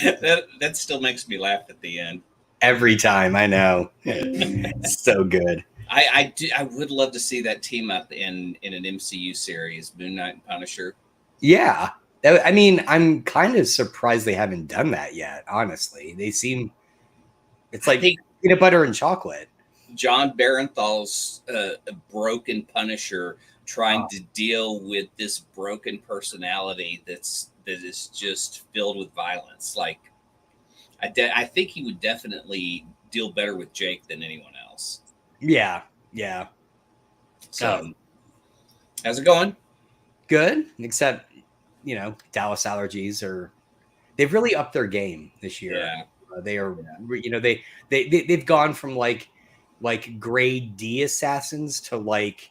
That still makes me laugh at the end. Every time, I know. So good. I would love to see that team up in an MCU series, Moon Knight and Punisher. Yeah. I mean, I'm kind of surprised they haven't done that yet, honestly. They seem, it's I like think peanut butter and chocolate. John Barenthal's a broken Punisher trying Oh, to deal with this broken personality that is just filled with violence. Like I think he would definitely deal better with Jake than anyone else. yeah. Yeah. So Um, how's it going? good, except, Dallas allergies are, they've really upped their game this year. Yeah, They are, yeah. they've gone from like grade D assassins to like,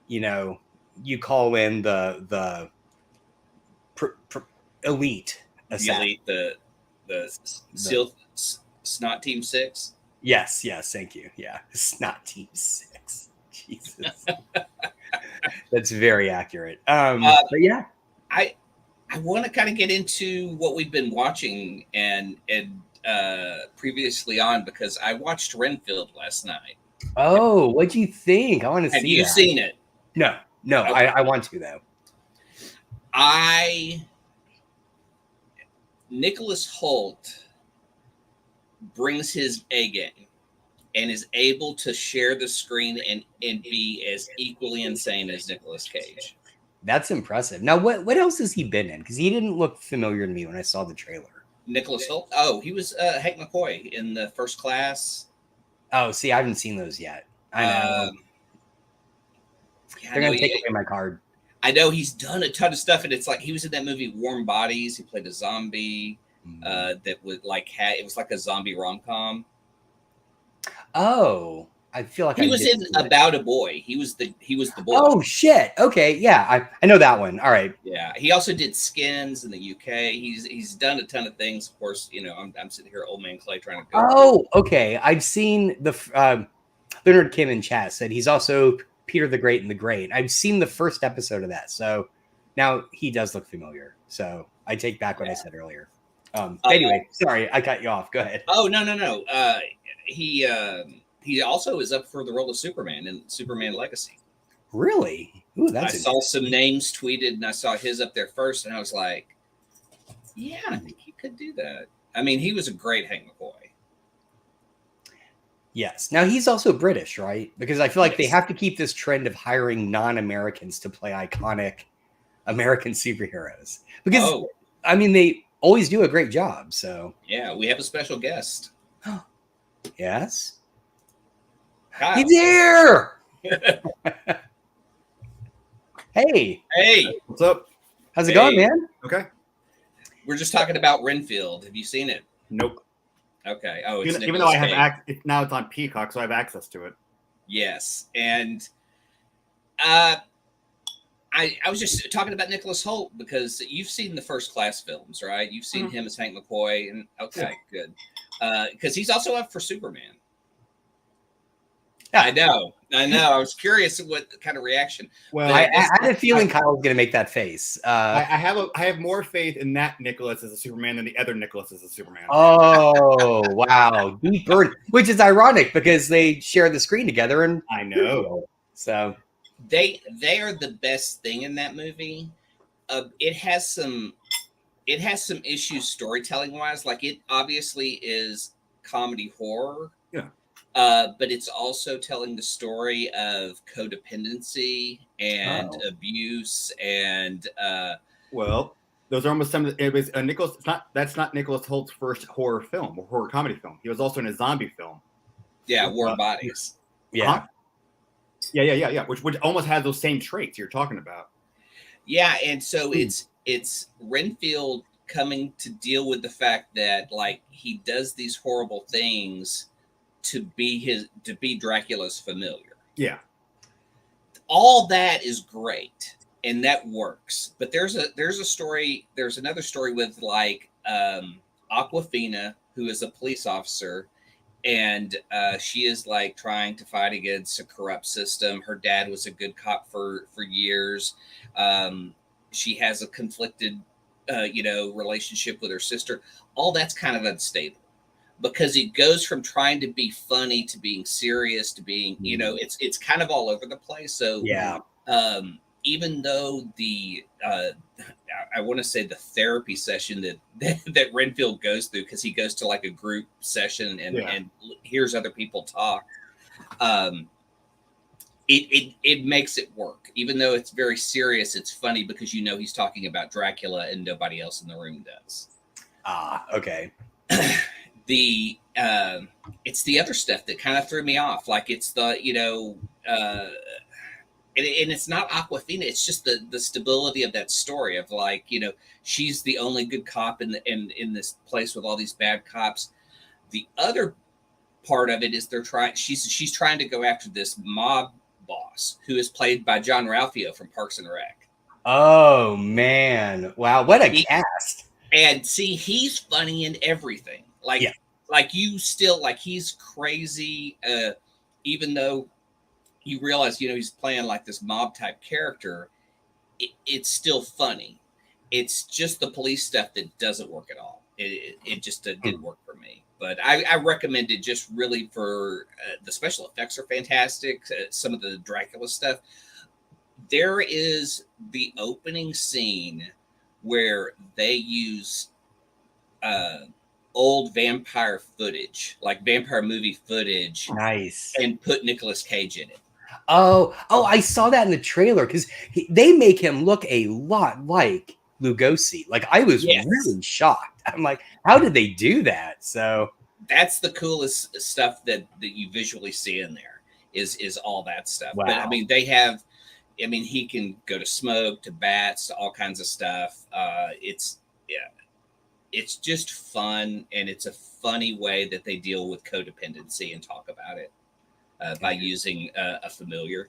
you know, you call in the pr- elite The assassin. elite, the The SEAL SNOT Team 6. yes, thank you. Yeah, it's not Team Six. Jesus, that's very accurate. Uh, But yeah. I I want to kind of get into what we've been watching and previously on because I watched Renfield last night. Have, Oh, what do you think? I want to have see you that. seen it? No, no, I, Okay. I want to though. I Nicholas Holt brings his A game and is able to share the screen and be as equally insane as Nicolas Cage. That's impressive. Now, what else has he been in? Because he didn't look familiar to me when I saw the trailer. Nicholas Holt. Oh, he was Hank McCoy in the First Class. Oh, see, I haven't seen those yet. I know Um, yeah, they're gonna take away my card. I know he's done a ton of stuff, and it's like he was in that movie Warm Bodies. He played a zombie that would like it was like a zombie rom com. Oh, I feel like He I was did in see it. About a Boy. He was the boy. Oh shit. Okay, yeah, I know that one. All right. Yeah, he also did Skins in the UK. He's done a ton of things. Of course, I'm sitting here, old man Clay, trying to go through. Oh, okay. I've seen the Leonard Kim in chat said he's also Peter the Great and the Great. I've seen the first episode of that, so now he does look familiar. So I take back what I Yeah. said earlier. Anyway, sorry, I cut you off. Go ahead. Oh no. He also is up for the role of Superman in Superman Legacy. Really? Ooh, I that's saw some names tweeted, and I saw his up there first, and I was like, "Yeah, I think he could do that." I mean, he was a great Hank McCoy. yes. Now he's also British, right? Because I feel like they Yes. have to keep this trend of hiring non-Americans to play iconic American superheroes. Because Oh, I mean, they always do a great job. So yeah, we have a special guest, yes, Kyle. he's here. Hey, Hey, What's up? how's it going, man? Okay. we're just talking about Renfield. Have you seen it? Nope. Okay. Oh, it's Even though I Nicolas have Cage. now it's on Peacock, so I have access to it. Yes, and uh, I was just talking about Nicholas Holt because you've seen the First Class films, right? You've seen him as Hank McCoy, and okay, good, because he's also up for Superman. Yeah. I know. I was curious what kind of reaction. Well, I had a feeling Kyle was going to make that face. I have more faith in that Nicholas as a Superman than the other Nicholas as a Superman. Oh, wow. Deep burn, which is ironic because they share the screen together. And I know. So They are the best thing in that movie. It has some issues storytelling wise. Like it obviously is comedy horror. Yeah. But it's also telling the story of codependency and abuse and Well, those are almost some of the, it was Nicholas. That's not Nicholas Holt's first horror film or horror comedy film. He was also in a zombie film. Warm Bodies. yeah. Huh? Yeah. Which almost has those same traits you're talking about. Yeah, and so it's Renfield coming to deal with the fact that like he does these horrible things to be Dracula's familiar. Yeah. All that is great and that works. But there's another story with like Aquafina, who is a police officer, and she is like trying to fight against a corrupt system. Her dad was a good cop for years. She has a conflicted relationship with her sister, all that's kind of unstable because it goes from trying to be funny to being serious to being, it's kind of all over the place. So Yeah. Even though I want to say the therapy session that Renfield goes through, because he goes to like a group session and hears other people talk, it makes it work. Even though it's very serious, it's funny because he's talking about Dracula and nobody else in the room does. Okay. It's the other stuff that kind of threw me off. Like it's the and it's not Aquafina. It's just the stability of that story of like she's the only good cop in this place with all these bad cops. The other part of it is she's trying to go after this mob boss who is played by John Ralphio from Parks and Rec. Oh man! Wow, what a cast! And see, he's funny in everything. Like he's crazy. Even though you realize, he's playing like this mob type character, it's still funny. It's just the police stuff that doesn't work at all. It just didn't work for me. But I recommend it just really for the special effects are fantastic. Some of the Dracula stuff. There is the opening scene where they use old vampire footage, like vampire movie footage. Nice. And put Nicolas Cage in it. Oh, I saw that in the trailer because they make him look a lot like Lugosi. Like I was really shocked. I'm like, how did they do that? So that's the coolest stuff that you visually see in there is all that stuff. Wow. But I mean, he can go to smoke, to bats, to all kinds of stuff. It's just fun, and it's a funny way that they deal with codependency and talk about it by using a familiar.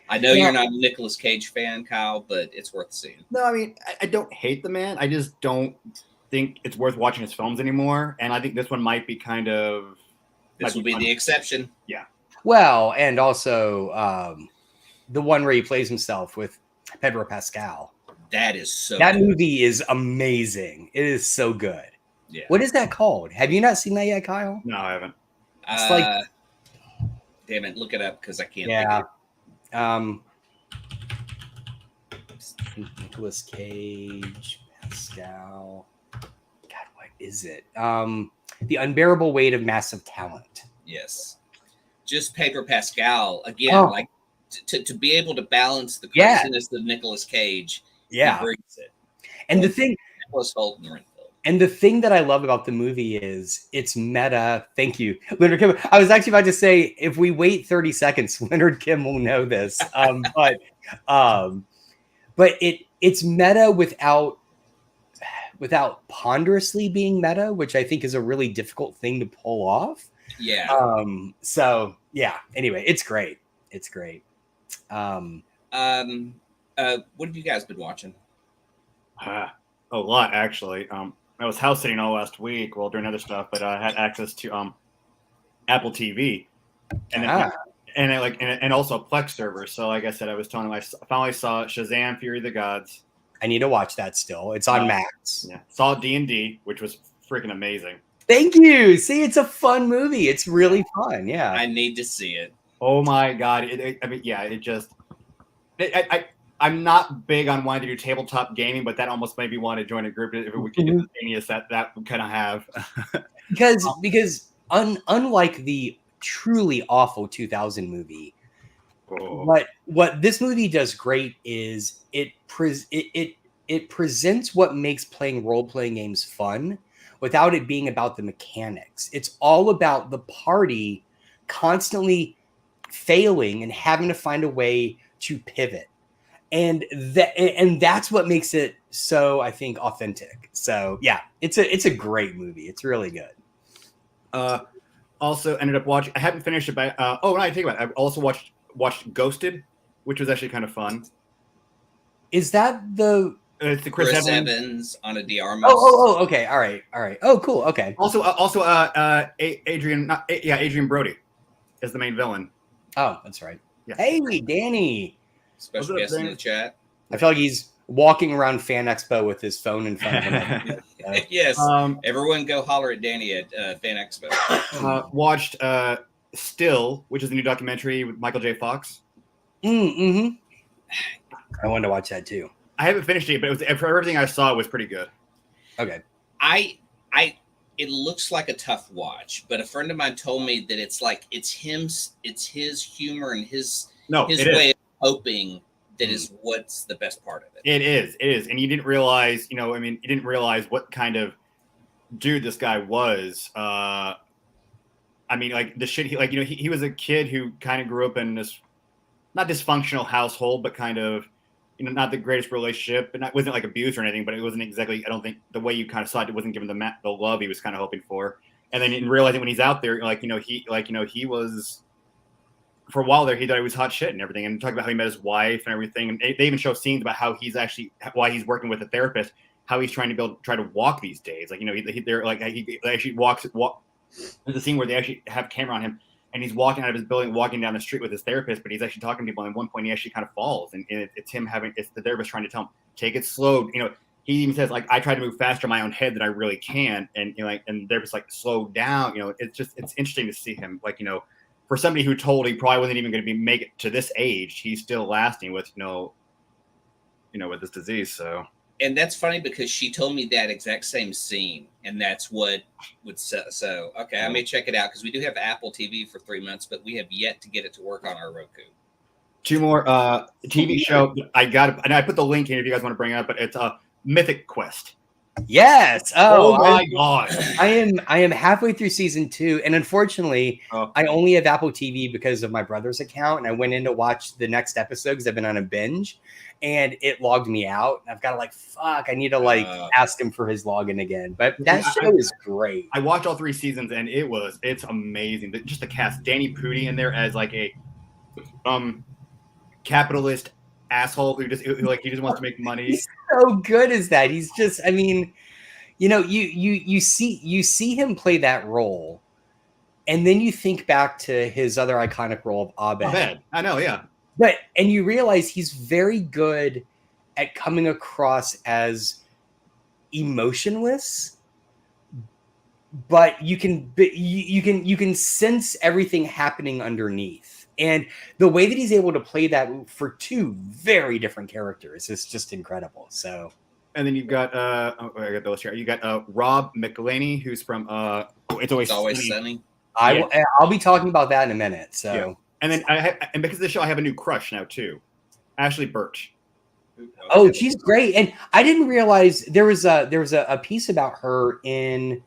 I know you're not a Nicolas Cage fan, Kyle, but it's worth seeing. No, I mean, I don't hate the man. I just don't think it's worth watching his films anymore. And I think this one might be kind of... This will be the exception. Yeah. Well, and also the one where he plays himself with Pedro Pascal. That is so That good. movie is amazing. It is so good. Yeah. What is that called? Have you not seen that yet, Kyle? No, I haven't. It's like... Damn it, look it up because I can't Yeah. think Nicolas Cage, Pascal. God, what is it? The Unbearable Weight of Massive Talent. Yes. Just Pedro Pascal again, like to be able to balance the craziness of Nicolas Cage. Yeah. He brings it. And the thing Nicholas Holt and Renfield. And the thing that I love about the movie is it's meta. Thank you, Leonard Kim. I was actually about to say, if we wait 30 seconds, Leonard Kim will know this. But it's meta without ponderously being meta, which I think is a really difficult thing to pull off. Yeah. So yeah. Anyway, it's great. It's great. What have you guys been watching? A lot, actually. I was house sitting all last week while doing other stuff, but I had access to Apple TV, and also a Plex server. So, like I said, I finally saw Shazam: Fury of the Gods. I need to watch that still. It's on Max. Yeah, saw D&D, which was freaking amazing. Thank you. See, it's a fun movie. It's really fun. Yeah, I need to see it. Oh my god! I'm not big on wanting to do tabletop gaming, but that almost made me want to join a group if we could do the genius that we kind of have. because unlike the truly awful 2000 movie, what this movie does great is it presents what makes playing role-playing games fun without it being about the mechanics. It's all about the party constantly failing and having to find a way to pivot. And that's what makes it so, I think, authentic. So yeah, it's a great movie. It's really good. Also ended up watching. I haven't finished it, but I take it back. I also watched Ghosted, which was actually kind of fun. Is that the? It's the Chris Evans on a DR. Oh, okay, all right. Oh, cool. Okay. Also, Adrian Brody is the main villain. Oh, that's right. Yeah. Hey, Danny. Special guest in the chat. I feel like he's walking around Fan Expo with his phone in front of him. Yes, everyone go holler at Danny at Fan Expo. Watched Still, which is the new documentary with Michael J. Fox. Mm-hmm. I wanted to watch that too. I haven't finished it, but for everything I saw, it was pretty good. Okay. It looks like a tough watch, but a friend of mine told me that it's his humor and his way of coping that is what's the best part of it. It is. And you didn't realize, you didn't realize what kind of dude this guy was. Like the shit he was a kid who kind of grew up in this not dysfunctional household, but kind of, not the greatest relationship, and wasn't like abused or anything, but it wasn't exactly, I don't think the way you kind of saw it wasn't given the love he was kind of hoping for. And then in realizing when he's out there, he was, for a while there, he thought he was hot shit and everything. And talk about how he met his wife and everything. And they even show scenes about how why he's working with a therapist, how he's trying to try to walk these days. He actually walks. There's a scene where they actually have camera on him, and he's walking out of his building, walking down the street with his therapist, but he's actually talking to people. And at one point, he actually kind of falls, and it's the therapist trying to tell him, take it slow. He even says, I try to move faster in my own head than I really can, and and the therapist slow down. It's interesting to see him, for somebody who told he probably wasn't even going to make it to this age, he's still lasting with with this disease. So. And that's funny because she told me that exact same scene, and that's what would so. Okay, I may check it out because we do have Apple TV for 3 months, but we have yet to get it to work on our Roku. 2 more TV show. I put the link in if you guys want to bring it up, but it's Mythic Quest. Yes. Oh my god. I am halfway through season 2, and unfortunately, I only have Apple TV because of my brother's account, and I went in to watch the next episode because I've been on a binge, and it logged me out. And I've got to fuck. I need to ask him for his login again. But that show is great. I watched all 3 seasons, and it's amazing. Just the cast, Danny Pudi in there as a capitalist asshole who just he just wants to make money. He's so good as that. He's just, you see him play that role, and then you think back to his other iconic role of Abed. I know, yeah. And you realize he's very good at coming across as emotionless, but you can sense everything happening underneath. And the way that he's able to play that for 2 very different characters is just incredible. So, and then you've got I got the list here. You got Rob McElhenney, who's from It's Always Sunny. I'll be talking about that in a minute. So, yeah. And then and because of the show, I have a new crush now too, Ashley Birch. Oh, she's great, and I didn't realize there was a piece about her in.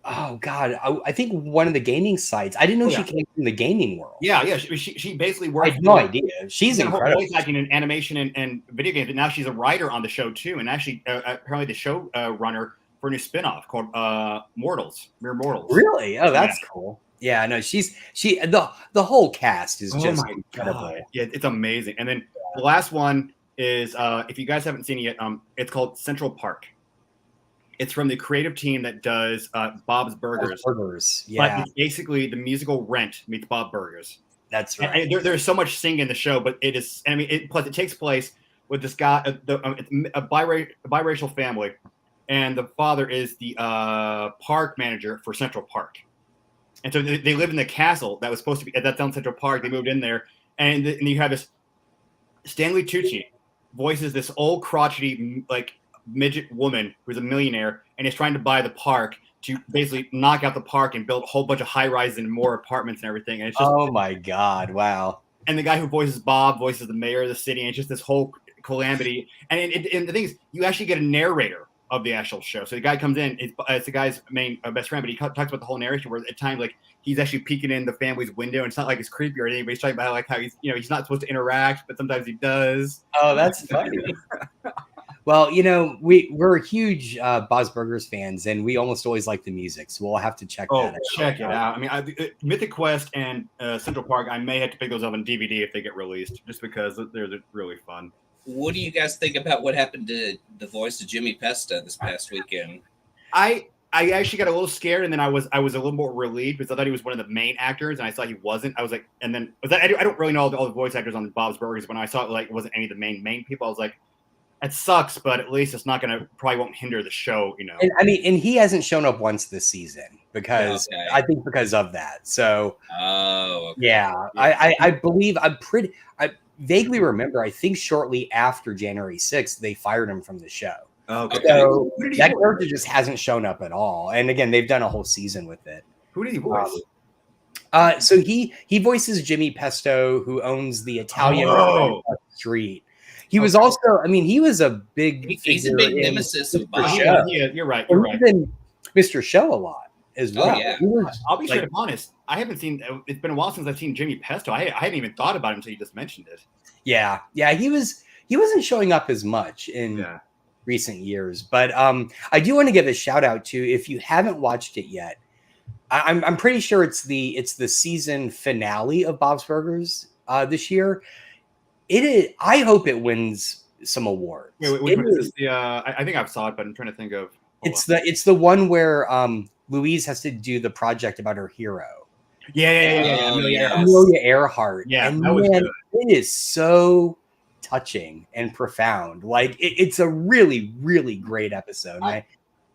Oh God, I think one of the gaming sites. I didn't know she came from the gaming world. Yeah. She basically works. I had no idea. She's incredible. Voice acting in animation and video games, but now she's a writer on the show too, and actually apparently the show runner for a new spinoff called Mere Mortals. Really? Oh, that's cool. Yeah, no, the whole cast is just incredible. God. Yeah, it's amazing. And then the last one is if you guys haven't seen it yet, it's called Central Park. It's from the creative team that does Bob's Burgers. Yeah. But it's basically the musical Rent meets Bob Burgers. That's right. And there's so much singing in the show, but it is. Plus it takes place with this guy, a biracial family, and the father is the park manager for Central Park. And so they live in the castle that was supposed to be that's on Central Park. They moved in there, and you have this Stanley Tucci voices this old crotchety midget woman who's a millionaire and is trying to buy the park to basically knock out the park and build a whole bunch of high rises and more apartments and everything. And it's just, oh my God, wow! And the guy who voices Bob voices the mayor of the city, and it's just this whole calamity. And the thing is, you actually get a narrator of the actual show. So the guy comes in, it's the guy's main best friend, but he talks about the whole narration where at times he's actually peeking in the family's window, and it's not like it's creepy or anything, but he's talking about how he's he's not supposed to interact, but sometimes he does. Oh, that's funny. Well, we're huge Bob's Burgers fans, and we almost always like the music, so we'll have to check that out. Check it out. Mythic Quest and Central Park, I may have to pick those up on DVD if they get released, just because they're really fun. What do you guys think about what happened to the voice of Jimmy Pesta this past weekend? I actually got a little scared, and then I was a little more relieved because I thought he was one of the main actors, and I saw he wasn't. I was like, and then I don't really know all the voice actors on Bob's Burgers. When I saw it wasn't any of the main people, I was like, That sucks, but at least it's not probably won't hinder the show, And and he hasn't shown up once this season because I think because of that. So, yeah, I believe I vaguely remember, I think shortly after January 6th, they fired him from the show. Okay. So that character just hasn't shown up at all. And again, they've done a whole season with it. Who did he voice? So he voices Jimmy Pesto, who owns the Italian street. He was also, he was a big. He's a big nemesis of Bob. Yeah, you're right. You're right. Been Mr. Show a lot as well. Yeah. I'll be straight up honest. I haven't seen. It's been a while since I've seen Jimmy Pesto. I hadn't even thought about him until you just mentioned it. Yeah. He wasn't showing up as much in recent years, but I do want to give a shout out to, if you haven't watched it yet. I'm pretty sure it's the season finale of Bob's Burgers this year. It is. I hope it wins some awards. Wait, is the? I think I've saw it, but I'm trying to think of. It's the one where Louise has to do the project about her hero. Yeah. Amelia Earhart. Yeah, and that was good. It is so touching and profound. Like it's a really, really great episode.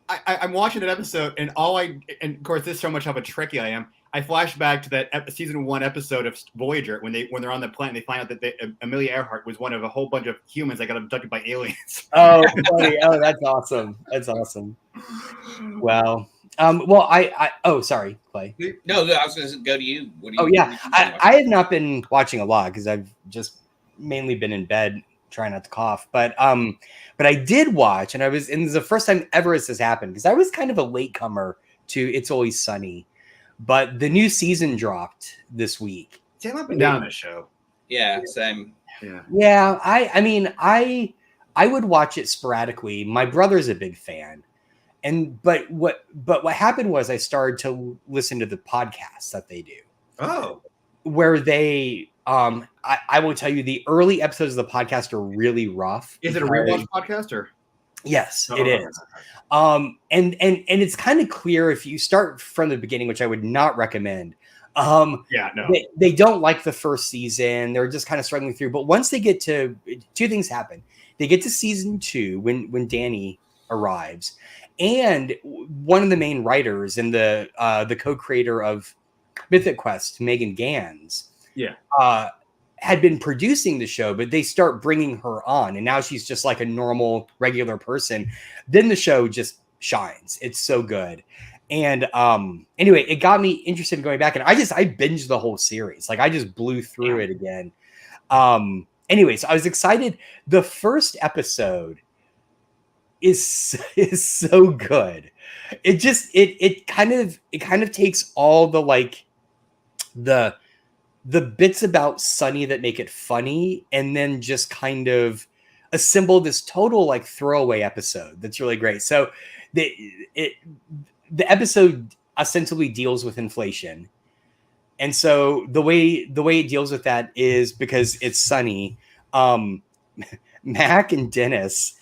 I'm watching that episode, and of course, this is so much how tricky I am. I flash back to that season 1 episode of Voyager when they're on the planet, and they find out that Amelia Earhart was one of a whole bunch of humans that got abducted by aliens. Oh, funny. Oh, that's awesome. That's awesome. Well, sorry, Clay. No, I was going to go to you. What do you? Oh yeah, I have not been watching a lot because I've just mainly been in bed trying not to cough. But I did watch, and this is the first time ever this has happened because I was kind of a latecomer to It's Always Sunny. But the new season dropped this week. See, I'm up and down this show. Yeah, same. Yeah. I would watch it sporadically. My brother's a big fan, but what happened was I started to listen to the podcasts that they do. Oh, where they I will tell you the early episodes of the podcast are really rough. Is it a rewatch podcast or? Yes, it is. And it's kind of clear if you start from the beginning, which I would not recommend. They don't like the first season. They're just kind of struggling through. But once they get to, 2 things happen. They get to season 2 when Danny arrives, and one of the main writers and the co-creator of Mythic Quest, Megan Gans, had been producing the show, but they start bringing her on, and now she's just like a normal, regular person. Then the show just shines. It's so good. And anyway, it got me interested in going back, and I binged the whole series. Like I just blew through it again. Anyway, so I was excited. The first episode is so good. It kind of takes all the like the bits about Sunny that make it funny, and then just kind of assemble this total like throwaway episode that's really great. So the episode ostensibly deals with inflation, and so the way it deals with that is because it's Sunny. Mac and Dennis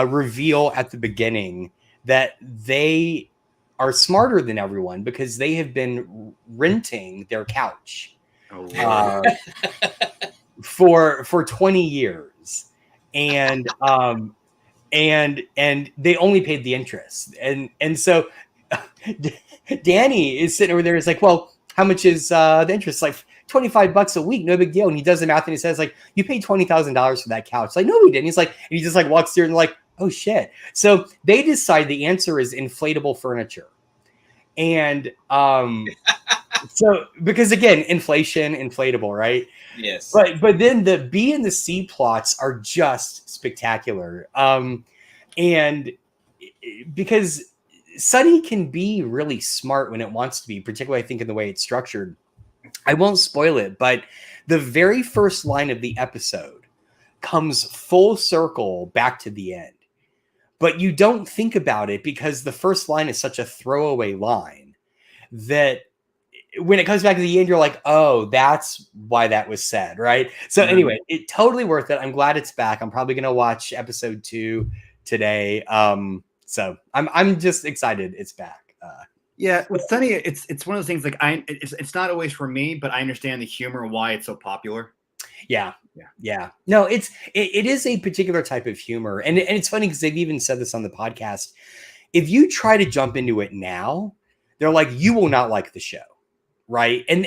reveal at the beginning that they are smarter than everyone because they have been renting their couch for 20 years, and they only paid the interest, and so Danny is sitting over there. It's like, well, how much is the interest? Like $25 a week, no big deal. And he does the math, and he says, like, you paid $20,000 for that couch. Like, no, we didn't. He's like, and he just like walks through and like, oh shit. So they decide the answer is inflatable furniture, and so, because again, inflation, inflatable, right? Yes. But then the B and the C plots are just spectacular. And because Sunny can be really smart when it wants to be, particularly I think in the way it's structured. I won't spoil it, but the very first line of the episode comes full circle back to the end. But you don't think about it because the first line is such a throwaway line that when it comes back to the end, you're like, oh, that's why that was said, right? So anyway, it totally worth it. I'm glad it's back. I'm probably going to watch episode 2 today. So I'm just excited it's back. Yeah, with Sunny, it's one of those things like it's not always for me, but I understand the humor and why it's so popular. Yeah. No, it is a particular type of humor, and it's funny because they've even said this on the podcast. If you try to jump into it now, they're like, you will not like the show, right? And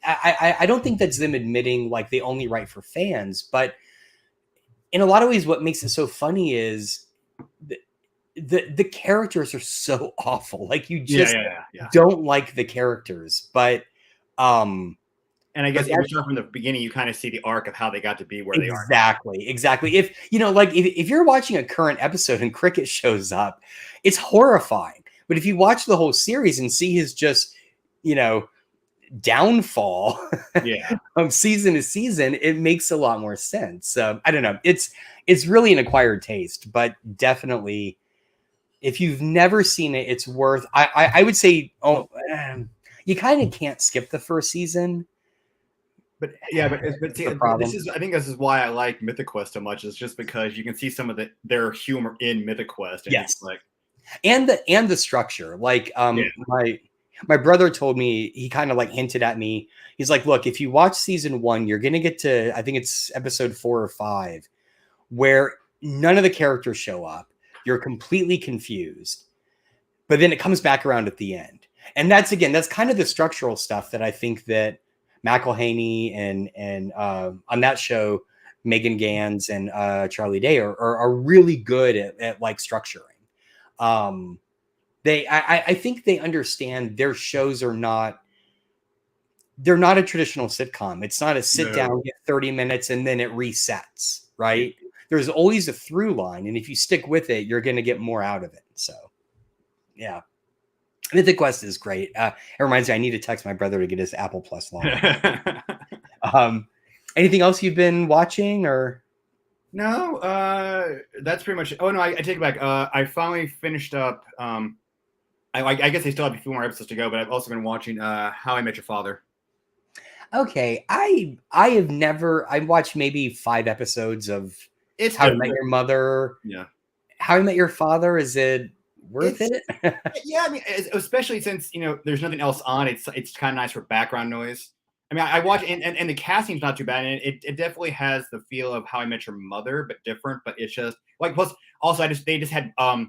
I don't think that's them admitting like they only write for fans, but in a lot of ways, what makes it so funny is the characters are so awful. Like you just don't like the characters, but and I guess if you start from the beginning, you kind of see the arc of how they got to be where they are. Exactly. If if you're watching a current episode and Cricket shows up, it's horrifying. But if you watch the whole series and see his just, downfall season to season, it makes a lot more sense. I don't know. It's really an acquired taste, but definitely if you've never seen it, it's worth, I would say, you kind of can't skip the first season. But see, I think this is why I like Mythic Quest so much. Is just because you can see some of their humor in Mythic Quest. And and the structure. Like my brother told me, he kind of like hinted at me. He's like, look, if you watch season 1, you're gonna get to, I think it's episode 4 or 5, where none of the characters show up. You're completely confused, but then it comes back around at the end. And that's kind of the structural stuff that I think that McElhaney and on that show, Megan Gans and Charlie Day are really good at like structuring. I think they understand their shows they're not a traditional sitcom. It's not a sit down, get 30 minutes, and then it resets, right? There's always a through line, and if you stick with it, you're going to get more out of it. So, yeah. Mythic Quest is great. It reminds me, I need to text my brother to get his Apple Plus line. Anything else you've been watching or? No, that's pretty much. Oh no, I take it back. I finally finished up. I guess I still have a few more episodes to go, but I've also been watching How I Met Your Father. Okay, I have never. I watched maybe 5 episodes of How I Met Your Mother. Yeah. How I Met Your Father. Is it worth it? Yeah, I mean, especially since there's nothing else on. It's kind of nice for background noise. I mean, I watch and the casting's not too bad, and it definitely has the feel of How I Met Your Mother, but different. But it's just like plus also they just had oh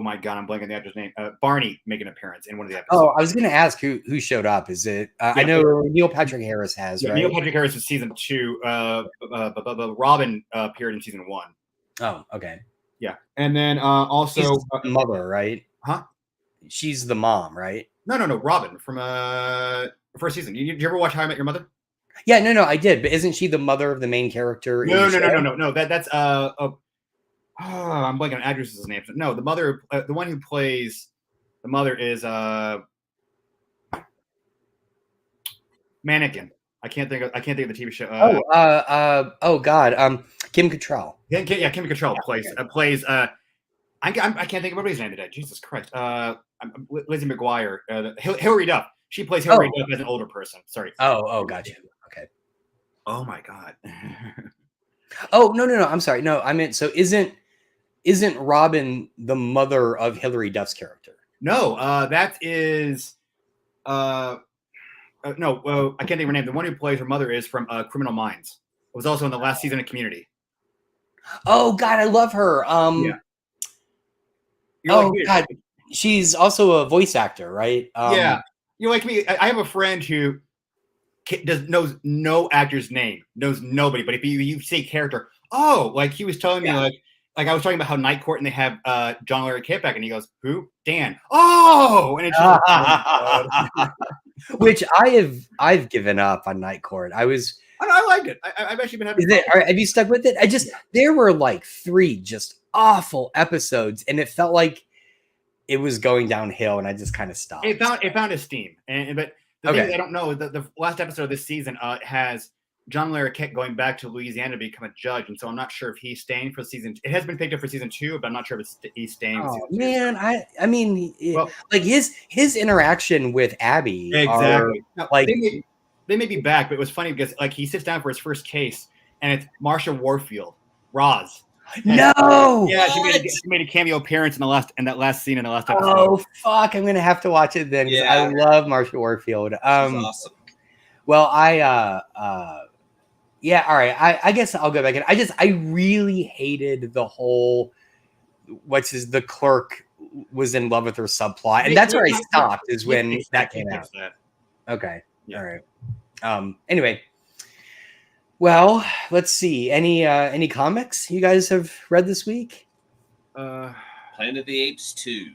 my god, I'm blanking on the actor's name. Barney make an appearance in one of the episodes. Oh, I was going to ask who showed up. Is it? I know Neil Patrick Harris has. Yeah, right? Neil Patrick Harris is season 2. Robin appeared in season 1. Oh, okay. Yeah, and then also she's the mother, right? Huh? She's the mom, right? No. Robin from first season. Did you ever watch How I Met Your Mother? Yeah, no, I did. But isn't she the mother of the main character? No. That's I'm blanking on actress's name. No, the mother, the one who plays the mother is Mannequin. I can't think of the TV show. Oh God, Kim Cattrall. Kim Cattrall plays. I can't think of everybody's name today. Jesus Christ. Lizzie McGuire. Hilary Duff. She plays Hilary Duff as an older person. Sorry. Oh, gotcha. Okay. Oh my God. Oh no. I'm sorry. No, I meant so isn't Robin the mother of Hilary Duff's character? No, that is no. I can't think of her name. The one who plays her mother is from Criminal Minds. It was also in the last season of Community. Oh God, I love her. Yeah. God, she's also a voice actor, right? Yeah. You're like me. I have a friend who knows no actor's name, knows nobody. But if you say character, like he was telling me, like I was talking about how Night Court and they have John Larroquette back, and he goes, "Who? Dan? Oh!" And it's just, which I've given up on Night Court. I liked it. I've actually been having. Have you stuck with it? There were like 3 just awful episodes, and it felt like it was going downhill, and I just kind of stopped. It found its steam, but the thing I don't know, the last episode of this season has John Larroquette going back to Louisiana to become a judge, and so I'm not sure if he's staying for season. It has been picked up for season 2, but I'm not sure if he's staying. Oh man, I mean, like his interaction with Abby, exactly. Now, like they may be back, but it was funny because like he sits down for his first case, and it's Marsha Warfield, Roz. No, yeah, she made a cameo appearance in that last scene in the last episode. Oh fuck, I'm gonna have to watch it then. Yeah. I love Marsha Warfield. She's awesome. Well, yeah, all right. I guess I'll go back in. I really hated the whole the clerk was in love with her subplot, and that's where I stopped. Is when that came out. Okay, Yeah. all right. Anyway, well, let's see. Any comics you guys have read this week? Planet of the Apes 2.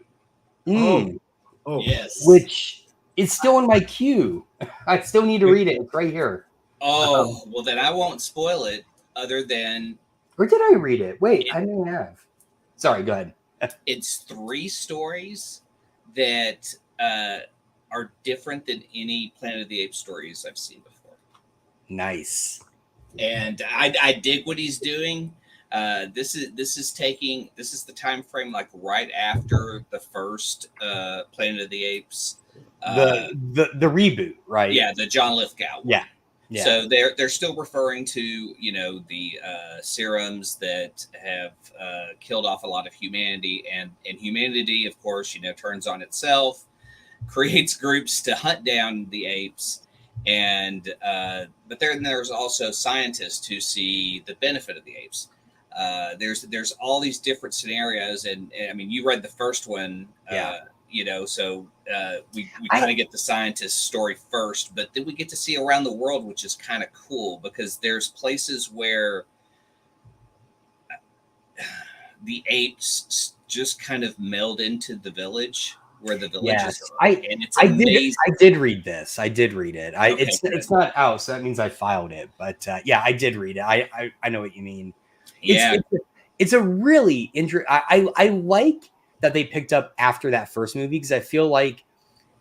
Mm, Oh, Yes. which is still in my queue. I still need to read it. It's right here. Oh, well, then I won't spoil it other than Where did I read it? Wait, I may have. Sorry, go ahead. it's 3 stories that are different than any Planet of the Apes stories I've seen before. Nice. And I dig what he's doing. This is the time frame like right after the first Planet of the Apes. The reboot, right? Yeah, the John Lithgow one. Yeah. Yeah. So they're still referring to the serums that have killed off a lot of humanity, and humanity, of course, turns on itself, creates groups to hunt down the apes, and but there's also scientists who see the benefit of the apes. There's all these different scenarios, and I mean, you read the first one. Yeah. So we kind of get the scientist story first, but then we get to see around the world, which is kind of cool because there's places where the apes just kind of meld into the village where the villages are. And it's amazing. I did read this. I did read it. Okay, it's not out, so that means I filed it. But yeah, I did read it. I know what you mean. Yeah. It's a really interesting. I like that they picked up after that first movie because I feel like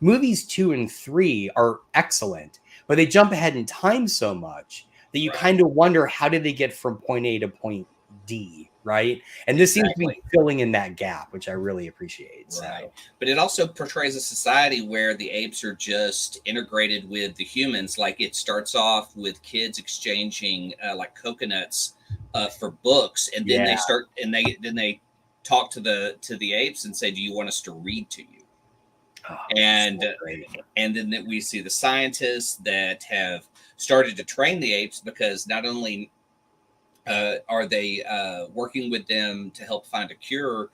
movies 2 and 3 are excellent, but they jump ahead in time so much that you kind of wonder how did they get from point A to point D, right? And this seems to be filling in that gap, which I really appreciate. Right. So. But it also portrays a society where the apes are just integrated with the humans. Like it starts off with kids exchanging like coconuts for books, and then they talk to the apes and say, "Do you want us to read to you?" Oh, and so and then we see the scientists that have started to train the apes because not only are they working with them to help find a cure,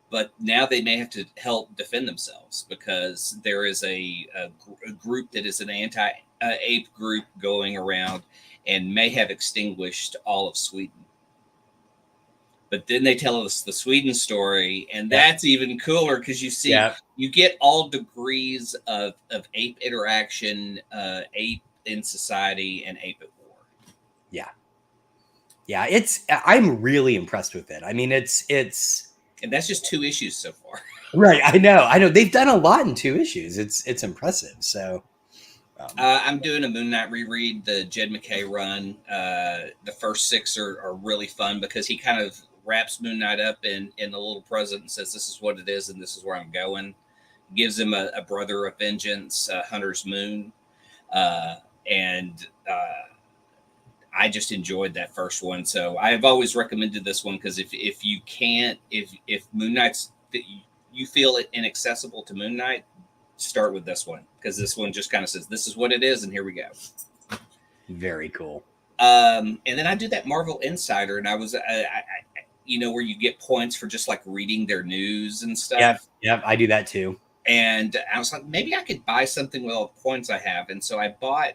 but now they may have to help defend themselves because there is a group that is an anti-ape group going around and may have extinguished all of Sweden. But then they tell us the Sweden story, and that's even cooler because you see, you get all degrees of ape interaction, ape in society, and ape at war. Yeah. Yeah, I'm really impressed with it. I mean, it's and that's just 2 issues so far. Right, I know. They've done a lot in 2 issues. It's impressive. So I'm doing a Moon Knight reread, the Jed MacKay run. The first 6 are really fun because he kind of wraps Moon Knight up in a little present and says, "This is what it is, and this is where I'm going." Gives him a brother of vengeance, Hunter's Moon, and I just enjoyed that first one. So I've always recommended this one because if Moon Knight's you feel it inaccessible to Moon Knight, start with this one because this one just kind of says this is what it is, and here we go. Very cool. And then I do that Marvel Insider, and I was where you get points for just like reading their news and stuff. Yeah, I do that too. And I was like, maybe I could buy something with all the points I have, and so I bought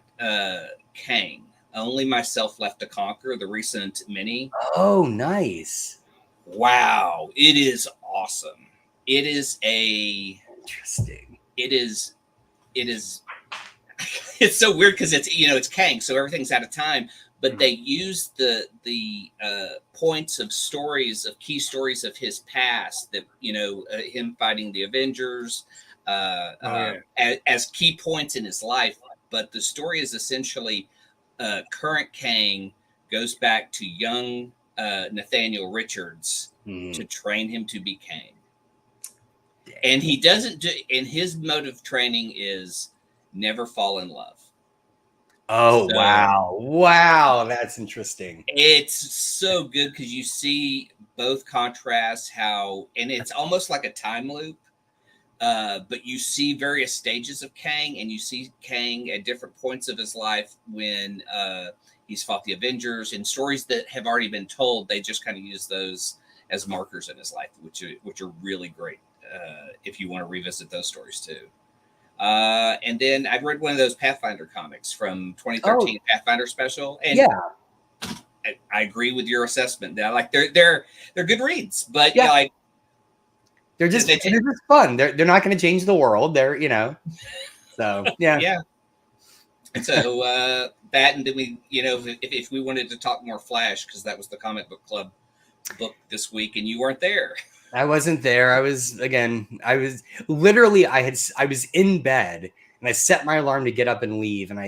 Kang. Only Myself Left to Conquer, the recent mini. Oh, nice. Wow. It is awesome. It is interesting. It is it's so weird because it's Kang, so everything's out of time, but they use the points of stories, of key stories of his past that, him fighting the Avengers as key points in his life. But the story is essentially current Kang goes back to young Nathaniel Richards to train him to be Kang. And he doesn't do, and his mode of training is never fall in love. Oh, so, wow. That's interesting. It's so good because you see both contrasts and it's almost like a time loop But you see various stages of Kang, and you see Kang at different points of his life when he's fought the Avengers, and stories that have already been told. They just kind of use those as markers in his life, which are really great if you want to revisit those stories too. And then I've read one of those Pathfinder comics from 2013 Pathfinder special, and I agree with your assessment. That like they're good reads, but like they're just fun. They're not going to change the world. They're so yeah. And so that, and then we if we wanted to talk more Flash, because that was the comic book club book this week, and you weren't there. I wasn't there. I was literally I was in bed and I set my alarm to get up and leave, and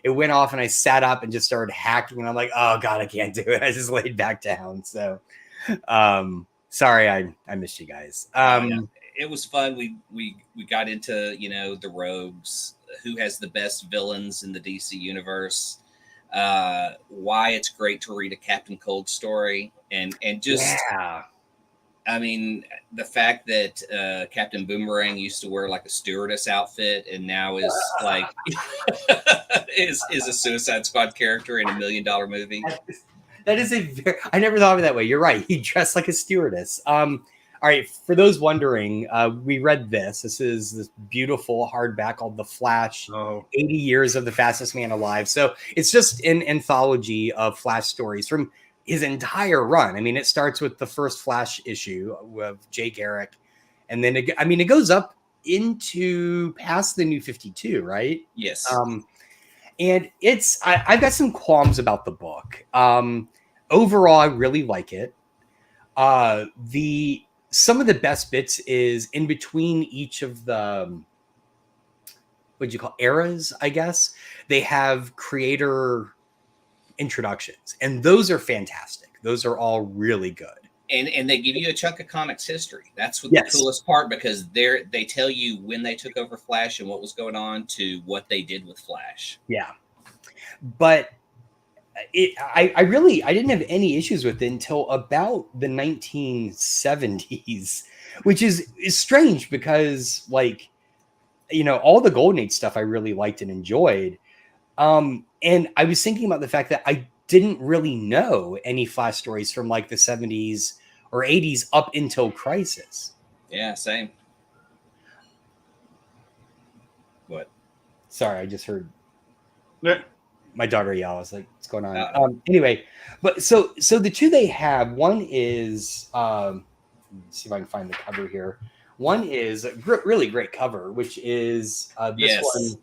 it went off, and I sat up and just started hacking, and I'm like, oh God, I can't do it. I just laid back down. So sorry I missed you guys. It was fun. We got into the rogues, who has the best villains in the DC universe, why it's great to read a Captain Cold story, and just I mean, the fact that Captain Boomerang used to wear like a stewardess outfit and now is like is a Suicide Squad character in $1 million movie. That is I never thought of it that way. You're right. He dressed like a stewardess. All right. For those wondering, we read this. This is this beautiful hardback called The Flash, 80 Years of the Fastest Man Alive. So it's just an anthology of Flash stories from his entire run. I mean, it starts with the first Flash issue of Jay Garrick, and then it goes up into past the New 52, right? Yes. And I've got some qualms about the book. Overall, I really like it. Some of the best bits is in between each of the what'd you call eras, I guess. They have creator introductions, and those are fantastic. Those are all really good, and they give you a chunk of comics history. That's what the coolest part, because they tell you when they took over Flash and what was going on to what they did with Flash. But I didn't have any issues with it until about the 1970s, which is strange because all the Golden Age stuff I really liked and enjoyed. And I was thinking about the fact that I didn't really know any Flash stories from like the 70s or 80s up until Crisis. Yeah, same. What? Sorry, I just heard my daughter yell. I was like, what's going on? Anyway, but so the two they have, one is, let's see if I can find the cover here. One is a really great cover, which is this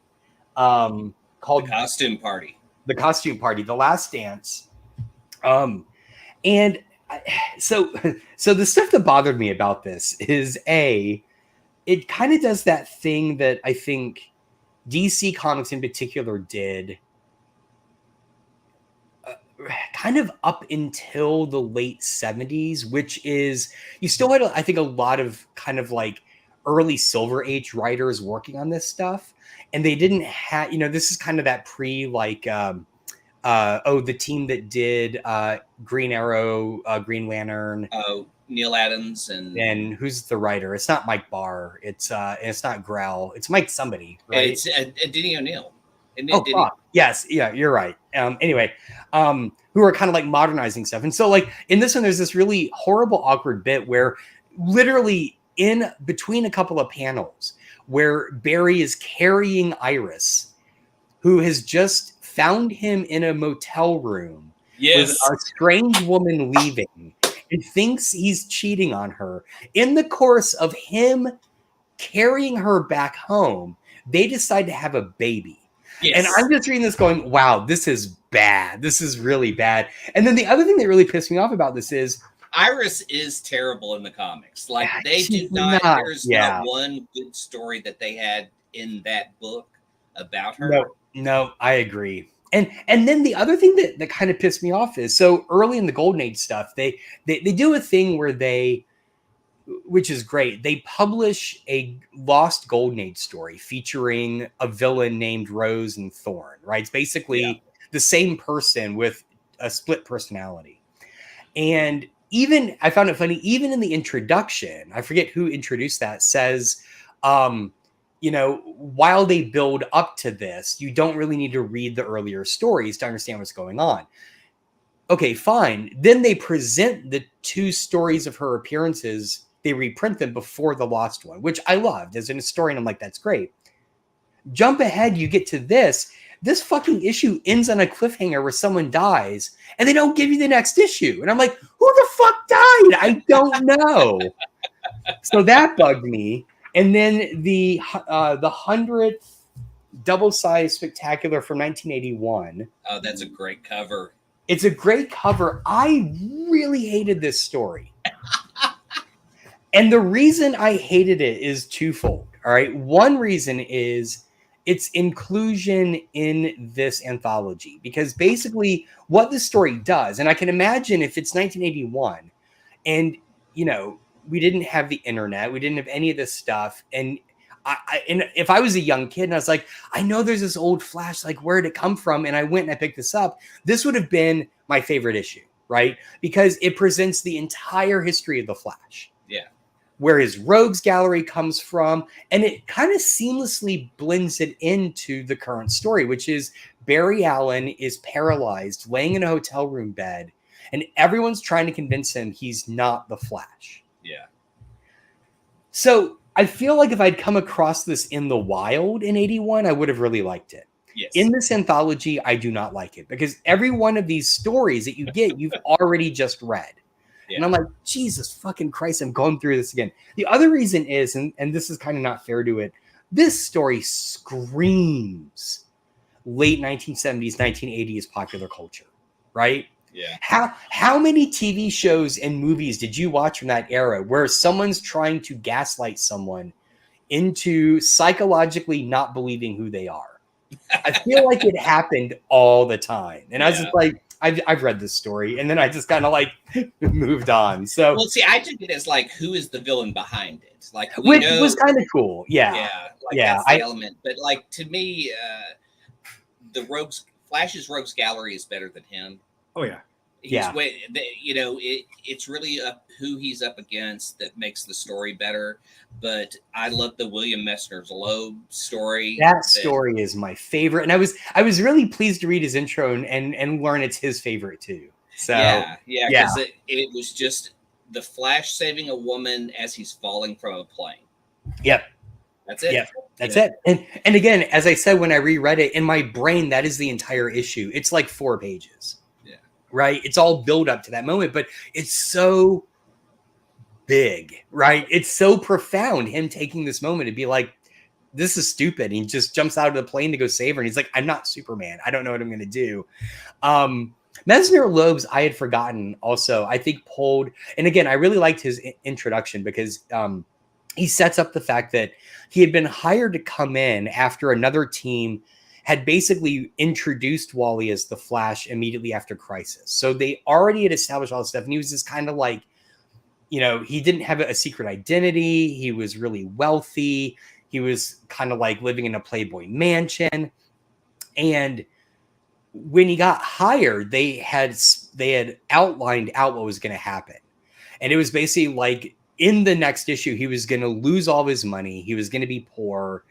one called The Costume Party. The Costume Party, The Last Dance. So the stuff that bothered me about this is it kind of does that thing that I think DC Comics in particular did kind of up until the late 70s, which is you still had, I think, a lot of kind of like early Silver Age writers working on this stuff. And they didn't have, this is kind of that pre the team that did Green Arrow, Green Lantern. Oh, Neil Adams and who's the writer? It's not Mike Barr. It's not Grell. It's Mike somebody, right? It's Denny O'Neil. Yes, yeah, you're right. Anyway, who are kind of like modernizing stuff. And so like in this one, there's this really horrible, awkward bit where literally in between a couple of panels where Barry is carrying Iris, who has just found him in a motel room with a strange woman leaving and thinks he's cheating on her. In the course of him carrying her back home, they decide to have a baby. Yes. And I'm just reading this going, wow, this is bad. This is really bad. And then the other thing that really pissed me off about this is Iris is terrible in the comics. Like they did not there's not one good story that they had in that book about her. No, I agree. And then the other thing that kind of pissed me off is so early in the Golden Age stuff, they do a thing where which is great. They publish a lost Golden Age story featuring a villain named Rose and Thorn, right? It's basically the same person with a split personality. And even I found it funny, even in the introduction, I forget who introduced that, says, while they build up to this, you don't really need to read the earlier stories to understand what's going on. Okay, fine. Then they present the 2 stories of her appearances. They reprint them before the Lost one, which I loved. As an historian, I'm like, that's great. Jump ahead, you get to this. This fucking issue ends on a cliffhanger where someone dies, and they don't give you the next issue. And I'm like, who the fuck died? I don't know. So that bugged me. And then the 100th double-sized spectacular from 1981. Oh, that's a great cover. It's a great cover. I really hated this story. And the reason I hated it is twofold. All right. One reason is its inclusion in this anthology, because basically what this story does, and I can imagine if it's 1981 and, we didn't have the internet, we didn't have any of this stuff. And and if I was a young kid and I was like, I know there's this old Flash, like where did it come from? And I went and I picked this up. This would have been my favorite issue, right? Because it presents the entire history of the Flash. Yeah. Where his rogues gallery comes from. And it kind of seamlessly blends it into the current story, which is Barry Allen is paralyzed, laying in a hotel room bed, and everyone's trying to convince him he's not the Flash. Yeah. So I feel like if I'd come across this in the wild in 81, I would have really liked it. Yes. In this anthology, I do not like it because every one of these stories that you get, you've already just read. Yeah. And I'm like, Jesus fucking Christ, I'm going through this again. The other reason is, and this is kind of not fair to it, this story screams late 1970s, 1980s popular culture, right? Yeah. How many TV shows and movies did you watch from that era where someone's trying to gaslight someone into psychologically not believing who they are? I feel like it happened all the time. And I was just like, I've read this story, and then I just kind of like moved on. So, well, see, I took it as like, who is the villain behind it? Like, which was kind of cool. Yeah, that's the element. But like to me, Flash's rogues gallery is better than him. Oh yeah. It's really who he's up against that makes the story better. But I love the William Messner's Loeb story. That story is my favorite, and I was really pleased to read his intro and learn it's his favorite too. So because it was just the Flash saving a woman as he's falling from a plane. Yep. That's it. Yep. That's it. And again, as I said when I reread it, in my brain, that is the entire issue. It's like 4 pages. Right? It's all build up to that moment, but it's so big, right? It's so profound, him taking this moment to be like, this is stupid. And he just jumps out of the plane to go save her. And he's like, I'm not Superman. I don't know what I'm going to do. Messner Loeb's I had forgotten also, I think pulled, and again, I really liked his introduction because he sets up the fact that he had been hired to come in after another team had basically introduced Wally as the Flash immediately after Crisis. So they already had established all this stuff. And he was just kind of like, he didn't have a secret identity. He was really wealthy. He was kind of like living in a Playboy mansion. And when he got hired, they had outlined out what was going to happen. And it was basically like in the next issue, he was going to lose all of his money. He was going to be poor.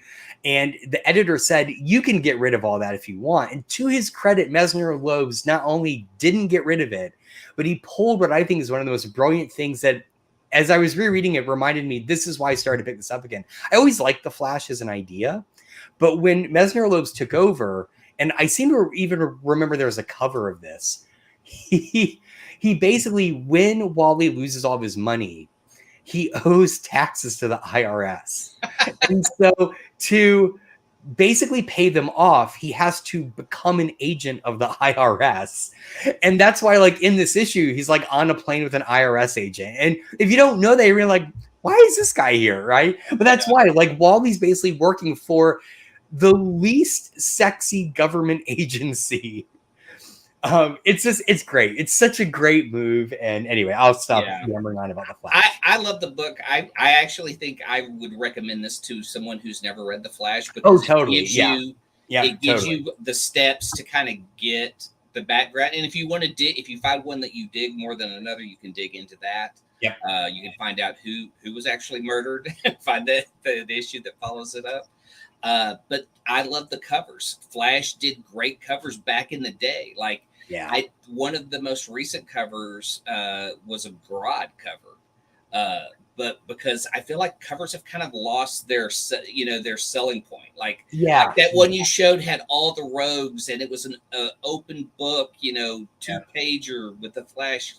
And the editor said, you can get rid of all that if you want. And to his credit, Messner Loebs not only didn't get rid of it, but he pulled what I think is one of the most brilliant things that, as I was rereading it, reminded me, this is why I started to pick this up again. I always liked the Flash as an idea. But when Messner Loebs took over, and I seem to even remember there was a cover of this, he basically, when Wally loses all of his money, he owes taxes to the IRS. And so to basically pay them off, he has to become an agent of the IRS. And that's why, like, in this issue, he's like on a plane with an IRS agent. And if you don't know that, you're like, why is this guy here? Right. But that's why, like, Wally's basically working for the least sexy government agency. It's great. It's such a great move. And anyway, I'll stop yammering on about the Flash. I love the book. I actually think I would recommend this to someone who's never read the Flash. Because totally. It gives you the steps to kind of get the background. And if you want to dig, if you find one that you dig more than another, you can dig into that. Yep. You can find out who was actually murdered and find the issue that follows it up. But I love the covers. Flash did great covers back in the day. Like, Yeah. One of the most recent covers was a Grodd cover. But because I feel like covers have kind of lost their selling point. Like that one you showed had all the rogues, and it was an open book, 2-pager with the Flash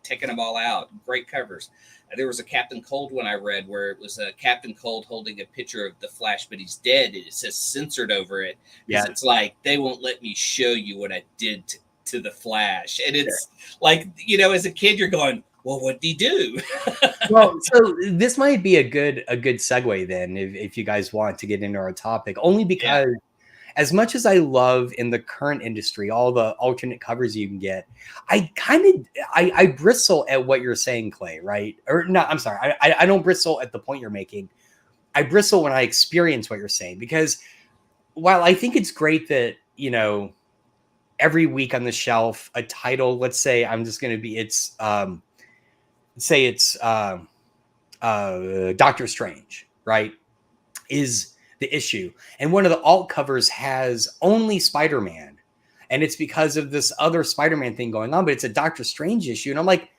taking them all out. Great covers. There was a Captain Cold one I read where it was a Captain Cold holding a picture of the Flash, but he's dead. It says censored over it. Yeah, it's like, they won't let me show you what I did to the Flash. And it's like, as a kid, you're going, well, what did he do? Well, so this might be a good segue then, if you guys want to get into our topic, only because as much as I love in the current industry all the alternate covers you can get, I bristle at what you're saying, Clay, right? Or no, I'm sorry. I don't bristle at the point you're making. I bristle when I experience what you're saying, because while I think it's great that, every week on the shelf, a title, let's say I'm just going to be, Doctor Strange, right, is the issue. And one of the alt covers has only Spider-Man. And it's because of this other Spider-Man thing going on, but it's a Doctor Strange issue. And I'm like,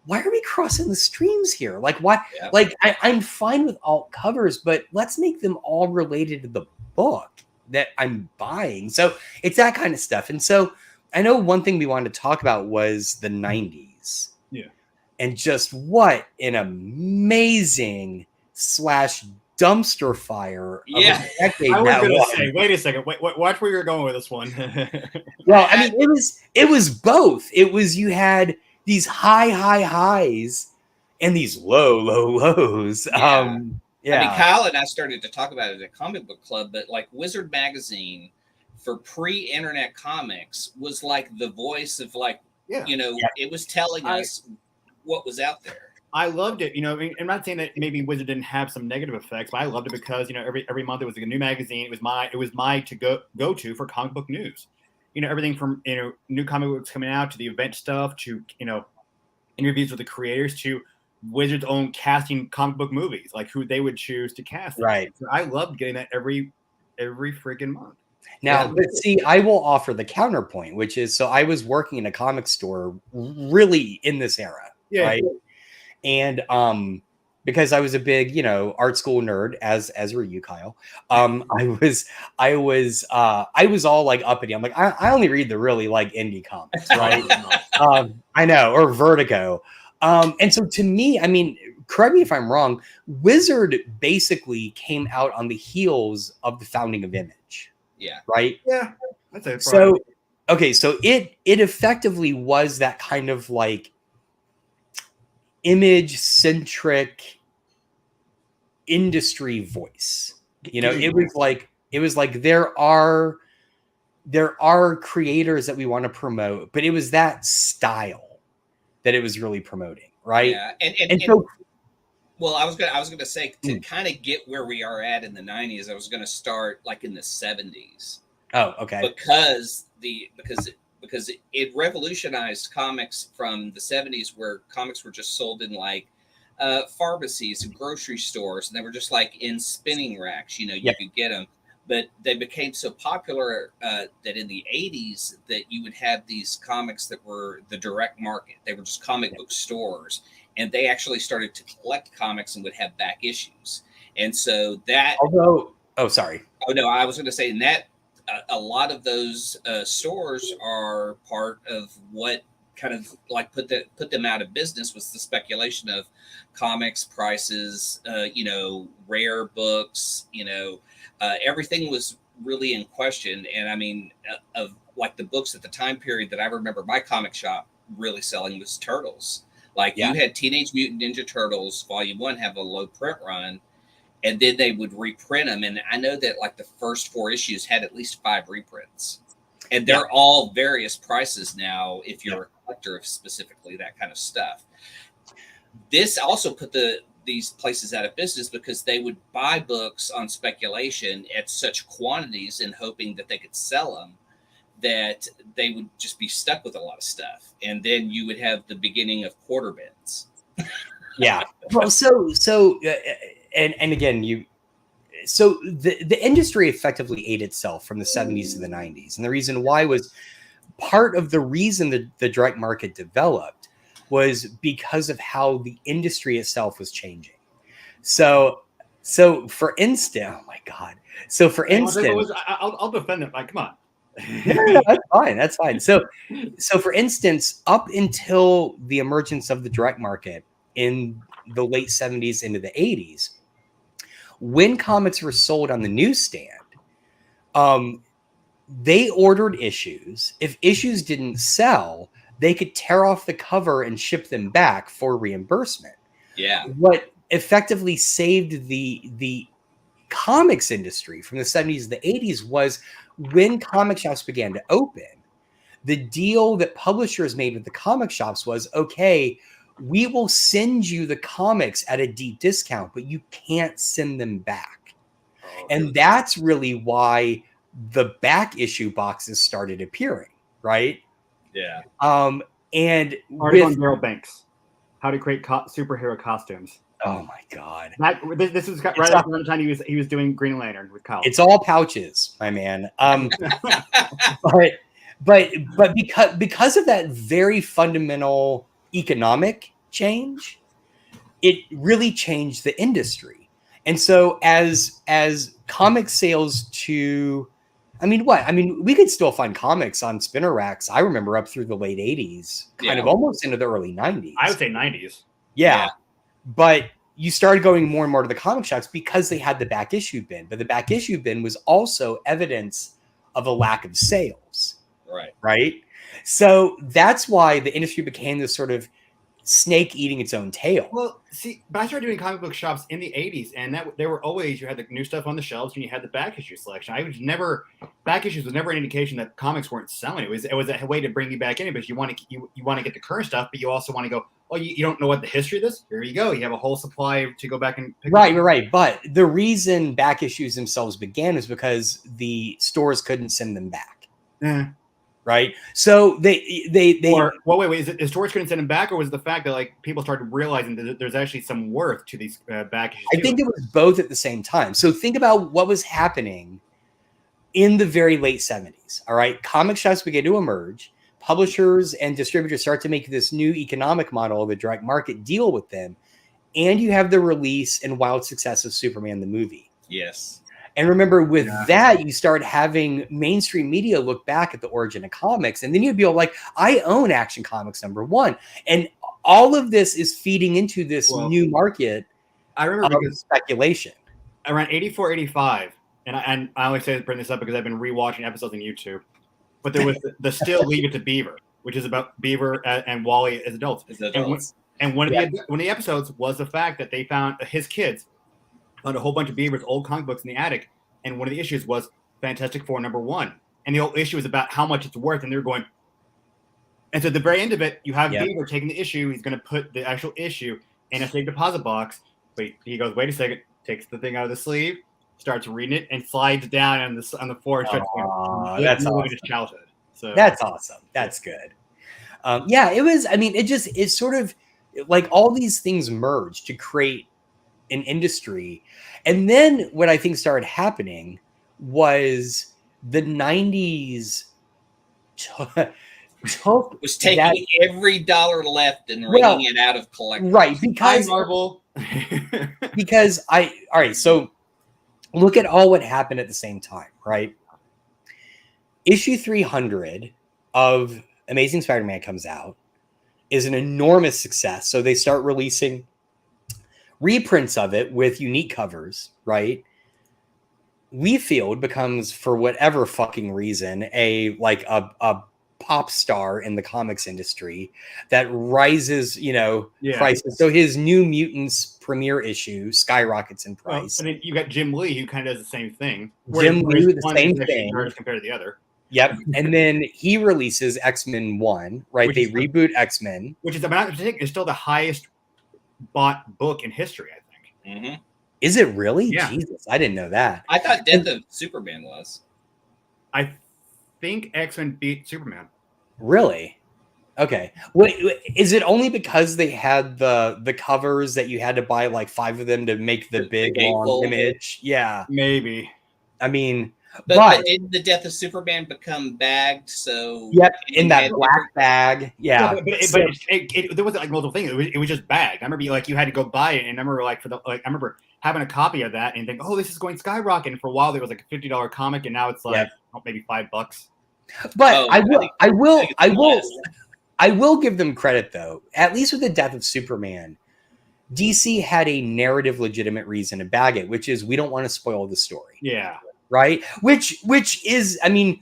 why are we crossing the streams here? Like, why? Yeah. Like, I'm fine with alt covers, but let's make them all related to the book that I'm buying. So it's that kind of stuff. And so I know one thing we wanted to talk about was the 90s. Yeah. And just what an amazing / dumpster fire. Yeah. I was going to say, wait a second. Wait, watch where you're going with this one. Well, I mean, it was both. It was, you had these high highs and these low lows. Yeah. I mean, Kyle and I started to talk about it at Comic Book Club, but like Wizard Magazine for pre-internet comics was like the voice of like, it was telling us what was out there. I loved it. I'm not saying that maybe Wizard didn't have some negative effects, but I loved it because, every month it was like a new magazine. It was my to go to for comic book news. Everything from, new comic books coming out to the event stuff to, interviews with the creators to Wizard's own casting comic book movies, like who they would choose to cast. Right. So I loved getting that every freaking month. Now, but see, I will offer the counterpoint, which is, so I was working in a comic store really in this era. Yeah. Right. And because I was a big, art school nerd, as were you, Kyle. I was all like uppity. I'm like, I only read the really like indie comics, right? I know, or Vertigo. And so to me, I mean, correct me if I'm wrong, Wizard basically came out on the heels of the founding of Image. Yeah. Right? Yeah. That's it. So, okay, so it effectively was that kind of like Image-centric industry voice. It was like there are creators that we want to promote, but it was that style that it was really promoting, right? Yeah, and so, well, I was gonna say, to kind of get where we are at in the 90s, I was gonna start like in the 70s. Oh, okay. Because it revolutionized comics from the 70s, where comics were just sold in like pharmacies and grocery stores, and they were just like in spinning racks. You could get them, but they became so popular that in the 80s that you would have these comics that were the direct market. They were just comic book stores, and they actually started to collect comics and would have back issues. And so that, sorry. Oh no, I was going to say, in that, a lot of those stores are part of what kind of like put them out of business, was the speculation of comics prices, rare books, everything was really in question. And I mean, of like the books at the time period that I remember my comic shop really selling was Turtles. Like you had Teenage Mutant Ninja Turtles Volume 1 have a low print run, and then they would reprint them. And I know that like the first 4 issues had at least 5 reprints, and they're all various prices now if you're a collector of specifically that kind of stuff. This also put these places out of business because they would buy books on speculation at such quantities and hoping that they could sell them, that they would just be stuck with a lot of stuff, and then you would have the beginning of quarter bins. Yeah. Well, and again, so the industry effectively ate itself from the 70s to the 90s, and the reason why was part of the reason the direct market developed was because of how the industry itself was changing. So for instance, oh my God. So for instance, I'll defend it. Like, come on. no, that's fine. That's fine. So for instance, up until the emergence of the direct market in the late 70s into the 80s, when comics were sold on the newsstand, they ordered issues. If issues didn't sell, they could tear off the cover and ship them back for reimbursement. Yeah. What effectively saved the comics industry from the 70s to the 80s was when comic shops began to open. The deal that publishers made with the comic shops was, okay, we will send you the comics at a deep discount, but you can't send them back. And that's really why the back issue boxes started appearing, right? Yeah. And article on Daryl Banks, how to create superhero costumes. Oh my God! This was right around the time he was doing Green Lantern with Kyle. It's all pouches, my man. But because of that very fundamental economic change, it really changed the industry. And so as comic sales to, we could still find comics on spinner racks. I remember up through the late 80s, kind of almost into the early 90s. I would say 90s. Yeah. But you started going more and more to the comic shops because they had the back issue bin. But the back issue bin was also evidence of a lack of sales. Right. So that's why the industry became this sort of snake eating its own tail. Well, see, but I started doing comic book shops in the 80s, and there were always, you had the new stuff on the shelves and you had the back issue selection. Back issues was never an indication that comics weren't selling. It was a way to bring you back in because you want to get the current stuff, but you also want to go, oh, you don't know what the history of this? Here you go. You have a whole supply to go back and pick up. Right. But the reason back issues themselves began is because the stores couldn't send them back. Right. So wait, is it stores couldn't send them back, or was it the fact that like people started realizing that there's actually some worth to these back issues? I think it was both at the same time. So think about what was happening in the very late 70s. All right. Comic shops began to emerge. Publishers and distributors start to make this new economic model of a direct market deal with them. And you have the release and wild success of Superman the movie. Yes. And remember, with that, you start having mainstream media look back at the origin of comics. And then you'd be like, I own Action Comics #1. And all of this is feeding into this new market. I remember because speculation. Around 84, 85. And I always bring this up because I've been rewatching episodes on YouTube. But there was the Still Leave It to Beaver, which is about Beaver and Wally as adults. And one of the episodes was the fact that they found his kids found a whole bunch of Beaver's old comic books in the attic, and one of the issues was Fantastic Four #1, and the whole issue was about how much it's worth, and they're going. And so at the very end of it, you have Beaver taking the issue. He's going to put the actual issue in a safe deposit box. But he goes, wait a second, takes the thing out of the sleeve, starts reading it, and slides down on the floor. And starts that's awesome. His childhood. So that's awesome. That's good. It was. I mean, it's sort of like all these things merged to create an industry. And then what I think started happening was the 90s was taking every dollar left and wringing it out of collectors. Right, because Marvel. All right, so look at all what happened at the same time, right? Issue 300 of Amazing Spider-Man comes out, is an enormous success. So they start releasing reprints of it with unique covers, right? Liefeld becomes, for whatever fucking reason, a pop star in the comics industry that rises, prices. So his New Mutants premiere issue skyrockets in price. And then you got Jim Lee, who kind of does the same thing. Jim Lee, the same thing compared to the other. Yep. And then he releases X-Men 1, right? They reboot X-Men. Which is, it's still the highest bought book in history, I think. Mm-hmm. Is it really? Yeah. Jesus, I didn't know that. I thought Death of Superman was. think X-Men beat Superman. Really? Okay. Wait, is it only because they had the covers that you had to buy like 5 of them to make the big long gatefold. image? Yeah. Maybe. I mean, but didn't the Death of Superman become bagged? So yep, in that black bag. Yeah. But there wasn't like multiple things. It was just bagged. I remember you had to go buy it, and I remember I remember having a copy of that and think, oh, this is going skyrocket. And for a while, there was like a $50 comic, and now it's like maybe $5. But I will give them credit though. At least with the Death of Superman, DC had a narrative legitimate reason to bag it, which is we don't want to spoil the story. Yeah. Right? Which is, I mean,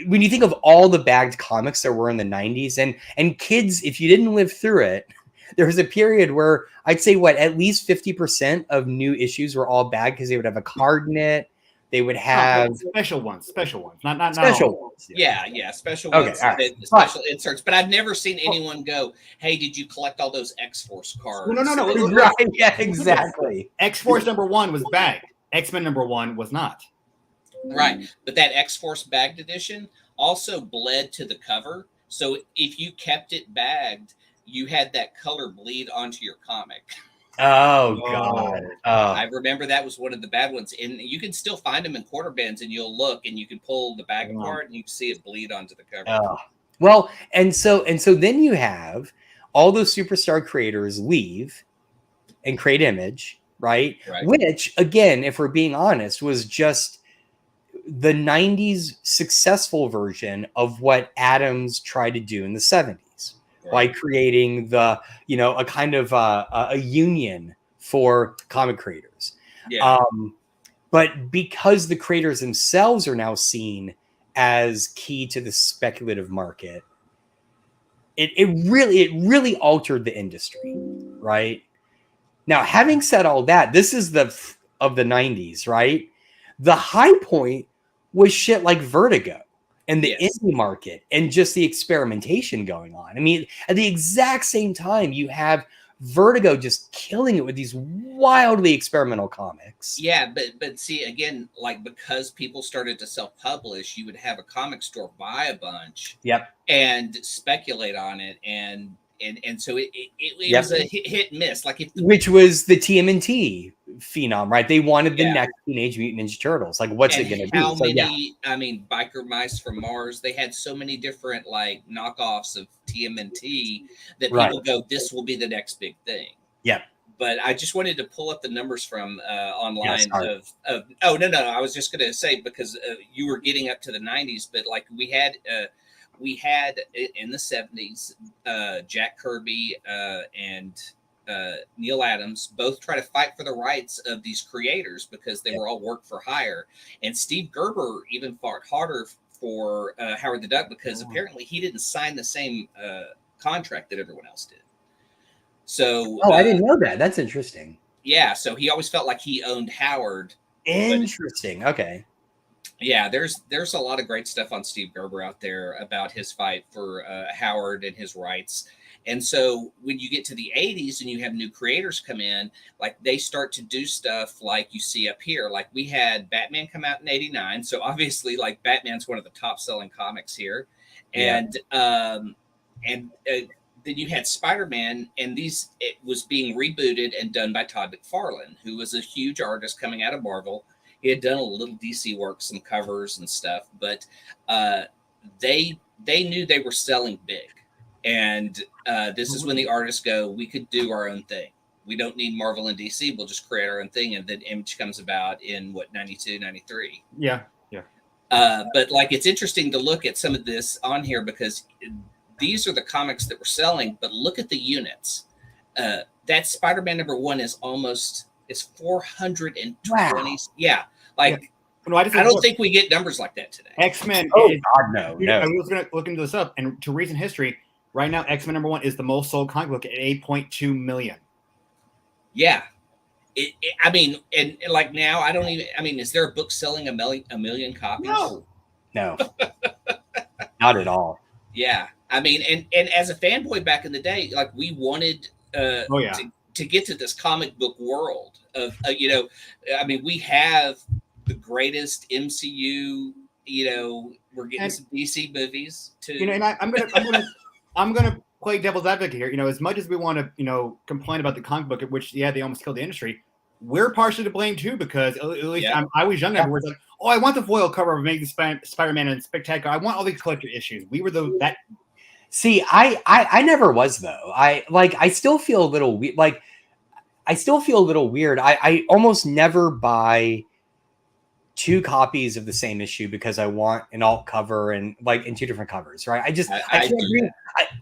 when you think of all the bagged comics there were in the 90s, and kids, if you didn't live through it, there was a period where I'd say at least 50% of new issues were all bagged because they would have a card in it. They would have special ones, not special ones. Yeah, special ones. Right. Special inserts. But I've never seen anyone go, "Hey, did you collect all those X-Force cards?" Well, no. Right? Yeah, exactly. X-Force #1 was bagged. X-Men #1 was not. Right, but that X-Force bagged edition also bled to the cover. So if you kept it bagged, you had that color bleed onto your comic. Oh God! I remember that was one of the bad ones, and you can still find them in quarter bins. And you'll look, and you can pull the bag apart, and you can see it bleed onto the cover. Well, and so then you have all those superstar creators leave and create Image, right? Which, again, if we're being honest, was just the 90s successful version of what Adams tried to do in the 70s. By creating a kind of a union for comic creators. Yeah. But because the creators themselves are now seen as key to the speculative market, it really altered the industry, right? Now, having said all that, this is of the 90s, right? The high point was shit like Vertigo. And the indie market and just the experimentation going on. I mean, at the exact same time, you have Vertigo just killing it with these wildly experimental comics. Yeah, but see, again, like because people started to self-publish, you would have a comic store buy a bunch, and speculate on it, and so it was a hit and miss, like which was the TMNT phenom, right? They wanted the next Teenage Mutant Ninja Turtles. Like, what's it going to be? How many? I mean, Biker Mice from Mars. They had so many different like knockoffs of TMNT that people go, "This will be the next big thing." Yeah. But I just wanted to pull up the numbers from online of. Oh no, I was just going to say because you were getting up to the 90s, but like we had in the 70s, Jack Kirby and Neil Adams both try to fight for the rights of these creators because they were all work for hire. And Steve Gerber even fought harder for Howard the Duck because apparently he didn't sign the same contract that everyone else did. So I didn't know that. That's interesting. Yeah, so he always felt like he owned Howard. Interesting. Okay. Yeah, there's a lot of great stuff on Steve Gerber out there about his fight for Howard and his rights. And so when you get to the 80s and you have new creators come in, like they start to do stuff like you see up here. Like we had Batman come out in 89. So obviously like Batman's one of the top selling comics here. And then you had Spider-Man, and it was being rebooted and done by Todd McFarlane, who was a huge artist coming out of Marvel. He had done a little DC work, some covers and stuff, but they knew they were selling big. And this is when the artists go, we could do our own thing. We don't need Marvel and DC. We'll just create our own thing. And then Image comes about in 92, 93. Yeah. But like, it's interesting to look at some of this on here because these are the comics that were selling, but look at the units. That Spider-Man #1 is 420. Wow. Yeah. Like, I don't think we get numbers like that today. X-Men. Oh, God, no. I was going to look into this up, and to recent history, right now, X-Men #1 is the most sold comic book at 8.2 million. Yeah. I mean, and like now, is there a book selling a million copies? No. Not at all. Yeah. I mean, and as a fanboy back in the day, like we wanted to get to this comic book world of, we have the greatest MCU we're getting some DC movies too. And I'm gonna play devil's advocate here. As much as we want to, complain about the comic book, which they almost killed the industry, we're partially to blame too, because at least I was young. Everyone's like, oh, I want the foil cover of Amazing Spider-Man and Spectacular. I want all these collector issues. We were that. See, I never was though. I still feel a little weird. I still feel a little weird. I almost never buy 2 copies of the same issue because I want an alt cover and in 2 different covers, right?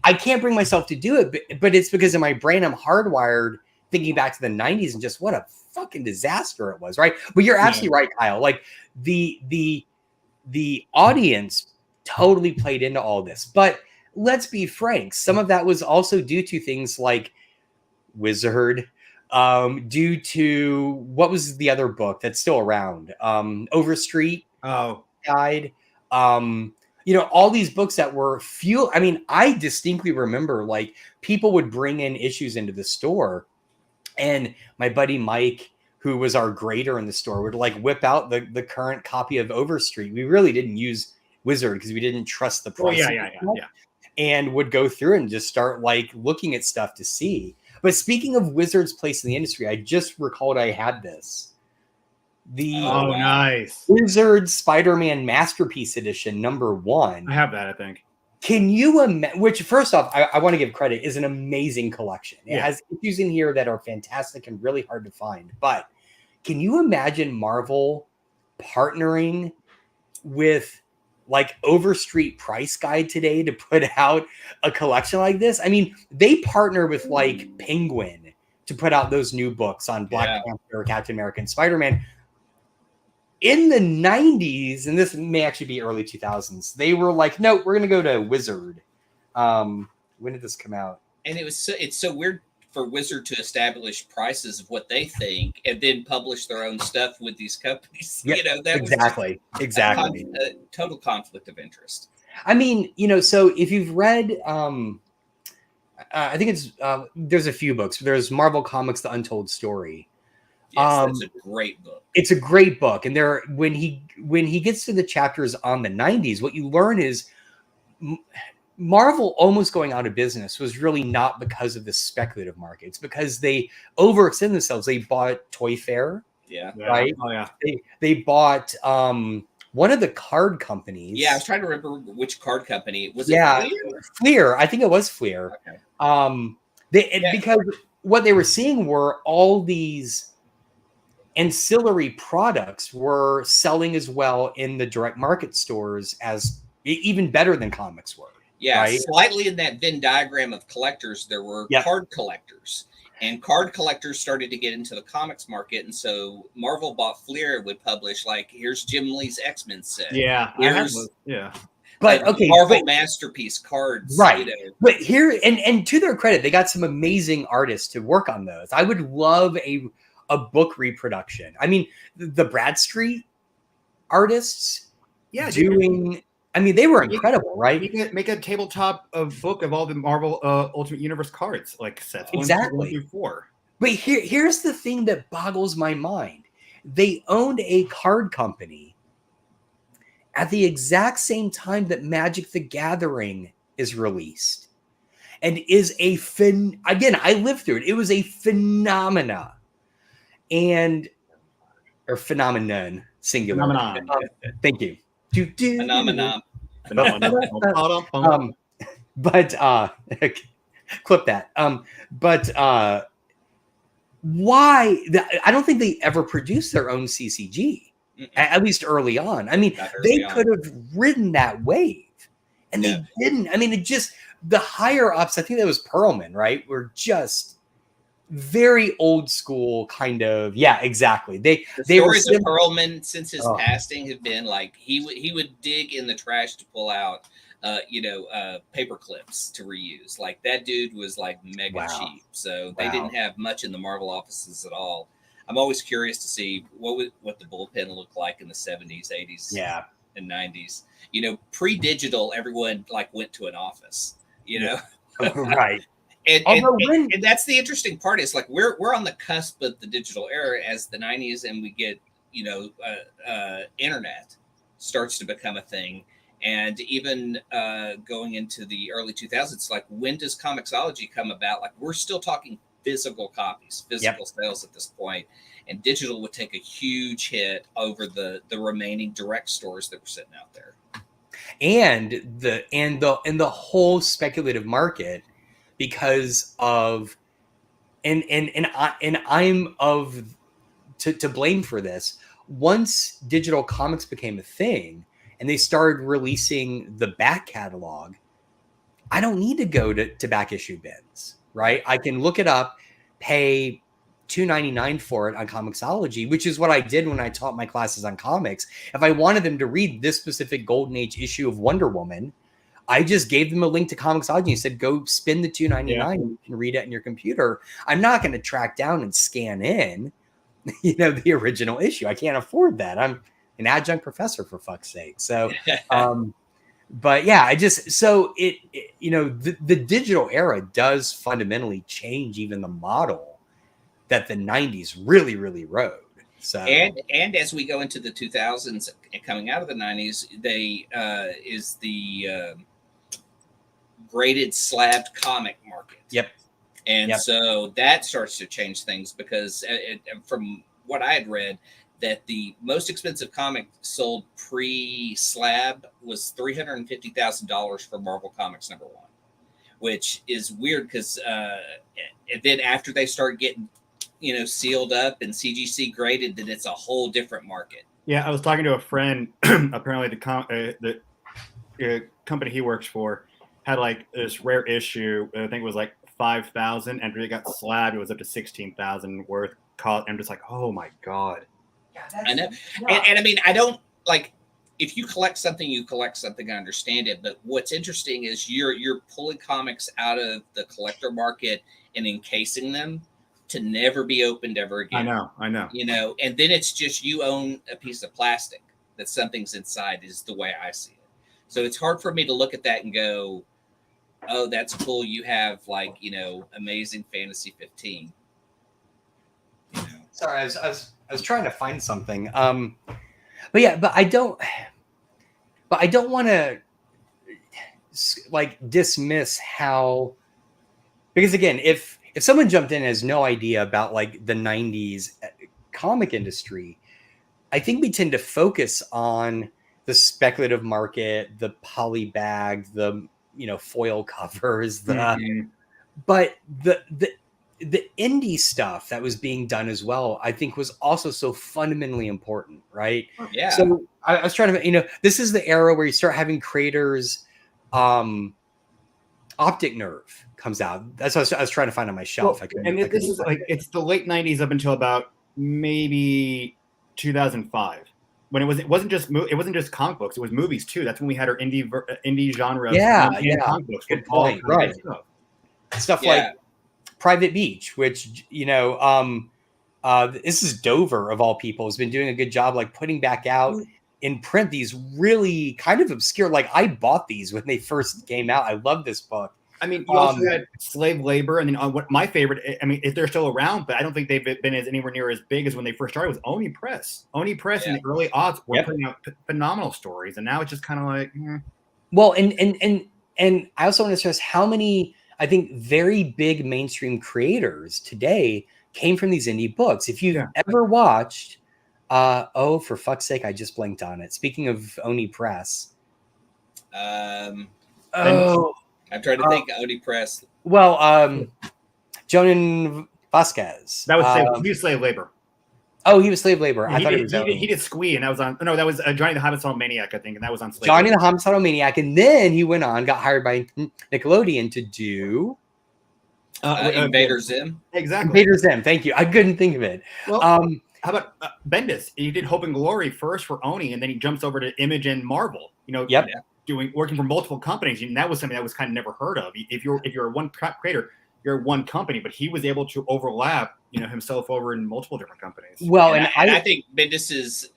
I can't bring myself to do it, but it's because in my brain I'm hardwired thinking back to the 90s and just what a fucking disaster it was, right? But you're absolutely right, Kyle. The audience totally played into all this. But let's be frank, some of that was also due to things like Wizard, due to what was the other book that's still around? Overstreet Guide. All these books that were fuel. I mean, I distinctly remember people would bring in issues into the store, and my buddy Mike, who was our grader in the store, would whip out the current copy of Overstreet. We really didn't use Wizard because we didn't trust the price. And would go through and just start looking at stuff to see. But speaking of Wizard's place in the industry, I just recalled I had this. Nice. Wizard Spider-Man Masterpiece Edition #1. I have that, I think. Can you imagine? Which, first off, I want to give credit, is an amazing collection. It has issues in here that are fantastic and really hard to find. But can you imagine Marvel partnering with Overstreet Price Guide today to put out a collection like this? I mean, they partner with Penguin to put out those new books on Black Panther, Captain America, and Spider-Man. In the 90s, and this may actually be early 2000s, they were no, we're going to go to Wizard. When did this come out? And it's so weird for Wizard to establish prices of what they think and then publish their own stuff with these companies. That exactly. A total conflict of interest. I mean, so if you've read, I think it's there's a few books. There's Marvel Comics: The Untold Story. Yes, that's a great book. It's a great book, and when he gets to the chapters on the 90s, what you learn is Marvel almost going out of business was really not because of the speculative markets, because they overextended themselves. They bought Toy Fair, right? Oh yeah. They bought one of the card companies. Yeah, I was trying to remember which card company was. It Fleer. I think it was Fleer. Okay. Because what they were seeing were all these ancillary products were selling as well in the direct market stores as even better than comics were. Yeah, right? Slightly in that Venn diagram of collectors, there were card collectors, and card collectors started to get into the comics market, and so Marvel bought Fleer and would publish here's Jim Lee's X-Men set. Yeah, But Marvel Masterpiece cards, right? But here, and to their credit, they got some amazing artists to work on those. I would love a book reproduction. I mean, the Bradstreet artists, doing. I mean, they were incredible, right? Make a tabletop book of all the Marvel Ultimate Universe cards, sets. Exactly. 1 through 4. But here's the thing that boggles my mind. They owned a card company at the exact same time that Magic the Gathering is released. And is again, I lived through it. It was a phenomenon. Or phenomenon, singular. Phenomenon. Thank you. Phenomenon. But clip that. But why? I don't think they ever produced their own CCG, at least early on. I mean, they could have ridden that wave, and they didn't. I mean, the higher ups. I think that was Perlman, right? Were just very old school kind of. Yeah, exactly. The stories of Perlman since his passing have been he would dig in the trash to pull out paper clips to reuse. That dude was mega cheap, so they didn't have much in the Marvel offices at all. I'm always curious to see what the bullpen looked like in the 70s, 80s, and 90s. Pre-digital, everyone went to an office. Right. And that's the interesting part is we're on the cusp of the digital era as the 90s, and we get internet, starts to become a thing. And even going into the early 2000s, like when does Comixology come about? Like we're still talking physical copies, physical sales at this point, and digital would take a huge hit over the remaining direct stores that were sitting out there. And the whole speculative market, because of and I'm to blame for this. Once digital comics became a thing and they started releasing the back catalog, I don't need to go to back issue bins, right? I can look it up, pay $2.99 for it on Comixology, which is what I did when I taught my classes on comics. If I wanted them to read this specific Golden Age issue of Wonder Woman, I just gave them a link to Comixology and said, go spend the $2.99 and read it on your computer. I'm not going to track down and scan in, the original issue. I can't afford that. I'm an adjunct professor, for fuck's sake. So, but yeah, the digital era does fundamentally change even the model that the 90s really, really rode. So and as we go into the 2000s and coming out of the 90s, they is the graded slabbed comic market. Yep. And so that starts to change things because from what I had read, that the most expensive comic sold pre-slab was $350,000 for Marvel Comics #1, which is weird because then after they start getting, sealed up and CGC graded, then it's a whole different market. Yeah, I was talking to a friend. Apparently, the company he works for had like this rare issue. I think it was like 5,000, and it got slabbed. It was up to 16,000 worth. I'm just like, oh my god. Yeah, I know, and I mean, I don't like. If you collect something, you collect something. I understand it, but what's interesting is you're pulling comics out of the collector market and encasing them to never be opened ever again. I know. And then it's just you own a piece of plastic that something's inside. Is the way I see it. So it's hard for me to look at that and go, oh, that's cool. You have Amazing Fantasy 15. Sorry, I was trying to find something. But I don't want to dismiss how, because again, if someone jumped in and has no idea about the 90s comic industry, I think we tend to focus on the speculative market, the polybag, the foil covers, but the indie stuff that was being done as well, I think was also so fundamentally important, right? Yeah. So I was trying to, this is the era where you start having creators. Optic Nerve comes out. That's what I was trying to find on my shelf. This is it's the late 90s up until about maybe 2005. When it wasn't just comic books, it was movies too. That's when we had our indie genre. Comic books. Good point. Right. Stuff like Private Beach, which this is Dover of all people, has been doing a good job putting back out in print these really kind of obscure. I bought these when they first came out. I love this book. I mean, you also had Slave Labor, and then what my favorite. I mean, if they're still around, but I don't think they've been anywhere near as big as when they first started. Was Oni Press. Oni Press in the early aughts were putting out phenomenal stories, and now it's just kind of like. Well, and I also want to stress how many, I think, very big mainstream creators today came from these indie books. If you've ever watched, for fuck's sake, I just blanked on it. Speaking of Oni Press. I'm trying to think. Oni Press. Well, Jonan Vasquez. That was Slave Labor. Oh, he was Slave Labor. I thought he did Squee, and that was on. No, that was Johnny the Homicidal Maniac, I think, and that was on Slave Johnny Labor. the Homicidal Maniac, and then he went on, got hired by Nickelodeon to do Invader Zim. Exactly. Invader Zim. Thank you. I couldn't think of it. Well, how about Bendis? He did Hope and Glory first for Oni, and then he jumps over to Image and Marvel. Working for multiple companies, and that was something that was kind of never heard of. If you're one creator, you're one company, but he was able to overlap, himself over in multiple different companies. Well, and I think Bendis's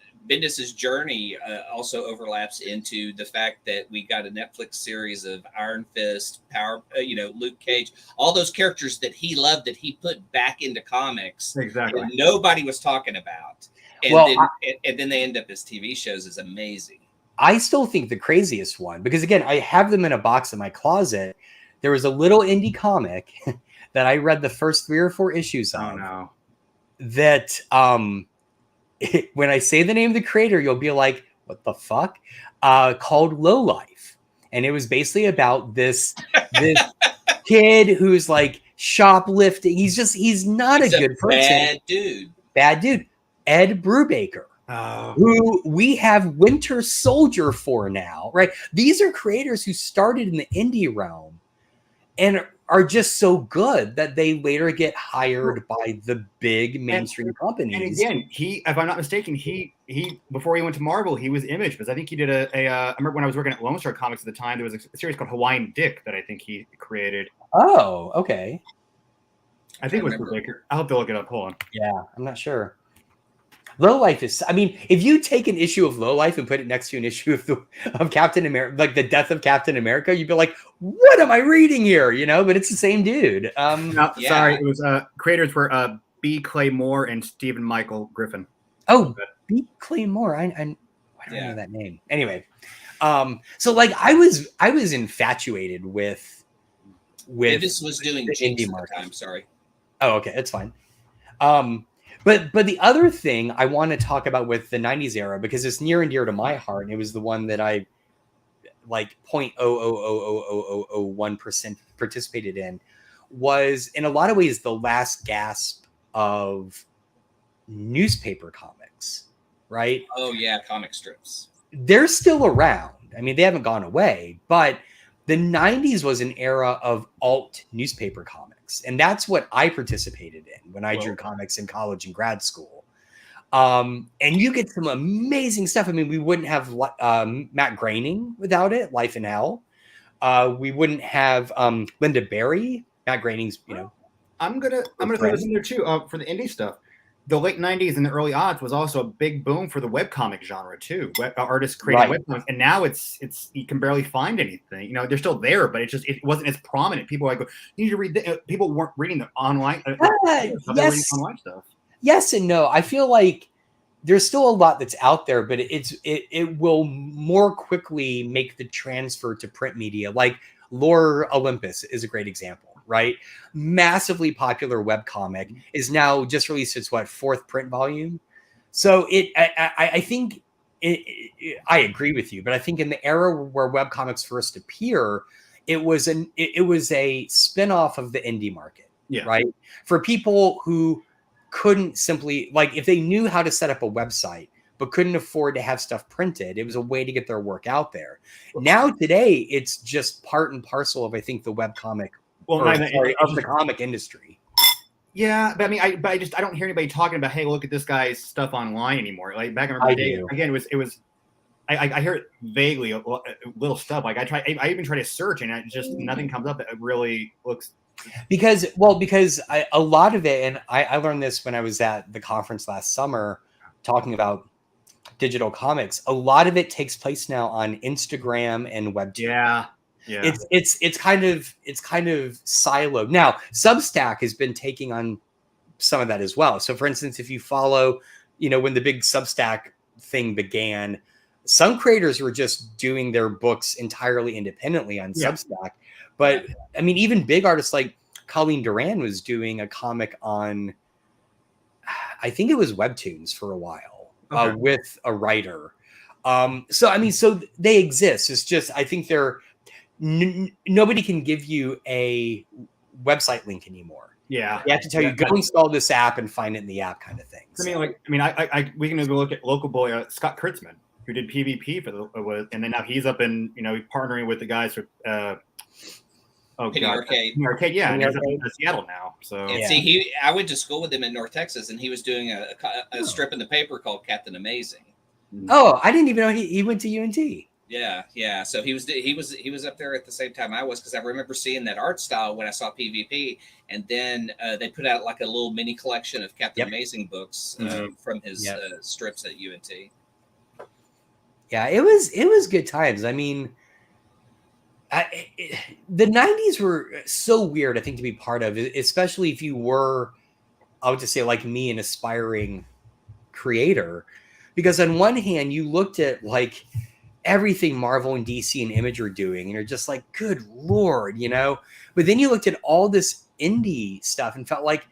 journey also overlaps into the fact that we got a Netflix series of Iron Fist, Power, Luke Cage, all those characters that he loved that he put back into comics. Exactly. That nobody was talking about, and then they end up as TV shows is amazing. I still think the craziest one, because again, I have them in a box in my closet. There was a little indie comic that I read the first 3 or 4 issues of. Oh no. That when I say the name of the creator, you'll be like, what the fuck? Called Low Life. And it was basically about this kid who's like shoplifting. He's not a good person. Bad dude. Ed Brubaker. Oh. Who we have Winter Soldier for now, right? These are creators who started in the indie realm and are just so good that they later get hired by the big mainstream companies. And again, he, if I'm not mistaken, he before he went to Marvel, he was Image, because I think he did I remember when I was working at Lone Star Comics at the time, there was a series called Hawaiian Dick that I think he created. Oh, okay. I think it was Brubaker. I'll have to look it up. Hold on. Yeah, I'm not sure. Low Life is, I mean, if you take an issue of Low Life and put it next to an issue of Captain America, like the death of Captain America, you'd be like, what am I reading here? You know, but it's the same dude. No, sorry, it was creators were B. Clay Moore and Stephen Michael Griffin. Oh, B. Clay Moore. I don't know that name. Anyway, so like I was infatuated with this was doing indie market. I'm sorry. Oh, okay, it's fine. But the other thing I want to talk about with the 90s era, because it's near and dear to my heart, and it was the one that I like 0.0000001% participated in, was in a lot of ways the last gasp of newspaper comics, right? Oh yeah, comic strips. They're still around. I mean, they haven't gone away, but the 90s was an era of alt newspaper comics. And that's what I participated in when I drew comics in college and grad school. And you get some amazing stuff. I mean, we wouldn't have Matt Groening without it, Life in Hell. We wouldn't have Linda Berry. Matt Groening's, you know. I'm gonna throw this in there too for the indie stuff. The late 90s and the early aughts was also a big boom for the webcomic genre too. Artists creating webcomics, and now it's you can barely find anything. You know, they're still there, but it wasn't as prominent. People were like, you need to read. People weren't reading the online. Yes, online stuff. Yes and no. I feel like there's still a lot that's out there, but it will more quickly make the transfer to print media. Like Lore Olympus is a great example. Right, massively popular webcomic is now just released its 4th print volume. So I think I agree with you, but I think in the era where webcomics first appear, it was a spinoff of the indie market. Yeah. Right, for people who couldn't simply, like, if they knew how to set up a website but couldn't afford to have stuff printed, it was a way to get their work out there. Now today, it's just part and parcel of, I think, the webcomic. Of the comic industry. Yeah, but I mean, I don't hear anybody talking about, hey, look at this guy's stuff online anymore. Like back in the day, again, it was. I hear it vaguely, a little stuff. Like I even try to search, and nothing comes up that really looks. Because a lot of it, and I learned this when I was at the conference last summer, talking about digital comics. A lot of it takes place now on Instagram and Webtoon. Yeah. Yeah. It's kind of siloed. Now, Substack has been taking on some of that as well. So for instance, if you follow, you know, when the big Substack thing began, some creators were just doing their books entirely independently on Substack. But I mean, even big artists like Colleen Duran was doing a comic on, I think it was Webtoons for a while, with a writer. So I mean, so they exist. It's just, I think they're nobody can give you a website link anymore. Yeah, you have to tell you, go install this app and find it in the app, kind of thing. We can go look at local boy Scott Kurtzman, who did PvP and then now he's up in, you know, partnering with the guys with Penny Arcade, yeah, and he's up in Seattle now. So and see, I went to school with him in North Texas, and he was doing a strip in the paper called Captain Amazing. Oh, I didn't even know he went to UNT. Yeah. So he was up there at the same time I was, because I remember seeing that art style when I saw PvP, and then they put out like a little mini collection of Captain Amazing books from his strips at UNT. Yeah, it was good times. I mean, the 90s were so weird, I think, to be part of, especially if you were, I would just say, like me, an aspiring creator, because on one hand, you looked at like everything Marvel and DC and Image are doing, and you're just like, good Lord, you know? But then you looked at all this indie stuff and felt like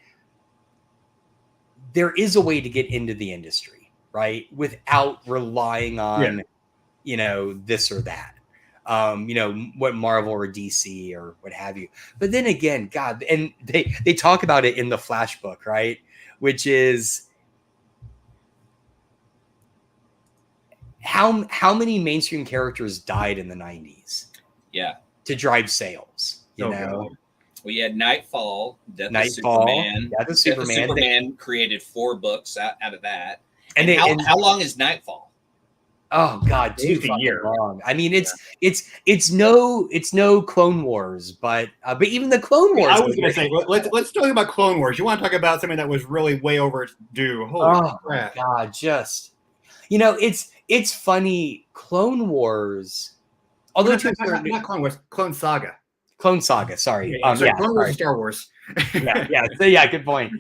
there is a way to get into the industry, right? Without relying on, you know, this or that. You know, what Marvel or DC or what have you. But then again, God, and they talk about it in the Flash book, right? Which is how many mainstream characters died in the 90s? Yeah. To drive sales, you know? God. We had Nightfall, Death Nightfall, of Superman. Death of Superman. Superman created 4 books out of that. And, how long is Nightfall? Oh God, too fucking long. I mean, it's no Clone Wars, but even the Clone Wars. I was going to say, let's talk about Clone Wars. You want to talk about something that was really way overdue? Holy crap! God, just you know, it's funny. Clone Wars, although not Clone Wars, Clone Saga. Clone Saga. Sorry, Clone Wars is Star Wars. yeah, good point.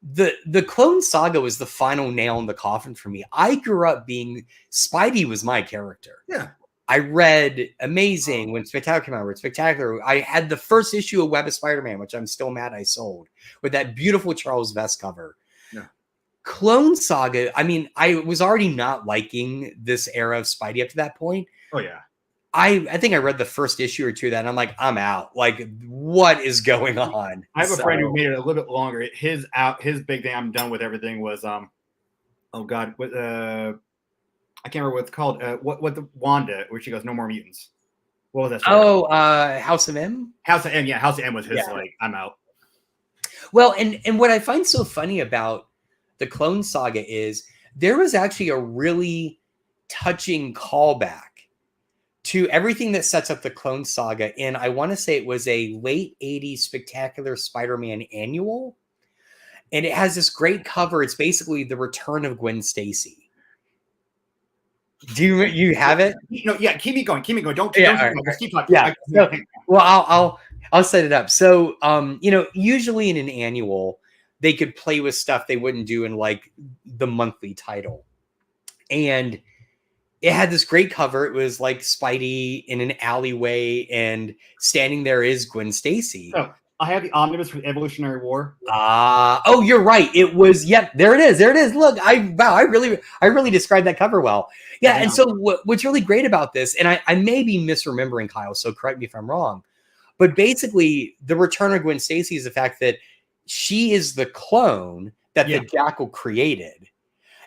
The Clone Saga was the final nail in the coffin for me. I grew up being Spidey was my character. Yeah. I read Amazing when Spectacular came out. Read Spectacular. I had the first issue of Web of Spider-Man, which I'm still mad I sold, with that beautiful Charles Vest cover. Yeah. Clone Saga, I mean, I was already not liking this era of Spidey up to that point. Oh, yeah. I think I read the first issue or two of that, and I'm like, I'm out. Like, what is going on? I have a friend who made it a little bit longer. His big thing, I'm done with everything, was oh God, what I can't remember what it's called. What the Wanda, where she goes, no more mutants. What was that story? Oh, House of M? House of M, yeah. House of M was his like, I'm out. Well, and what I find so funny about the Clone Saga is there was actually a really touching callback to everything that sets up the Clone Saga. And I want to say it was a late 80s Spectacular Spider-Man annual. And it has this great cover. It's basically the return of Gwen Stacy. Do you have it? No, yeah, keep me going. Don't keep talking. Yeah. No, well, I'll set it up. So, you know, usually in an annual, they could play with stuff they wouldn't do in like the monthly title. And it had this great cover. It was like Spidey in an alleyway, and standing there is Gwen Stacy. Oh, I have the omnibus for the Evolutionary War. Oh, you're right. It was. Yep, there it is. There it is. Look, I really described that cover well. Yeah, and so what's really great about this, and I may be misremembering, Kyle, so correct me if I'm wrong, but basically the return of Gwen Stacy is the fact that she is the clone that the Jackal created,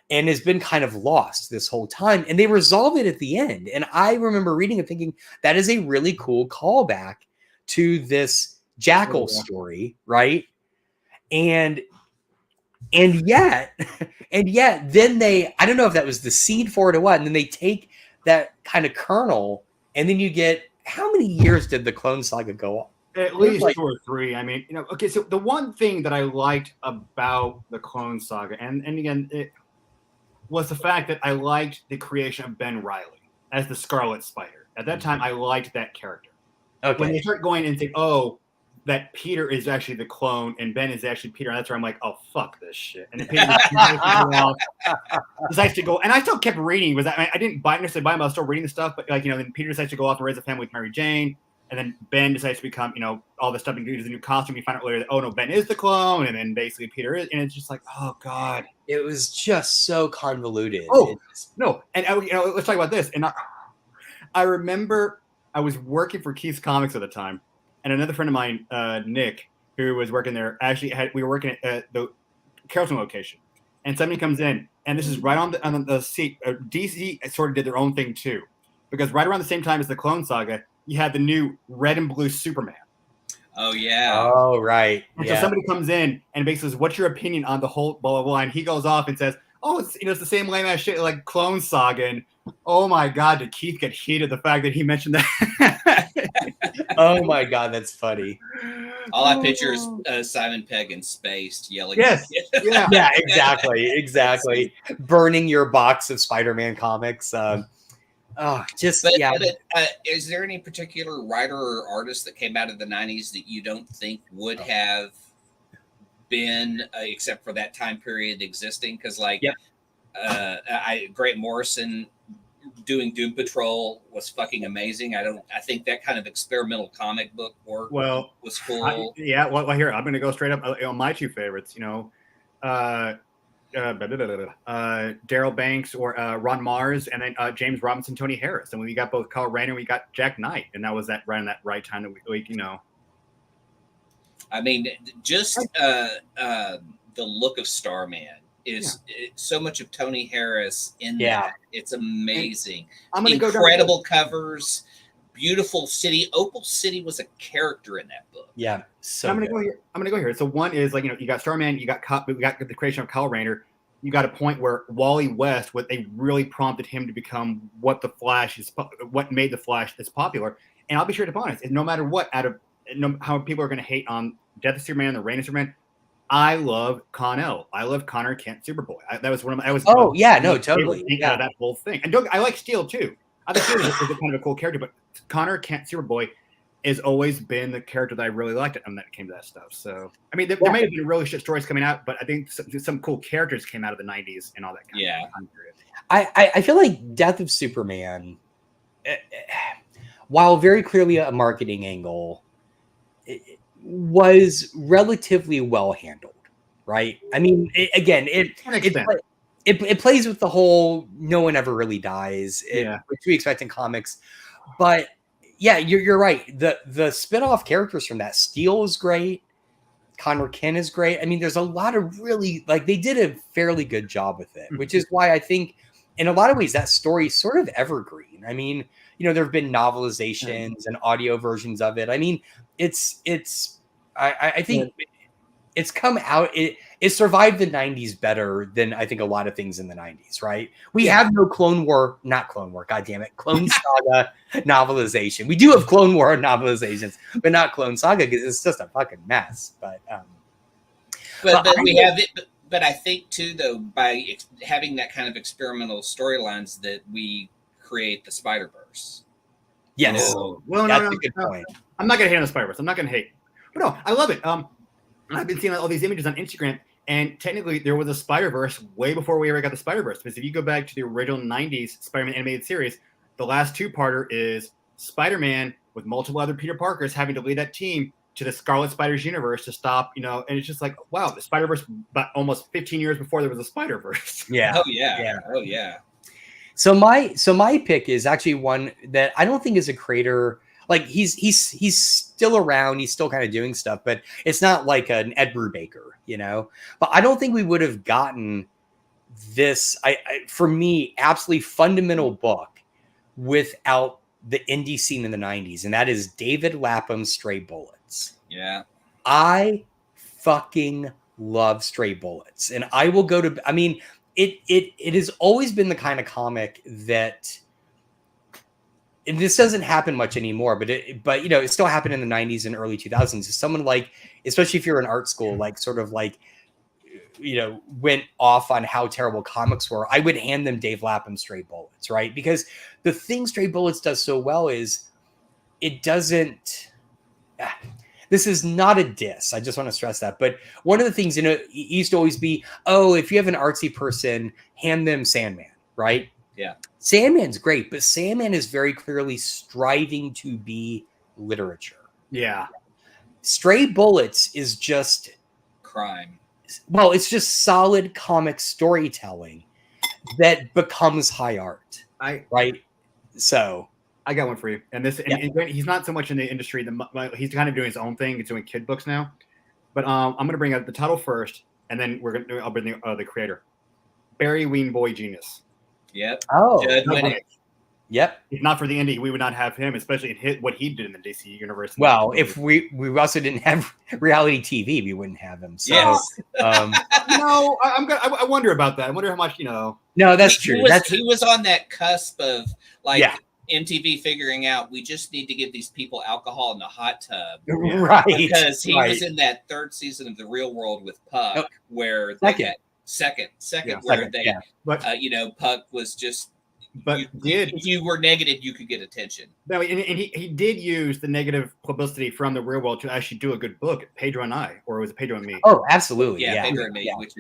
and has been kind of lost this whole time. And they resolve it at the end. And I remember reading and thinking that is a really cool callback to this Jackal story, right? And yet then I don't know if that was the seed for it or what, and then they take that kind of kernel, and then you get, how many years did the Clone Saga go on? At least 2 or 3. I mean, you know, okay, so the one thing that I liked about the Clone Saga, and again, it was the fact that I liked the creation of Ben Reilly as the Scarlet Spider. At that time, I liked that character. Okay. When they start going and think, oh, that Peter is actually the clone and Ben is actually Peter, and that's where I'm like, oh, fuck this shit. And then Peter decides to go, and I still kept reading. I didn't necessarily buy him, I was still reading the stuff, but like, you know, then Peter decides to go off and raise a family with Mary Jane. And then Ben decides to become, you know, all this stuff, and do the new costume. You find out later that, oh no, Ben is the clone, and then basically Peter is, and it's just like, oh God, it was just so convoluted. Oh no, and you know, let's talk about this. And I remember I was working for Keith's Comics at the time, and another friend of mine, Nick, who was working there, we were working at the Carrollton location, and somebody comes in, and this is right on the seat. DC sort of did their own thing too, because right around the same time as the Clone Saga, you had the new red and blue Superman. Oh, yeah. Oh, right. And so somebody comes in and basically says, what's your opinion on the whole blah, blah, blah? And he goes off and says, oh, it's, you know, it's the same lame ass shit like Clone Saga. And oh my God, did Keith get heated the fact that he mentioned that? Oh my God, that's funny. All I picture is Simon Pegg in space yelling. Yes. Yeah, exactly. Burning your box of Spider-Man comics. Is there any particular writer or artist that came out of the 90s that you don't think would have been, except for that time period existing? Because Grant Morrison doing Doom Patrol was fucking amazing. I think that kind of experimental comic book work was cool. Well, here I'm going to go straight up on my two favorites. Daryl Banks or Ron Mars, and then James Robinson, Tony Harris, and we got both Kyle Rayner, we got Jack Knight, and that was that right time that we I mean, just the look of Starman is so much of Tony Harris in that. It's amazing. I'm gonna incredible covers, beautiful city. Opal City was a character in that book. Yeah, so I'm gonna go here. So one is like you got Starman, we got the creation of Kyle Rayner. You got a point where Wally West, what they really prompted him to become what the Flash is, what made the Flash this popular. And I'll be straight up honest, no matter what, how people are going to hate on Death of Superman, the Reign of Superman, I love Con-El. I love Connor Kent Superboy. That was one of my. Totally. Out of that whole thing, and I like Steel too. I think Steel is kind of a cool character, but Connor Kent Superboy has always been the character that I really liked when it came to that stuff. So, I mean, there may have been really shit stories coming out, but I think some cool characters came out of the 90s and all that kind of time period. I feel like Death of Superman, while very clearly a marketing angle, was relatively well handled, right? I mean, it plays with the whole no one ever really dies, which we expect in comics, but yeah, you're right. The spin-off characters from that, Steel is great. Connor Kent is great. I mean, there's a lot of really, like, they did a fairly good job with it, which is why I think in a lot of ways that story is sort of evergreen. I mean, there have been novelizations and audio versions of it. I mean, I think it's come out. It survived the 90s better than I think a lot of things in the 90s, right? We have no Clone Saga novelization. We do have Clone War novelizations, but not Clone Saga because it's just a fucking mess. But we have it. But I think too, though, by having that kind of experimental storylines, that we create the Spider-Verse. Yes. Well, that's a good point. I'm not gonna hate on the Spider-Verse. I'm not gonna hate, but no, I love it. I've been seeing all these images on Instagram, and technically there was a Spider-Verse way before we ever got the Spider-Verse. Because if you go back to the original 90s Spider-Man animated series, the last two-parter is Spider-Man with multiple other Peter Parkers having to lead that team to the Scarlet Spider's universe to stop, and it's just like, wow, the Spider-Verse, but almost 15 years before there was a Spider-Verse. Yeah. Oh, yeah. Oh, yeah. So my pick is actually one that I don't think is a creator. Like he's still around, he's still kind of doing stuff, but it's not like an Ed Brubaker, But I don't think we would have gotten this, for me, absolutely fundamental book without the indie scene in the 90s, and that is David Lapham's Stray Bullets. Yeah. I fucking love Stray Bullets, and I will go to. I mean, it has always been the kind of comic that. And this doesn't happen much anymore, but it still happened in the 90s and early 2000s. Someone like, especially if you're in art school, like sort of like, went off on how terrible comics were, I would hand them Dave Lapham's Stray Bullets, right? Because the thing Stray Bullets does so well is it doesn't. This is not a diss. I just want to stress that. But one of the things, it used to always be, if you have an artsy person, hand them Sandman, right? Yeah. Sandman's great, but Sandman is very clearly striving to be literature. Yeah. Stray Bullets is just crime. Well, it's just solid comic storytelling that becomes high art. Right? So I got one for you. And he's not so much in the industry. He's kind of doing his own thing. He's doing kid books now. But I'm going to bring out the title first, and then I'll bring the creator. Barry Weenboy Genius. Yep. Oh. Yep. If not for the indie, we would not have him, especially in what he did in the DC universe. Well, if we also didn't have reality TV, we wouldn't have him. So, yes. I wonder about that. I wonder how much, No, that's true. He was on that cusp of MTV figuring out we just need to give these people alcohol in the hot tub, right? Because he was in that third season of The Real World with Puck, where they got second, where they, Puck was just. But if you were negative, you could get attention. No, and he did use the negative publicity from The Real World to actually do a good book, Pedro and I, or was it Pedro and Me? Oh, absolutely, yeah. Pedro and Me, which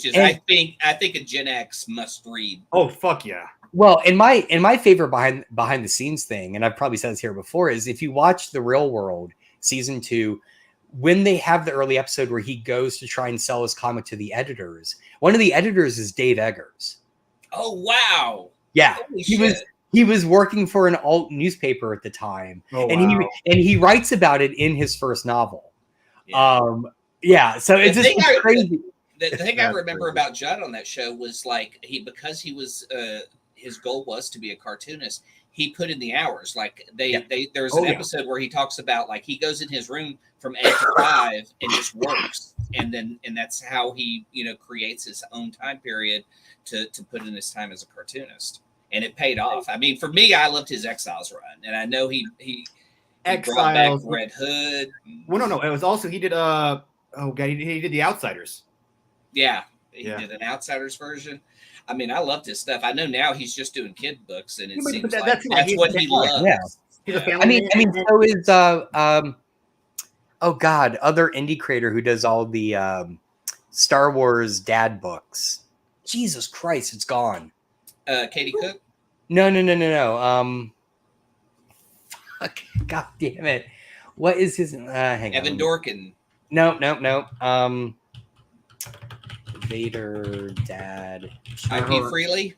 is I think a Gen X must read. Oh fuck yeah! Well, in my favorite behind the scenes thing, and I've probably said this here before, is if you watch The Real World season 2, when they have the early episode where he goes to try and sell his comic to the editors, one of the editors is Dave Eggers. Oh wow! Yeah, Holy he shit. was working for an alt newspaper at the time, and he writes about it in his first novel. Yeah. So it's just crazy. The thing I remember about Judd on that show was like because he was his goal was to be a cartoonist. He put in the hours. Like there's an episode where he talks about like he goes in his room from 8 to 5 and just works, and that's how he creates his own time period to put in his time as a cartoonist, and it paid off. I mean, for me, I loved his Exiles run, and I know he brought back Red Hood. Well, no, it was also he did he did the Outsiders. Yeah, he did an Outsiders version. I mean, I loved his stuff. I know now he's just doing kid books, and it seems like that's what he loves. Yeah. He's a family man. So is oh God, other indie creator who does all the Star Wars dad books. Jesus Christ, it's gone. Katie Cook? No. Fuck, God damn it. What is his hang Evan on. Dorkin. No. Vader dad. IP Freely?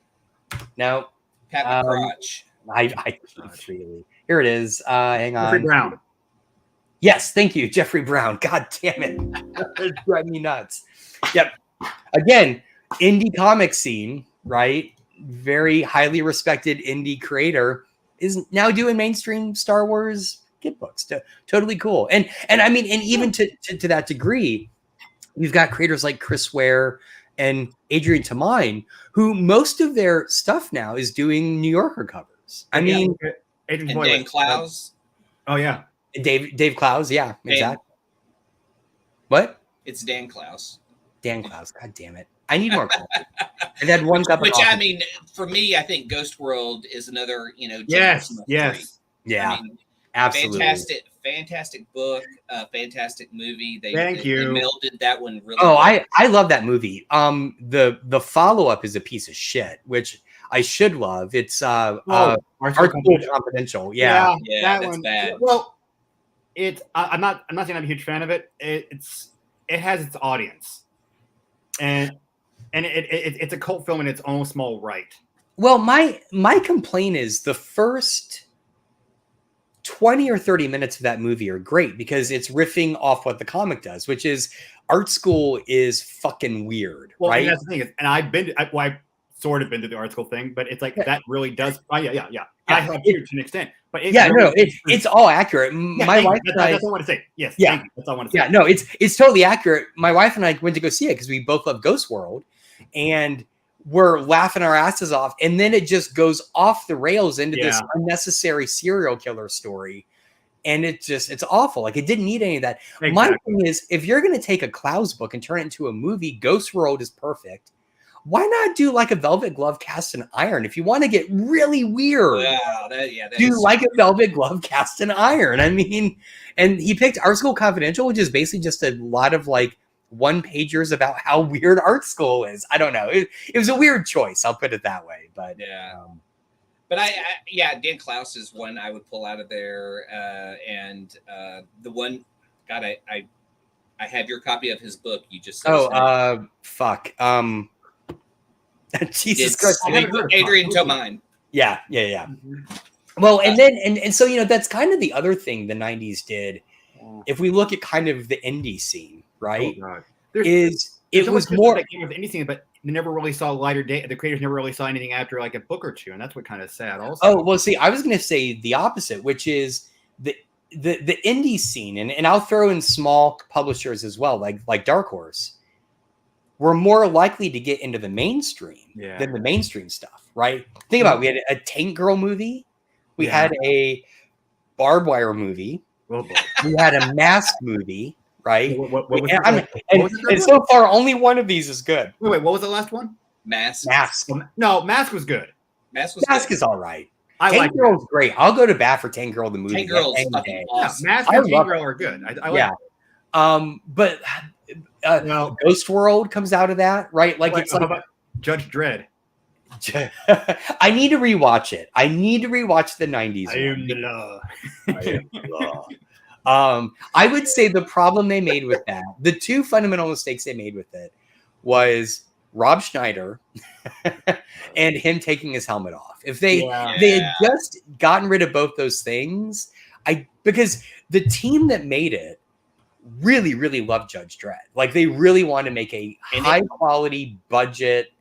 No. Pat Crotch. IP Freely. Here it is. Hang on. Jeffrey Brown. Yes, thank you, Jeffrey Brown. God damn it. It's driving me nuts. Yep. Again, indie comic scene, right? Very highly respected indie creator is now doing mainstream Star Wars kid books. Totally cool. And I mean, and even to that degree, you've got creators like Chris Ware and Adrian Tamine, who most of their stuff now is doing New Yorker covers. I mean, and Dan Clowes. Oh yeah. Dave Clowes, yeah, exactly. What? It's Dan Clowes. Dan Clowes, God damn it! I need more coffee. I've had one cup. Which I mean, for me, I think Ghost World is another, Yes, yeah, I mean, absolutely, fantastic book, fantastic movie. Thank you. They melded that one really. Oh, well. I love that movie. The follow up is a piece of shit, which I should love. It's Art School Confidential. Yeah, that's one. Bad. Well, I'm not saying I'm a huge fan of it. It has its audience, and it's a cult film in its own small right. Well, my complaint is the first 20 or 30 minutes of that movie are great because it's riffing off what the comic does, which is art school is fucking weird, right? That's the thing, and I've sort of been to the art school thing, but it's like that really does. Yeah. I have to an extent, but it's all accurate. My wife and I. That's all I want to say. Yes. Yeah. Thank you. That's all I want to say. Yeah. No, it's totally accurate. My wife and I went to go see it because we both love Ghost World, and we're laughing our asses off, and then it just goes off the rails into this unnecessary serial killer story, and it's awful. Like it didn't need any of that. Exactly. My thing is, if you're going to take a Clowes book and turn it into a movie, Ghost World is perfect. Why not do like a Velvet Glove cast in iron? If you want to get really weird, do like a Velvet Glove cast in iron. I mean, and he picked Art School Confidential, which is basically just a lot of like one-pagers about how weird art school is. I don't know. It was a weird choice. I'll put it that way. But but Dan Clowes is one I would pull out of there. And the one, God, I have your copy of his book. You just fuck. Jesus Christ. Adrian Tomine. Yeah. Mm-hmm. Well, and then and so that's kind of the other thing the 90s did. If we look at kind of the indie scene, right? Oh, it was more that came with the indie scene, but they never really saw lighter day. The creators never really saw anything after like a book or two, and that's what kind of sad also. Oh, well, see, I was gonna say the opposite, which is the indie scene, and I'll throw in small publishers as well, like Dark Horse. We're more likely to get into the mainstream than the mainstream stuff, right? Think about it. We had a Tank Girl movie. We had a Barbed Wire movie. Oh, boy. We had a Mask movie, right? And so far, only one of these is good. Wait, what was the last one? Mask. No, Mask was good. Mask is all right. Tank Girl is great. I'll go to bat for Tank Girl the movie. Tank Girl is fucking awesome. Mask and Tank Girl are good. I like it. But Ghost World comes out of that, right? Like it's like about Judge Dredd. I need to rewatch it. I need to rewatch the 90s I one. am the law. I am law. I would say the problem they made with that, the two fundamental mistakes they made with it was Rob Schneider and him taking his helmet off. If they had just gotten rid of both those things, because the team that made it really, really loved Judge Dredd. Like they really want to make a high quality budget.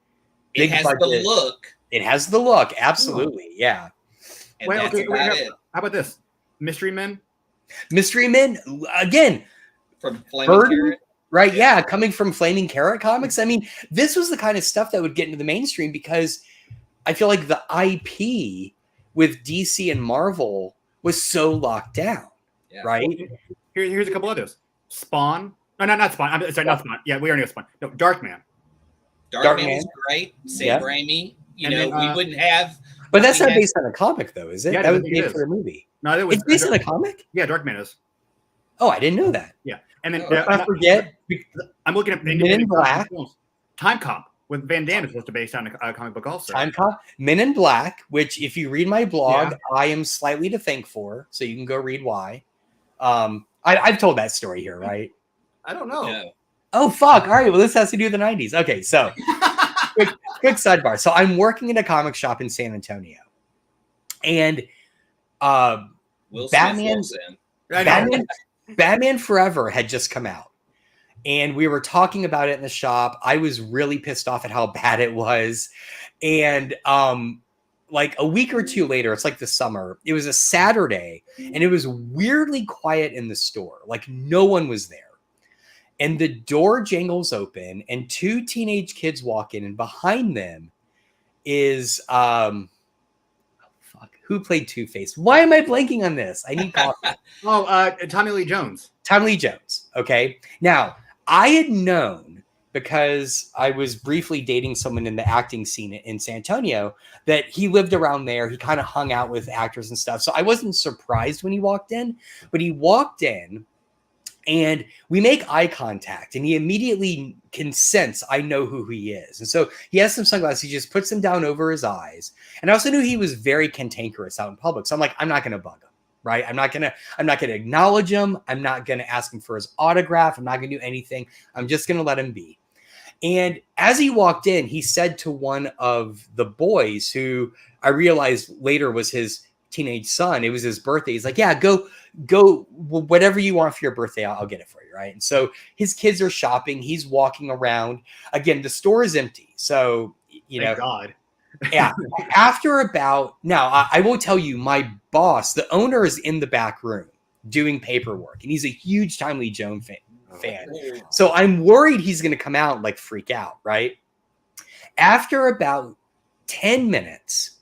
It has the look. It has the look. Absolutely. Yeah. And how about this? Mystery Men? Mystery Men, again, from Flaming Carrot. Right. Yeah. Coming from Flaming Carrot comics. I mean, this was the kind of stuff that would get into the mainstream because I feel like the IP with DC and Marvel was so locked down. Yeah. Right. Here's a couple others. Spawn. No, not Spawn. I'm sorry, not Spawn. Yeah, we already know Spawn. No, Darkman. Darkman was great. Sam Raimi. We wouldn't have. But that's not based on a comic, though, is it? Yeah, that was made for a movie. No, it's based on a comic? Yeah, Darkman is. Oh, I didn't know that. Yeah. And then I forget. I'm looking at Men in Black. Time Cop with Van Damme is supposed to be based on a comic book also. Time Cop. Men in Black, which if you read my blog, I am slightly to thank for, so you can go read why. I've told that story here, right? I don't know. Yeah. Oh, fuck. All right. Well, this has to do with the 90s. Okay, so quick sidebar. So I'm working in a comic shop in San Antonio. And Batman Forever had just come out. And we were talking about it in the shop. I was really pissed off at how bad it was. And like a week or two later, it's like the summer, it was a Saturday and it was weirdly quiet in the store. Like no one was there. And the door jangles open and two teenage kids walk in, and behind them is who played Two-Face? Why am I blanking on this? I need coffee. Tommy Lee Jones. Tommy Lee Jones. Okay. Now, I had known because I was briefly dating someone in the acting scene in San Antonio that he lived around there. He kind of hung out with actors and stuff. So I wasn't surprised when he walked in, but he walked in and we make eye contact and he immediately can sense I know who he is. And so he has some sunglasses. He just puts them down over his eyes. And I also knew he was very cantankerous out in public. So I'm like, I'm not going to bug him, right? I'm not going to acknowledge him. I'm not going to ask him for his autograph. I'm not going to do anything. I'm just going to let him be. And as he walked in, he said to one of the boys, who I realized later was his teenage son, it was his birthday. He's like, yeah, go, whatever you want for your birthday, I'll get it for you, right? And so his kids are shopping. He's walking around. Again, the store is empty. So, Thank God. Yeah. After about, now I will tell you, my boss, the owner, is in the back room doing paperwork. And he's a huge Tommy Lee Jones fan. So I'm worried he's going to come out and like freak out, right? After about 10 minutes,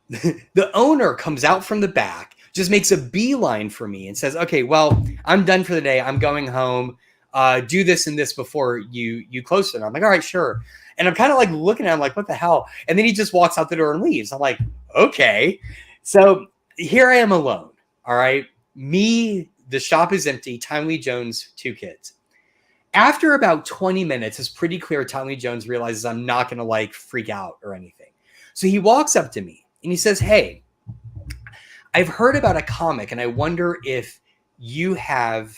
the owner comes out from the back, just makes a beeline for me and says, okay, well, I'm done for the day. I'm going home. Do this and this before you close it. And I'm like, all right, sure. And I'm kind of like looking at him like, what the hell? And then he just walks out the door and leaves. I'm like, okay. So here I am alone. All right. The shop is empty. Tommy Lee Jones, two kids. After about 20 minutes, it's pretty clear Tommy Lee Jones realizes I'm not going to like freak out or anything. So he walks up to me and he says, hey, I've heard about a comic and I wonder if you have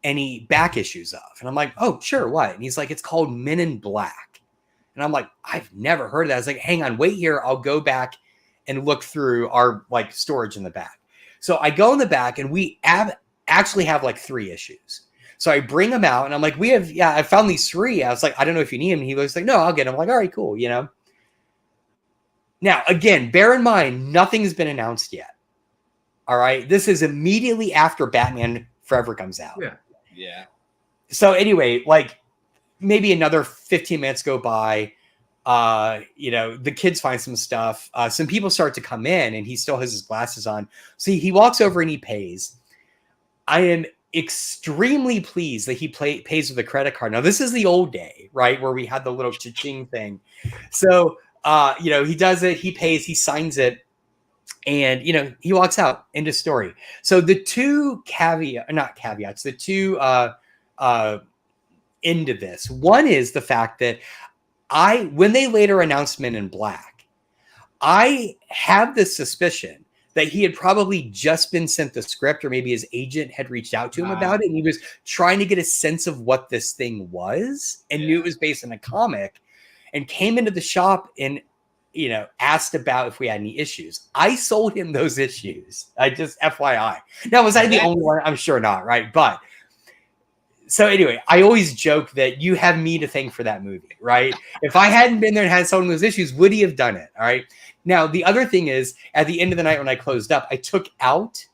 any back issues of. And I'm like, oh, sure, what? And he's like, it's called Men in Black. And I'm like, I've never heard of that. I was like, hang on, wait here. I'll go back and look through our like storage in the back. So I go in the back and we actually have like 3 issues. So I bring them out and I'm like, I found these 3. I was like, I don't know if you need them. And he was like, no, I'll get them. I'm like, all right, cool. You know? Now, again, bear in mind, nothing's been announced yet. All right. This is immediately after Batman Forever comes out. Yeah. So anyway, like maybe another 15 minutes go by. The kids find some stuff. Some people start to come in and he still has his glasses on. So he walks over and he pays. I am extremely pleased that he pays with a credit card. Now, this is the old day, right? Where we had the little cha-ching thing. So, he does it, he pays, he signs it, and, he walks out. End of story. So the two caveats, the two end of this. One is the fact that when they later announced Men in Black, I have this suspicion that he had probably just been sent the script, or maybe his agent had reached out to him about it, and he was trying to get a sense of what this thing was and knew it was based on a comic, and came into the shop and asked about if we had any issues. I sold him those issues. I just FYI. Now, was I the only one? I'm sure not, right? But so anyway, I always joke that you have me to thank for that movie, right? If I hadn't been there and had sold those issues, would he have done it? All right. Now, the other thing is, at the end of the night when I closed up, I took out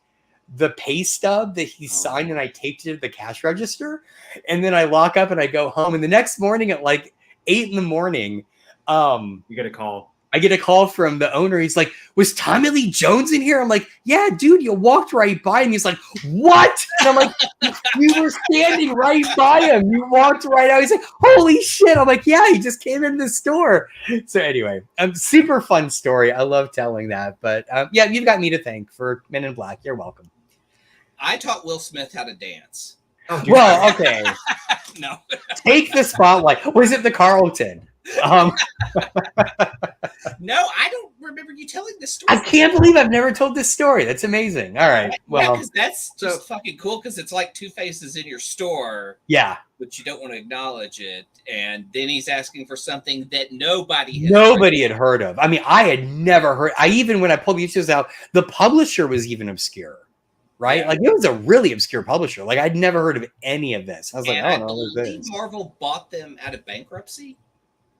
the pay stub that he signed and I taped it to the cash register. And then I lock up and I go home. And the next morning at like 8 a.m, you get a call. I get a call from the owner. He's like, was Tommy Lee Jones in here? I'm like, yeah, dude, you walked right by him. He's like, what? And I'm like, you were standing right by him. You walked right out. He's like, holy shit. I'm like, yeah, he just came into the store. So anyway, super fun story. I love telling that. But yeah, you've got me to thank for Men in Black. You're welcome. I taught Will Smith how to dance. Oh, well, okay. No. Take the spotlight. Was it the Carlton? No, I don't remember you telling this story. I can't believe I've never told this story. That's amazing. All right. Well, because that's just fucking cool because it's like Two Faces in your store. Yeah. But you don't want to acknowledge it. And then he's asking for something that nobody had heard of. I mean, I had never heard. When I pulled the issues out, the publisher was even obscure. Right? Yeah. Like it was a really obscure publisher. Like I'd never heard of any of this. I was like, I don't know what this is. Marvel bought them out of bankruptcy.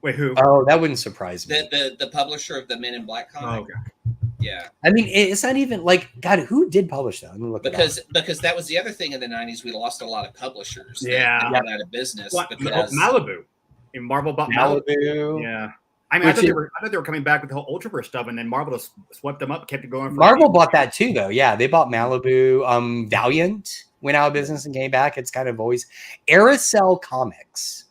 Wait, who? Oh, that wouldn't surprise me. The publisher of the Men in Black comic. Oh, okay. Yeah. I mean, it's not even like, God, who did publish that? Let me look because that was the other thing in the 90s. We lost a lot of publishers. Yeah. That went out of business. Because Malibu. And Marvel bought Malibu. Yeah. I mean, I thought they were coming back with the whole Ultraverse stuff, and then Marvel just swept them up, kept it going. Marvel bought that too, though. Yeah, they bought Malibu. Valiant went out of business and came back. It's kind of always Aerosol Comics.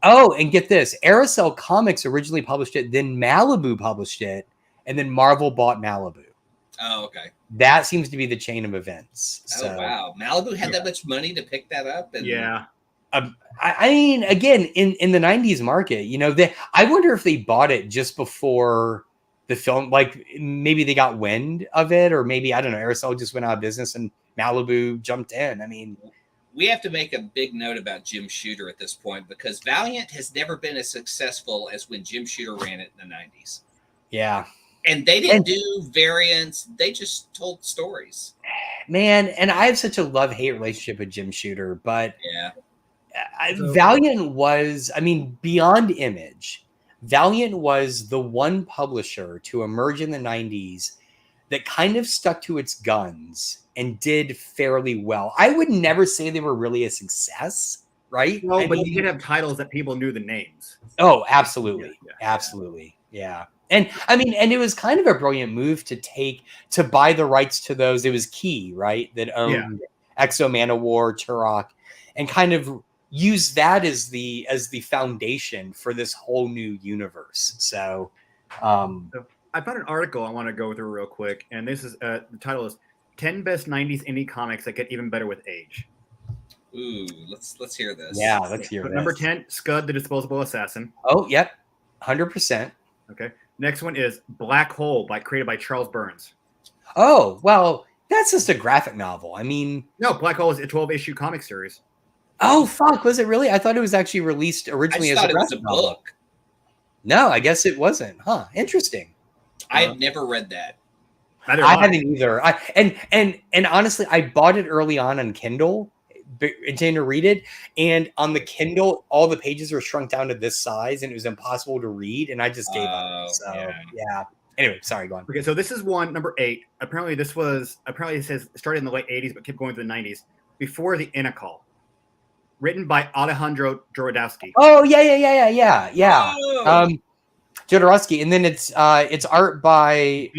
Oh, and get this. Aerosol Comics originally published it, then Malibu published it, and then Marvel bought Malibu. Oh, okay. That seems to be the chain of events. So, wow. Malibu had that much money to pick that up? And yeah. I mean, again, in the 90s market, I wonder if they bought it just before the film, like maybe they got wind of it, or maybe, I don't know, Aerosol just went out of business and Malibu jumped in. I mean, we have to make a big note about Jim Shooter at this point because Valiant has never been as successful as when Jim Shooter ran it in the 90s. Yeah. And they didn't do variants. They just told stories. Man, and I have such a love-hate relationship with Jim Shooter, but yeah. Valiant was, I mean, beyond Image, Valiant was the one publisher to emerge in the 90s that kind of stuck to its guns and did fairly well. I would never say they were really a success, right? No, but you did have titles that people knew the names. Oh, absolutely. Absolutely. Yeah. And I mean, and it was kind of a brilliant move to buy the rights to those. It was Key, right? That owned Exo Manowar, Turok, and kind of use that as the foundation for this whole new universe. So I found an article I want to go through real quick, and this is the title is 10 Best 90s Indie Comics That Get Even Better with Age. Ooh, let's hear this. Yeah, let's hear this. Number 10, Scud the Disposable Assassin. Oh, yep. 100%. Okay. Next one is Black Hole created by Charles Burns. Oh, well, that's just a graphic novel. I mean, no, Black Hole is a 12-issue comic series. Oh, fuck. Was it really? I thought it was actually released originally as a graphic novel. Book. No, I guess it wasn't. Huh. Interesting. I've never read that. I haven't either. And honestly, I bought it early on Kindle, intending to read it. And on the Kindle, all the pages were shrunk down to this size and it was impossible to read. And I just gave up. So, yeah. Anyway, sorry, go on. Okay, so this is number 8. Apparently it says started in the late 80s, but kept going to the 90s. Before the Inacall. Written by Alejandro Jodorowsky. Oh, yeah. Oh. Jodorowsky. And then it's art by...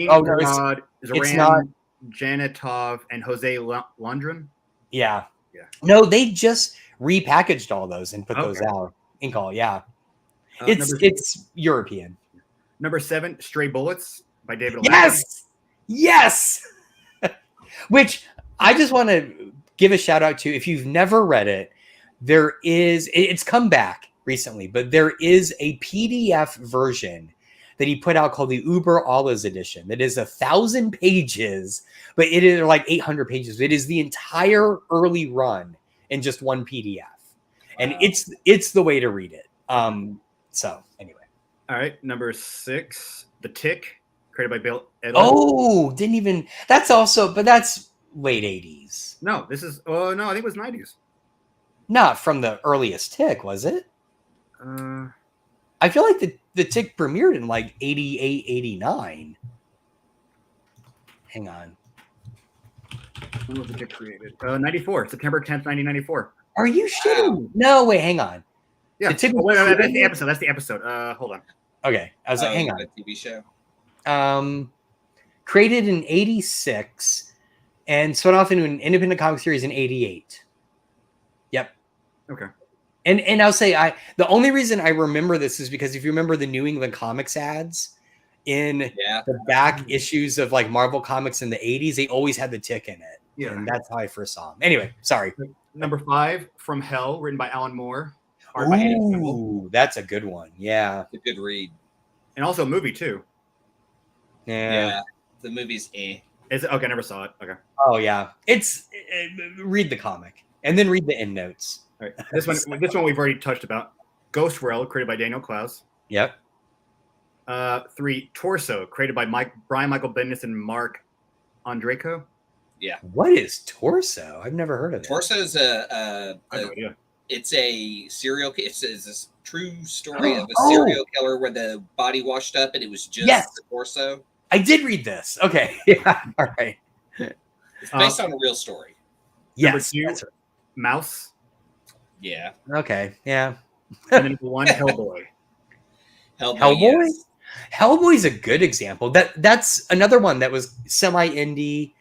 Zoran Janitov, and Jose Londrin. Yeah. No, they just repackaged all those and put those out. Inacall, yeah. It's European. Number 7, Stray Bullets by David Aladdin. Yes! Which I just want to give a shout out to. If you've never read it, it's come back. recently, but there is a PDF version that he put out called the Uber Allah's edition. That is 1,000 pages, but it is like 800 pages. It is the entire early run in just one PDF, and Wow. it's the way to read it. So anyway, All right, number 6, The Tick, created by Bill Edlund. oh, didn't even. That's also, but that's late 80s. No, this is. Oh no, I think it was 90s. Not from the earliest Tick, was it? I feel like the Tick premiered in like 88, 89. Hang on. When was The Tick created? 94, September 10th, 1994. Are you shitting me? No, wait, hang on. Yeah. The Tick Oh, was wait, that's the created- episode. That's the episode. Hold on. Okay, I was like, hang on. A TV show. Created in 86 and spun off into an independent comic series in 88. Yep. Okay. And I'll say the only reason I remember this is because if you remember the New England Comics ads in the back issues of like Marvel Comics in the 80s, they always had the Tick in it. Yeah. And that's how I first saw him. Anyway, sorry. Number 5, From Hell, written by Alan Moore. Art by Andy Simmel. Ooh, that's a good one. Yeah. It's a good read. And also a movie too. Yeah. The movie's Is it okay? I never saw it. Okay. Oh yeah. It's read the comic and then read the end notes. All right. This one we've already touched about. Ghost World, created by Daniel Klaus. Yep. 3, Torso, created by Brian Michael Bendis and Mark Andreyko. Yeah. What is Torso? I've never heard of it. Torso's I have no idea. it's a serial. It's a true story of a serial killer where the body washed up and it was just the torso. I did read this. Okay. Yeah. All right. It's based on a real story. Yes. Number 2, Mouse. Yeah. Okay. Yeah. And then number 1, Hellboy. Hellboy? Yes. Hellboy's a good example. That's another one that was semi-indie,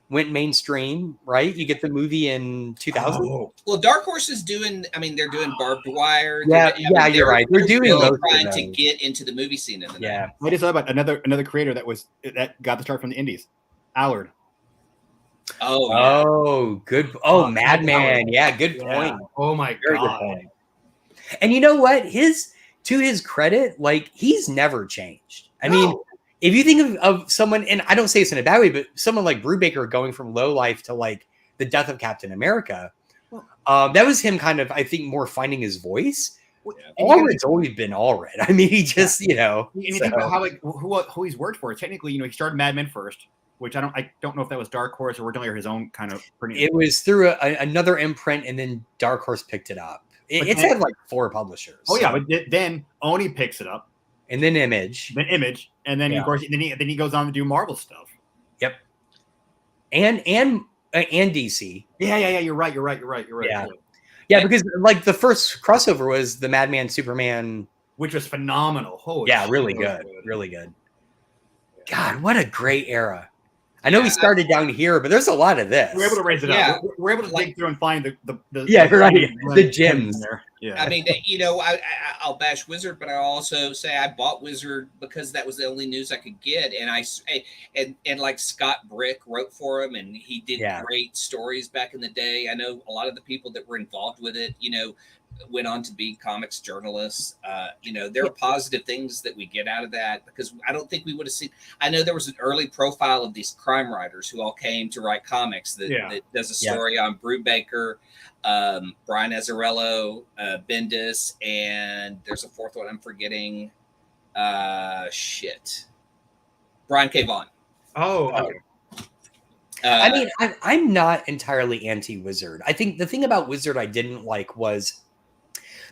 went mainstream, right? You get the movie in 2000. Oh. Well, Dark Horse is doing. I mean, they're doing Barbed Wire. Yeah, you're right. They're doing really those trying to get into the movie scene. In the yeah. I just thought about another creator that got the start from the indies, Allard. Oh, yeah. Oh, good. Oh, Madman. Yeah, good point. Oh my Very good god. point. And you know what? To his credit, like he's never changed. I mean, if you think of someone, and I don't say it's in a bad way, but someone like Brubaker going from low life to like the death of Captain America, that was him kind of, I think, more finding his voice. Allred's always been Allred. I mean, he just, And you think about how like who he's worked for. Technically, he started Mad Men first, which I don't know if that was Dark Horse originally or his own kind of. It was through another imprint, and then Dark Horse picked it up. It's had like 4 publishers. Oh yeah, but then Oni picks it up, and then Image, and then of course then he goes on to do Marvel stuff. Yep. And DC. Yeah. You're right. Yeah, because like the first crossover was the Madman Superman, which was phenomenal. Holy shit, really good. God, what a great era. I know we started down here, but there's a lot of this. We're able to raise it up. We're able to dig through and find the gems there. Yeah. I mean, I'll bash Wizard, but I also say I bought Wizard because that was the only news I could get, and like Scott Brick wrote for him, and he did great stories back in the day. I know a lot of the people that were involved with it, went on to be comics journalists. There are positive things that we get out of that because I don't think we would have seen. I know there was an early profile of these crime writers who all came to write comics that does a story on Brubaker, Brian Azzarello, Bendis, and there's a fourth one I'm forgetting. Brian K. Vaughan. Oh, okay. I mean, I'm not entirely anti-Wizard. I think the thing about Wizard I didn't like was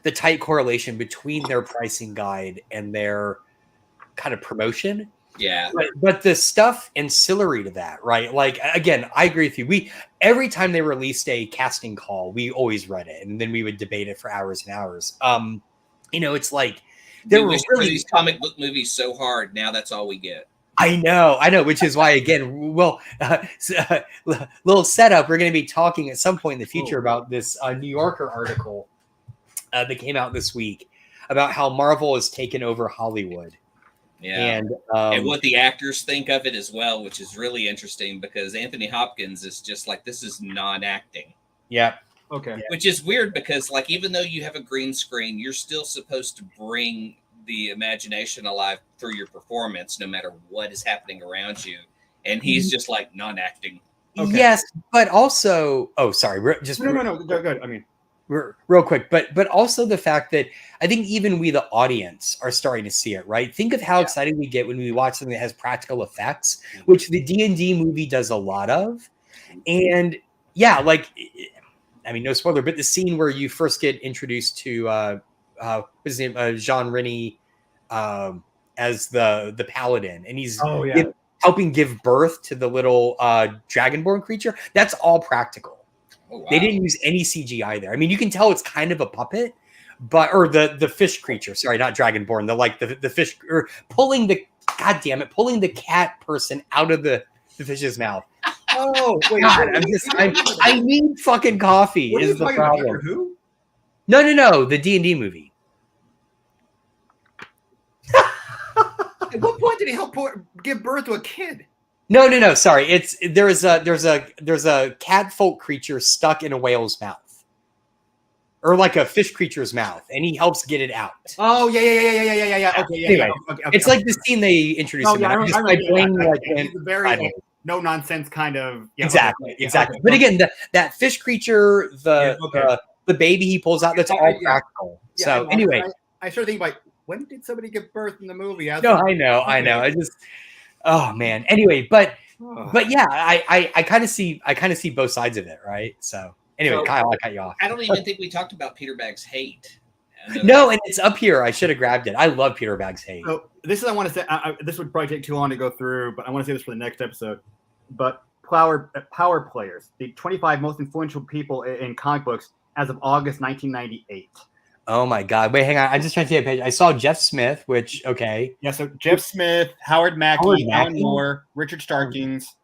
the tight correlation between their pricing guide and their kind of promotion. Yeah. But the stuff ancillary to that, right? Like, again, I agree with you. Every time they released a casting call, we always read it, and then we would debate it for hours and hours. It's like there were really these comic book movies so hard. Now that's all we get. I know, which is why, again, little setup. We're going to be talking at some point in the future about this New Yorker article that came out this week about how Marvel has taken over Hollywood. Yeah. And what the actors think of it as well, which is really interesting because Anthony Hopkins is just like, this is non-acting. Yeah. Okay. Which is weird because, like, even though you have a green screen, you're still supposed to bring the imagination alive through your performance, no matter what is happening around you. And he's just like non-acting. Okay. Yes, but also, sorry, No. Go. I mean, real quick, but also the fact that I think even we, the audience, are starting to see it. Right? Think of how excited we get when we watch something that has practical effects, which the D&D movie does a lot of. And yeah, like, I mean, no spoiler, but the scene where you first get introduced to what's his name, Jean Rene, as the paladin, and he's helping give birth to the little dragonborn creature. That's all practical. Oh, wow. They didn't use any CGI there. I mean, you can tell it's kind of a puppet, or the fish creature. Sorry, not dragonborn. The fish, or pulling the cat person out of the fish's mouth. Oh wait! God, I need fucking coffee. Is the problem? Who? No. The D&D movie. At what point did he help give birth to a kid? No. Sorry, there's a cat folk creature stuck in a whale's mouth, or like a fish creature's mouth, and he helps get it out. Oh yeah. Okay, anyway, it's like the scene they introduced. Oh, yeah, my brain went very no nonsense kind of. Yeah, exactly. But again, that fish creature, the baby he pulls out, that's all practical. Yeah, so anyway, I sort of think like, when did somebody give birth in the movie? I know. I just, oh man. Anyway, but yeah, I kind of see both sides of it, right? So anyway, Kyle, I cut you off. I don't even think we talked about Peter Bag's Hate. No, and it's up here. I should have grabbed it. I love Peter Bag's Hate. So this is, I want to say, this would probably take too long to go through, but I want to say this for the next episode. But power players, the 25 most influential people in comic books as of August 1998. Oh my God! Wait, hang on. I'm just trying to see a page. I saw Jeff Smith, which yeah. So Jeff Smith, Howard Mackie, Alan Moore, Richard Starkings.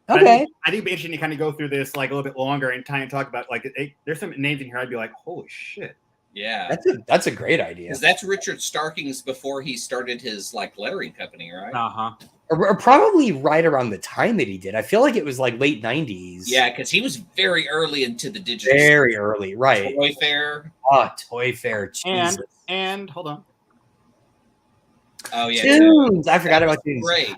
Okay. I think it'd be interesting to kind of go through this like a little bit longer and kind of talk about like there's some names in here. I'd be like, holy shit. Yeah, that's a great idea. Because that's Richard Starkings before he started his like lettering company, right? Or probably right around the time that he did. I feel like it was like late 90s. Yeah, because he was very early into the digital. Very early, right? Toy Fair. Oh, Toy Fair. Jesus. And hold on. Oh yeah, Tunes. I forgot about Tunes. Great.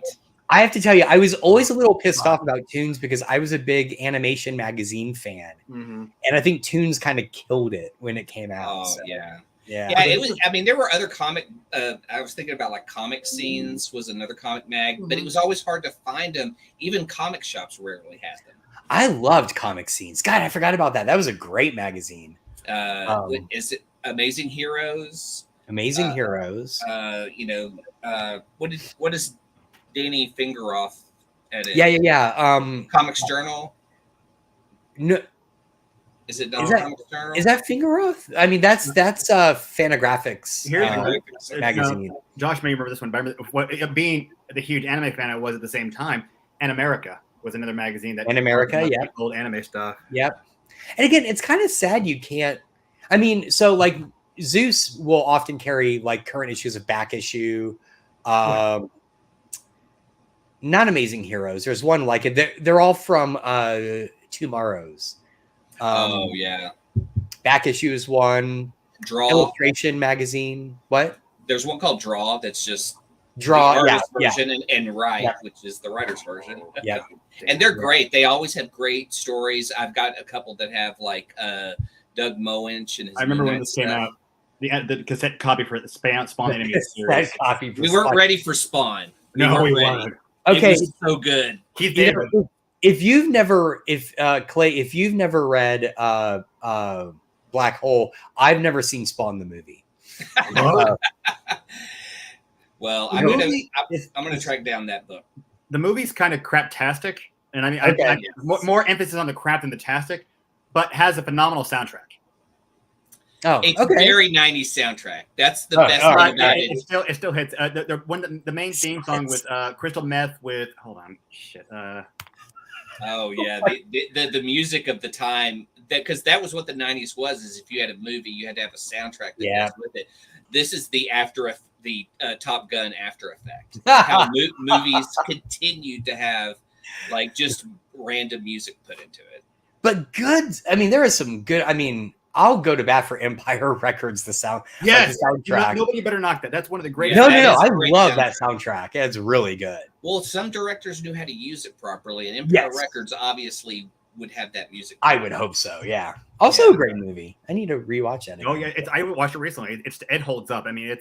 I have to tell you, I was always a little pissed off about Tunes because I was a big animation magazine fan, and I think Tunes kind of killed it when it came out. Oh so. yeah. Yeah, it was. I mean, there were other comic. I was thinking about like Comic Scenes was another comic mag, but it was always hard to find them. Even comic shops rarely had them. I loved Comic Scenes. God, I forgot about that. That was a great magazine. Is it Amazing Heroes? Amazing Heroes. What is Danny Fingeroff edit? Yeah. Comics Journal. No. Is it not Comics Journal? Is that Fingeroth? I mean, that's Fantagraphics magazine. Josh may remember this one, but being the huge anime fan I was at the same time, and America was another magazine that. And America, yeah, old anime stuff. Yep. And again, it's kind of sad you can't. I mean, so like Zeus will often carry like current issues of Back Issue. Not Amazing Heroes. There's one like it. They're all from Tomorrow's. Oh yeah. Back Issue is one. Draw. Illustration magazine. What? There's one called Draw that's just Draw version and Write, which is the writer's version. Yeah. And they're great. They always have great stories. I've got a couple that have like Doug Moench and his. I remember when this came out. The cassette copy for the Spawn Animated Series. We weren't ready for Spawn. We weren't. Okay, it was so good. He's dead. If you've never read Black Hole, I've never seen Spawn the movie. Well, I'm gonna track down that book. The movie's kind of craptastic, and I mean, more emphasis on the crap than the tastic, but has a phenomenal soundtrack. Oh, it's a very 90s soundtrack. That's the best thing about it. It still hits. The main theme song with Crystal Meth with Oh yeah, the music of the time, because that was what the 90s was. Is if you had a movie, you had to have a soundtrack that goes with it. This is the Top Gun After Effect. How movies continue to have like just random music put into it. but good. I mean, there is some good. I mean, I'll go to bat for Empire Records. The sound, Yes, the soundtrack. Nobody better knock that. That's one of the greatest. No. That is I a great love soundtrack. that soundtrack. It's really good. Well, some directors knew how to use it properly, and Empire Records obviously would have that music. I would hope so. Yeah. Also, a great movie. I need to rewatch that again. Oh yeah, I watched it recently. It holds up. I mean,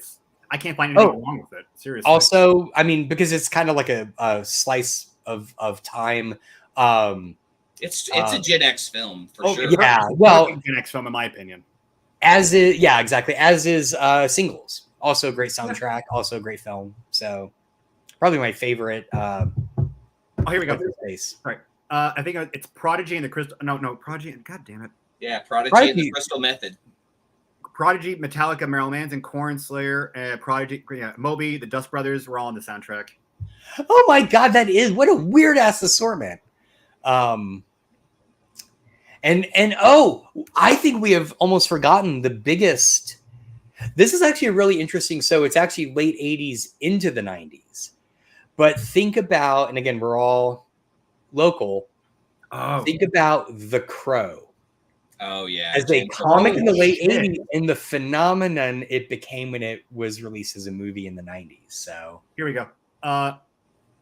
I can't find anything wrong with it. Seriously. Also, I mean, because it's kind of like a slice of time. It's a Gen X film for sure. Yeah, well, Gen X film in my opinion. As is, yeah, exactly. As is Singles. Also a great soundtrack. Also a great film. So probably my favorite. Oh, here we go. Space. All right. I think it's Prodigy and the Crystal. No, Prodigy. God damn it. Yeah, Prodigy and the Crystal Method. Prodigy, Metallica, Marilyn Manson, Korn, Slayer, Prodigy, Moby, the Dust Brothers were all on the soundtrack. Oh my God, that is what a weird ass assortment. And I think we have almost forgotten the biggest. This is actually really interesting. So it's actually late 80s into the 90s. But think about, and again, we're all local. Oh. Think about The Crow. Oh yeah. As a comic in the late 80s, and the phenomenon it became when it was released as a movie in the 90s. So here we go.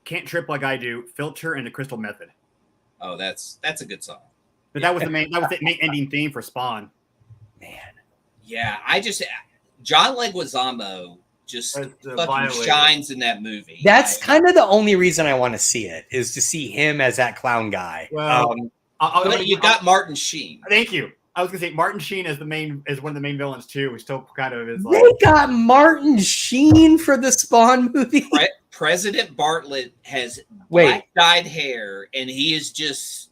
Can't Trip Like I Do, Filter, and the Crystal Method. Oh, that's a good song. But that was the main ending theme for Spawn. Man. Yeah, John Leguizamo just fucking shines in that movie. That's kind of the only reason I want to see it, is to see him as that clown guy. Well, but you got Martin Sheen. Thank you. I was gonna say Martin Sheen is one of the main villains too. Who still kind of is. They got Martin Sheen for the Spawn movie. President Bartlett has black dyed hair, and he is just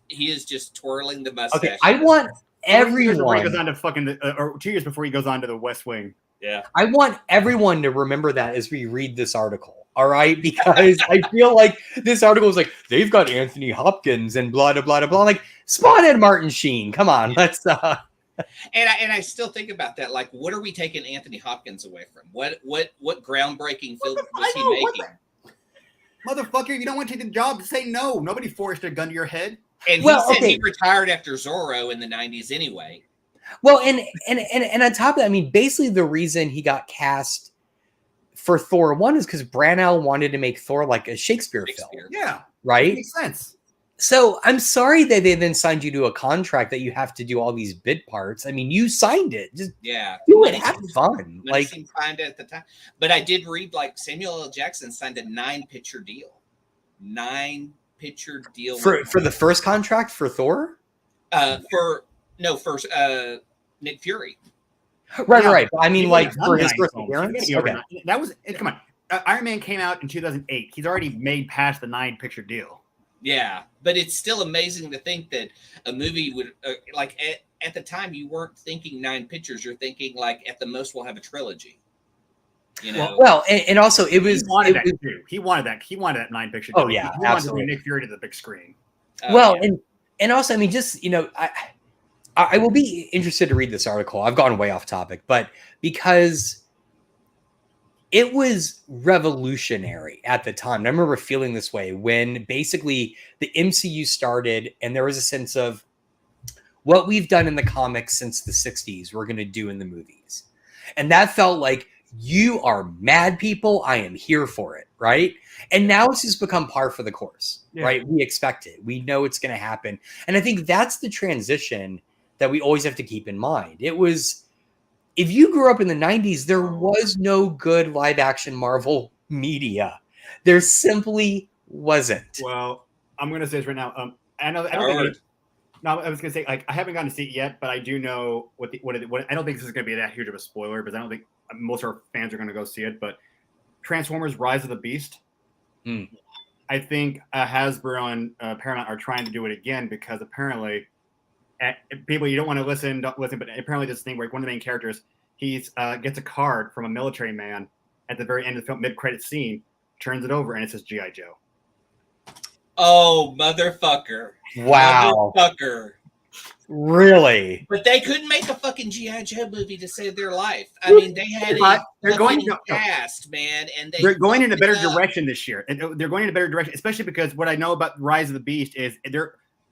twirling the mustache. Okay, I want everyone. He goes on to or 2 years before he goes on to the West Wing. Yeah, I want everyone to remember that as we read this article. All right, because I feel like this article is like they've got Anthony Hopkins and blah blah blah blah. Like Spawn and Martin Sheen. Come on, let's. And I still think about that. Like, what are we taking Anthony Hopkins away from? What groundbreaking film was he making? Motherfucker, if you don't want to take the job, say no. Nobody forced a gun to your head. And he said he retired after Zorro in the 90s anyway. Well, and on top of that, I mean, basically the reason he got cast for Thor 1 is because Branagh wanted to make Thor like a Shakespeare film. Yeah. Right? That makes sense. So I'm sorry that they then signed you to a contract that you have to do all these bit parts. I mean, you signed it. Just do it. Have fun. Like signed it at the time. But I did read like Samuel L. Jackson signed a 9-picture deal. 9-picture deal for the first contract for Thor. First Nick Fury. Right. I mean, like for his first appearance. Okay. That was come on. Iron Man came out in 2008. He's already made past the 9-picture deal. Yeah, but it's still amazing to think that a movie would like at the time you weren't thinking 9 pictures. You're thinking like at the most we'll have a trilogy. You know. Well, and also it was. He wanted that too. He wanted that 9-picture. Oh yeah, he wanted to bring Nick Fury to the big screen. And also, I mean, just I will be interested to read this article. I've gone way off topic, but because it was revolutionary at the time. And I remember feeling this way when basically the MCU started and there was a sense of what we've done in the comics since the 60s, we're going to do in the movies. And that felt like you are mad people. I am here for it. Right. And now it's just become par for the course, right? We expect it. We know it's going to happen. And I think that's the transition that we always have to keep in mind. It was, if you grew up in the 90s, there was no good live action Marvel media. There simply wasn't. Well, I'm going to say this right now. I was going to say, like, I haven't gotten to see it yet, but I do know what I don't think this is going to be that huge of a spoiler, because I don't think most of our fans are going to go see it. But Transformers: Rise of the Beast. I think Hasbro and Paramount are trying to do it again because apparently, people, you don't want to listen, don't listen. But apparently, this thing where one of the main characters, he gets a card from a military man at the very end of the film, mid-credit scene, turns it over, and it says G.I. Joe. Oh, motherfucker! Wow, motherfucker! Really? But they couldn't make a fucking G.I. Joe movie to save their life. I mean, they had they're going to cast, man, and they're going in a better direction this year. And they're going in a better direction, especially because what I know about Rise of the Beast is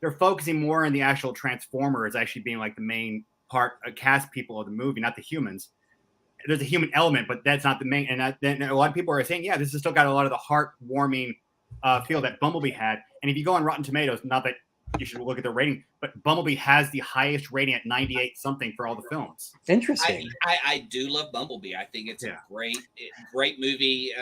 they're focusing more on the actual Transformers actually being like the main part, cast people of the movie, not the humans. There's a human element, but that's not the main. And then a lot of people are saying, yeah, this has still got a lot of the heartwarming feel that Bumblebee had. And if you go on Rotten Tomatoes, not that you should look at the rating, but Bumblebee has the highest rating at 98 something for all the films. Interesting. I do love Bumblebee. I think it's a great movie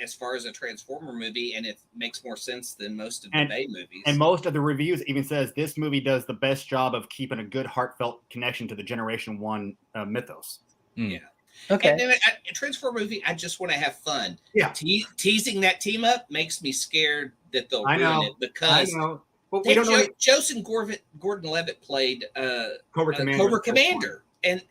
as far as a Transformer movie, and it makes more sense than most of the Bay movies. And most of the reviews even says this movie does the best job of keeping a good heartfelt connection to the Generation 1 mythos. Yeah. Okay. And then a Transformer movie, I just want to have fun. Yeah. Teasing that team up makes me scared that they'll ruin it because But we don't know. Joseph Gordon-Levitt played Cobra Commander, and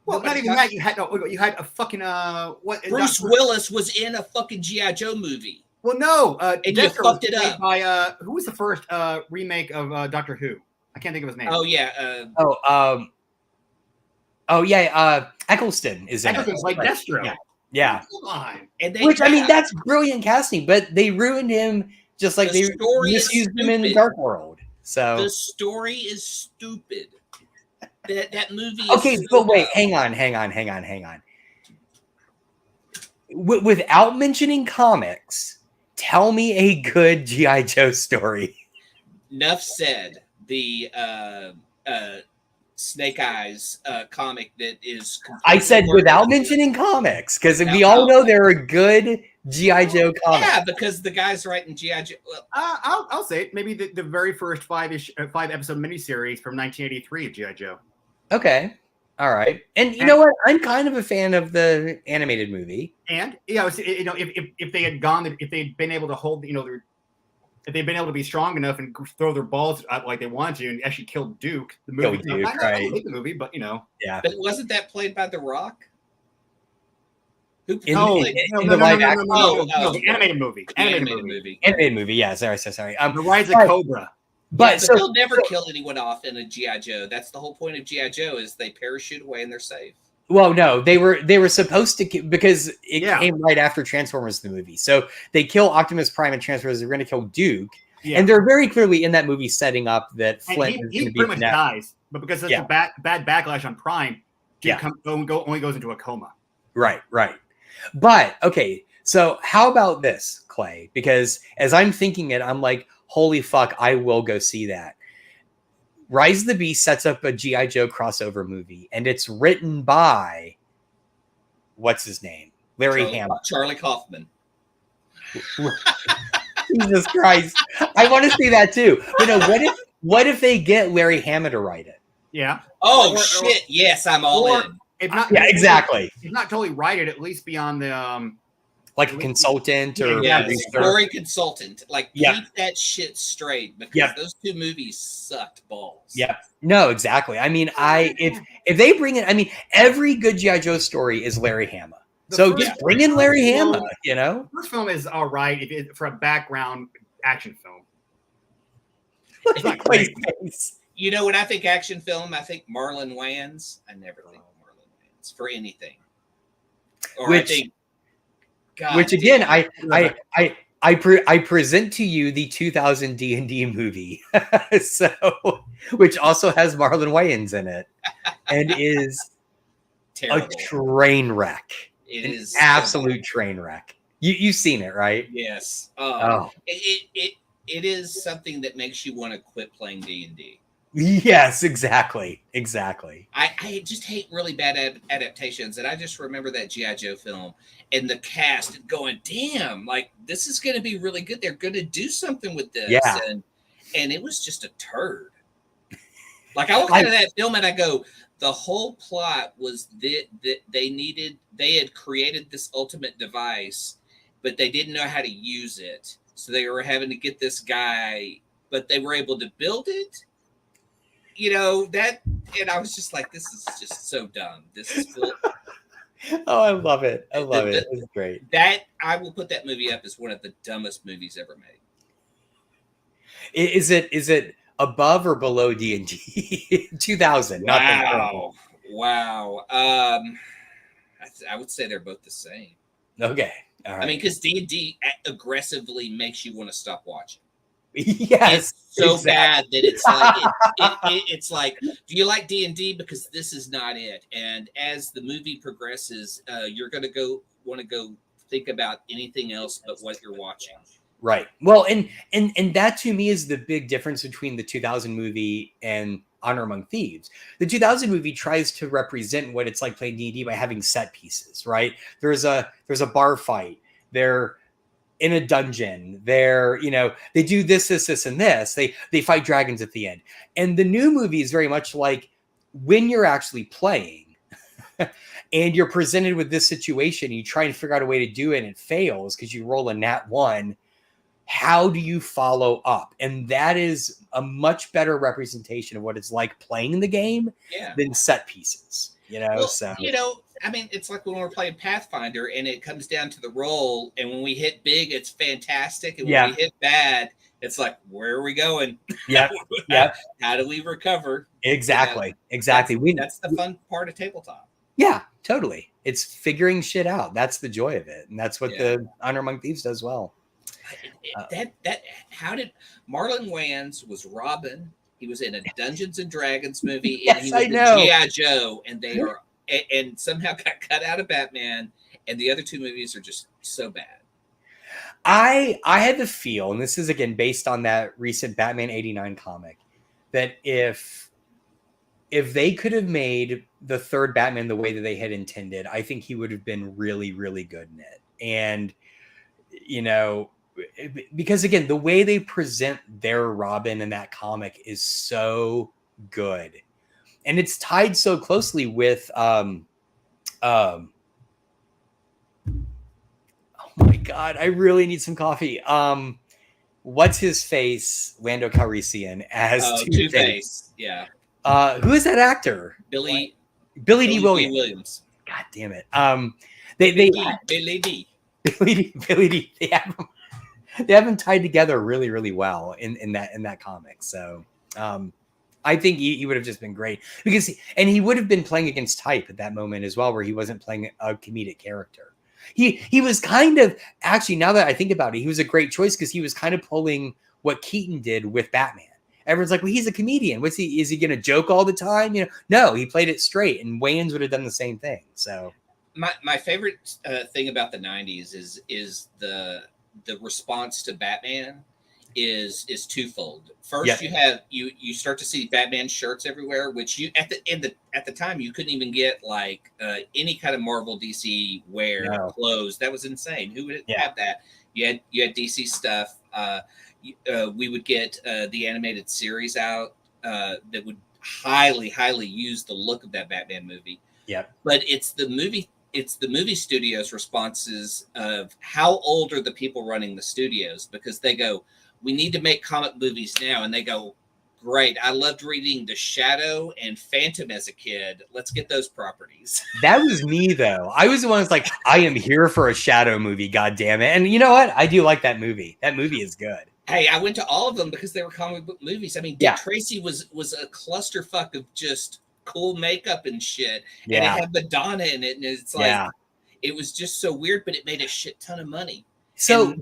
well, not even that. You had a fucking what? Bruce Willis was in a fucking G.I. Joe movie. Well, no, and you fucked it up by who was the first remake of Doctor Who? I can't think of his name. Oh yeah. Eccleston is in it. Eccleston's like Destro. Yeah. Come on. Which I mean, that's brilliant casting, but they ruined him just like they misused him in Dark World. So the story is stupid. That movie is okay, but wait, hang on. Without mentioning comics, tell me a good G.I. Joe story. Enough said. The Snake Eyes comic that is. I said without mentioning comics, because we all know there are good G.I. Joe comics. Yeah, because the guys writing G.I. Joe. Well, I'll say it. Maybe the very first 5-episode miniseries from 1983 of G.I. Joe. Okay. All right. And you know what? I'm kind of a fan of the animated movie. And if they had been able to hold, if they'd been able to be strong enough and throw their balls out like they wanted to and actually kill Duke, the movie. I hate the movie, but Yeah. But wasn't that played by The Rock? Who played the live action? No, the animated movie. Animated movie. Yeah. Sorry. The Rise of Cobra. But they'll never kill anyone off in a G.I. Joe. That's the whole point of G.I. Joe is they parachute away and they're safe. Well, no, they were supposed to because it came right after Transformers the movie. So they kill Optimus Prime and Transformers. They're going to kill Duke, and they're very clearly in that movie setting up that Flint is going to be pretty much dies, but because of the bad backlash on Prime, Duke only goes into a coma. Right. But okay, so how about this, Clay? Because as I'm thinking it, I'm like, holy fuck, I will go see that. Rise of the Beast sets up a G.I. Joe crossover movie, and it's written by what's his name? Larry Hama. Charlie Kaufman. Jesus Christ. I want to see that too. But what if they get Larry Hama to write it? Yeah. Oh shit. Yes, I'm all in. If not, exactly. If not totally write it, at least be on the like a consultant or story consultant. Like keep that shit straight because those two movies sucked balls. Yeah. No, exactly. I mean, if they bring in, I mean, every good G.I. Joe story is Larry Hama. So just bring in Larry Hama, The first film is all right for a background action film. It's not great. When I think action film, I think Marlon Wayans. I never think of Marlon Wayans for anything. Or I think which again, I present to you the 2000 D&D movie, which also has Marlon Wayans in it, and is terrible. A train wreck. It is absolute train wreck. You've seen it, right? Yes. It is something that makes you want to quit playing D&D. Yes, exactly. I just hate really bad adaptations, and I just remember that G.I. Joe film and the cast going, damn, like this is going to be really good. They're going to do something with this. Yeah. And it was just a turd. Like I look at that film and I go, the whole plot was that they had created this ultimate device, but they didn't know how to use it. So they were having to get this guy, but they were able to build it. And I was just like, this is just so dumb. This is Oh, I love it. It's great. That I will put that movie up as one of the dumbest movies ever made. Is it above or below D&D? 2000. Wow. I would say they're both the same. Okay. All right. I mean, because D&D aggressively makes you want to stop watching. Yes, It's so exactly. bad that it's like it's like, do you like D&D? Because this is not it. And as the movie progresses, you're going to want to go think about anything else but what you're watching. Right. Well, and that to me is the big difference between the 2000 movie and Honor Among Thieves. The 2000 movie tries to represent what it's like playing D&D by having set pieces, right? There's a bar fight. They're in a dungeon. They're, they do this, and this. They fight dragons at the end. And the new movie is very much like when you're actually playing and you're presented with this situation, you try and figure out a way to do it and it fails because you roll a nat 1. How do you follow up? And that is a much better representation of what it's like playing the game than set pieces, Well, so. I mean, it's like when we're playing Pathfinder and it comes down to the roll, and when we hit big, it's fantastic. And when we hit bad, it's like, where are we going? Yeah. How do we recover? Exactly. That's the fun part of tabletop. Yeah, totally. It's figuring shit out. That's the joy of it. And that's what the Honor Among Thieves does well. How did Marlon Wayans was Robin? He was in a Dungeons and Dragons movie, yes, and he was in G.I. Joe, and they are and somehow got cut out of Batman, and the other two movies are just so bad. I had the feel, and this is again based on that recent Batman '89 comic, that if they could have made the third Batman the way that they had intended, I think he would have been really, really good in it. And because again, the way they present their Robin in that comic is so good, and it's tied so closely with oh my god, I really need some coffee. What's his face? Lando Calrissian as Two-Face. Yeah. Who is that actor? Billy D. Williams. God damn it. Billy D. They have them tied together really, really well in that comic. So I think he would have just been great because he would have been playing against type at that moment as well, where he wasn't playing a comedic character. He was kind of, actually, now that I think about it, he was a great choice because he was kind of pulling what Keaton did with Batman. Everyone's like, well, he's a comedian. Is he going to joke all the time? No, he played it straight, and Wayans would have done the same thing. So my favorite thing about the 90s is the response to Batman is twofold. First, you start to see Batman shirts everywhere, which you at the time you couldn't even get like any kind of Marvel DC wear clothes. That was insane. Who would have that? You had DC stuff. We would get the animated series out that would highly use the look of that Batman movie. Yeah, but it's the movie studios' responses of how old are the people running the studios, because they go, we need to make comic movies now, and they go, great, I loved reading The Shadow and Phantom as a kid, let's get those properties. That was me though. I was the one that's like, I am here for a Shadow movie, god damn it. And you know what, I do like that movie. That movie is good. Hey, I went to all of them because they were comic book movies. I mean, Dick Tracy was a clusterfuck of just cool makeup and shit, and it had Madonna in it, and it's like it was just so weird, but it made a shit ton of money. So,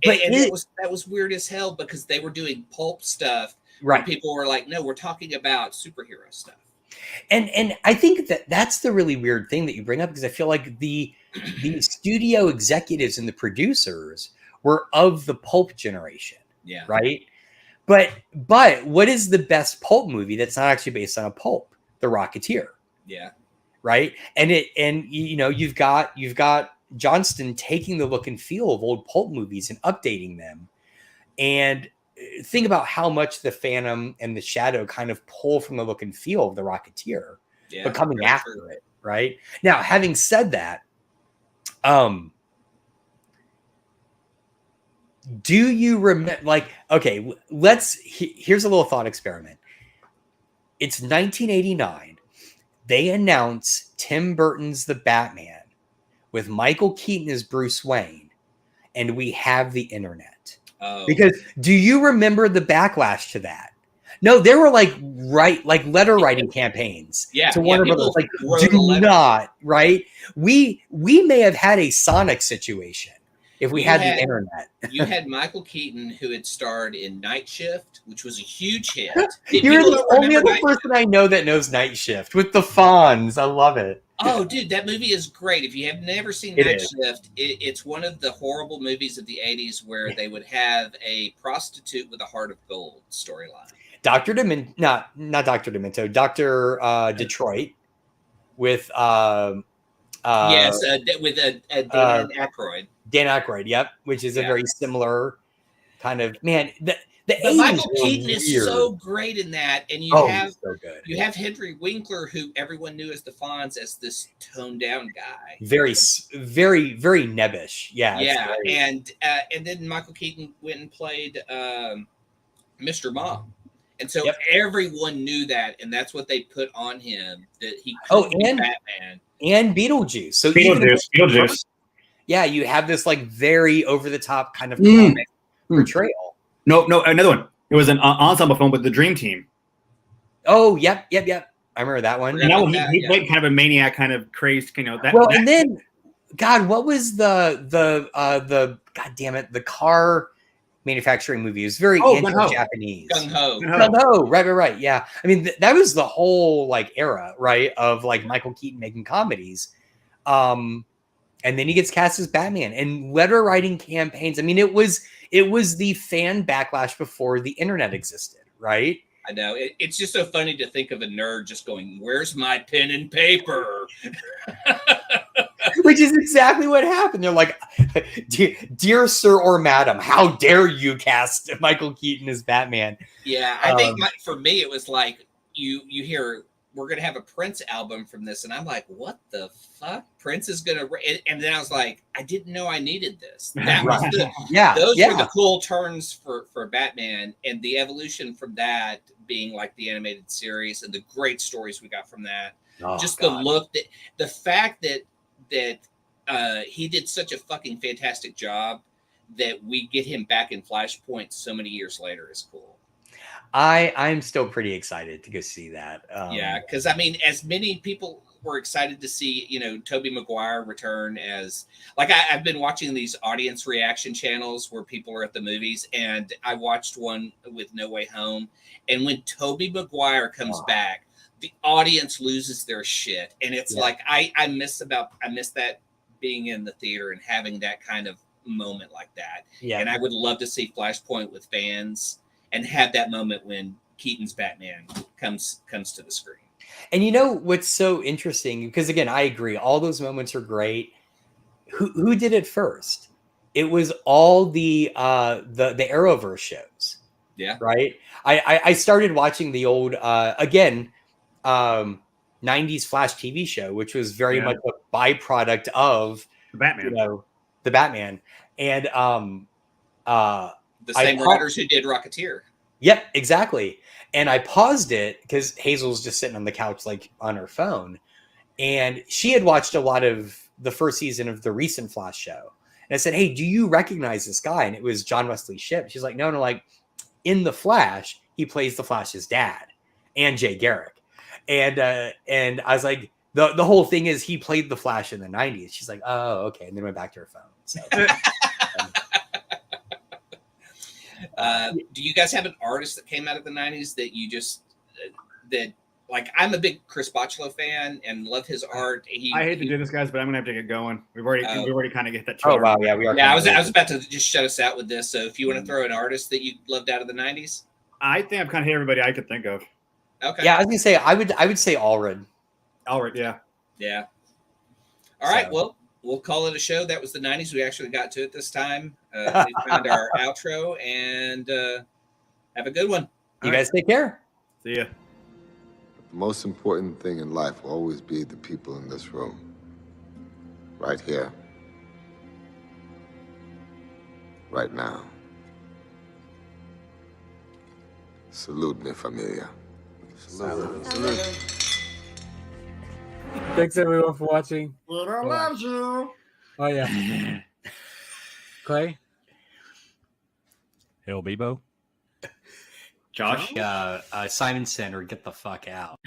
that was weird as hell because they were doing pulp stuff, right? And people were like, "No, we're talking about superhero stuff." And I think that's the really weird thing that you bring up, because I feel like the studio executives and the producers were of the pulp generation, right? But what is the best pulp movie that's not actually based on a pulp? The Rocketeer. Yeah. Right. And you've got Johnston taking the look and feel of old pulp movies and updating them. And think about how much the Phantom and the Shadow kind of pull from the look and feel of the Rocketeer, but coming after it. Right. Now, having said that, do you remember, like, okay, here's a little thought experiment. It's 1989. They announce Tim Burton's The Batman with Michael Keaton as Bruce Wayne, and we have the internet. Oh. Because do you remember the backlash to that? No, there were like letter writing campaigns to Warner Brothers. Like, do not, right? We may have had a Sonic situation if we You had had- the internet. You had Michael Keaton, who had starred in Night Shift, which was a huge hit. If You're people the don't only remember other person I know that knows Night Shift with the Fonz. I love it. Oh, dude, that movie is great. If you have never seen It Night is. Shift, it's one of the horrible movies of the 80s where they would have a prostitute with a heart of gold storyline. Dr. Demento, not Dr. Demento, Dr. Detroit with Yes, with Dan Aykroyd. Dan Aykroyd, yep, which is a Yeah. very similar kind of man. The But 80s Michael were Keaton is weird. so great in that, and you He's so good. you have Henry Winkler, who everyone knew as the Fonz, as this toned down guy. Very, very, very nebbish. Yeah, it's Yeah, very- and then Michael Keaton went and played Mr. Mom, and so Yep. everyone knew that, and that's what they put on him, that he Oh, could be and- Batman. and Beetlejuice. So even Beetlejuice. yeah, you have this like very over the top kind of Mm. comic portrayal. No, another one. It was an ensemble film with the Dream Team. Oh, yep. I remember that one. And that one, Yeah, he yeah. played kind of a maniac, kind of crazed, that. Well, that- and then, God, what was the God damn it, the car manufacturing movie? It was very Gung-Ho. anti-Japanese. Gung Ho. Gung-Ho, right. Yeah, I mean that was the whole like era, right, of like Michael Keaton making comedies, and then he gets cast as Batman and letter writing campaigns. I mean, it was the fan backlash before the internet existed, right? I know it's just so funny to think of a nerd just going, "Where's my pen and paper?" Which is exactly what happened. They're like, dear sir or madam, how dare you cast Michael Keaton as Batman? Yeah, I think for me it was like you hear we're gonna have a Prince album from this, and I'm like, what the fuck? Prince is gonna, and then I was like, I didn't know I needed this. That was the those were the cool turns for Batman, and the evolution from that being like the animated series and the great stories we got from that. Just the look, that the fact that he did such a fucking fantastic job that we get him back in Flashpoint so many years later is cool. I'm still pretty excited to go see that. Yeah, because I mean, as many people were excited to see, Tobey Maguire return as, like, I've been watching these audience reaction channels where people are at the movies, and I watched one with No Way Home, and when Tobey Maguire comes back, the audience loses their shit, and it's like I miss that being in the theater and having that kind of moment like that. Yeah, and I would love to see Flashpoint with fans and have that moment when Keaton's Batman comes to the screen. And you know what's so interesting? Because again, I agree, all those moments are great. Who did it first? It was all the Arrowverse shows. Yeah. Right. I started watching the old 90s Flash TV show, which was very much a byproduct of the Batman. The Batman. And the same writers who did Rocketeer. Yep, exactly. And I paused it because Hazel's just sitting on the couch, like on her phone. And she had watched a lot of the first season of the recent Flash show. And I said, hey, do you recognize this guy? And it was John Wesley Shipp. She's like, no, like in the Flash, he plays the Flash's dad and Jay Garrick. And I was like, the whole thing is he played the Flash in the 90s. She's like, oh, okay. And then went back to her phone. So do you guys have an artist that came out of the 90s that you just that like? I'm a big Chris Botchlo fan and love his art. I hate to do this, guys, but I'm gonna have to get going. We've already kind of get that. Oh wow, yeah, we are. Yeah, I was about to just shut us out with this. So if you want to throw an artist that you loved out of the 90s, I think I've kind of hit everybody I could think of. Okay. Yeah, I was gonna say I would say Allred. Allred, yeah. Yeah. All right. Well, we'll call it a show. That was the 90s. We actually got to it this time. We found our outro, and have a good one. You guys take care. See ya. The most important thing in life will always be the people in this room. Right here. Right now. Salute, mi familia. Salute. Salute. Thanks everyone for watching. Little loves you. Oh yeah. Clay. Hell, Bebo. Josh. Simon Center, get the fuck out.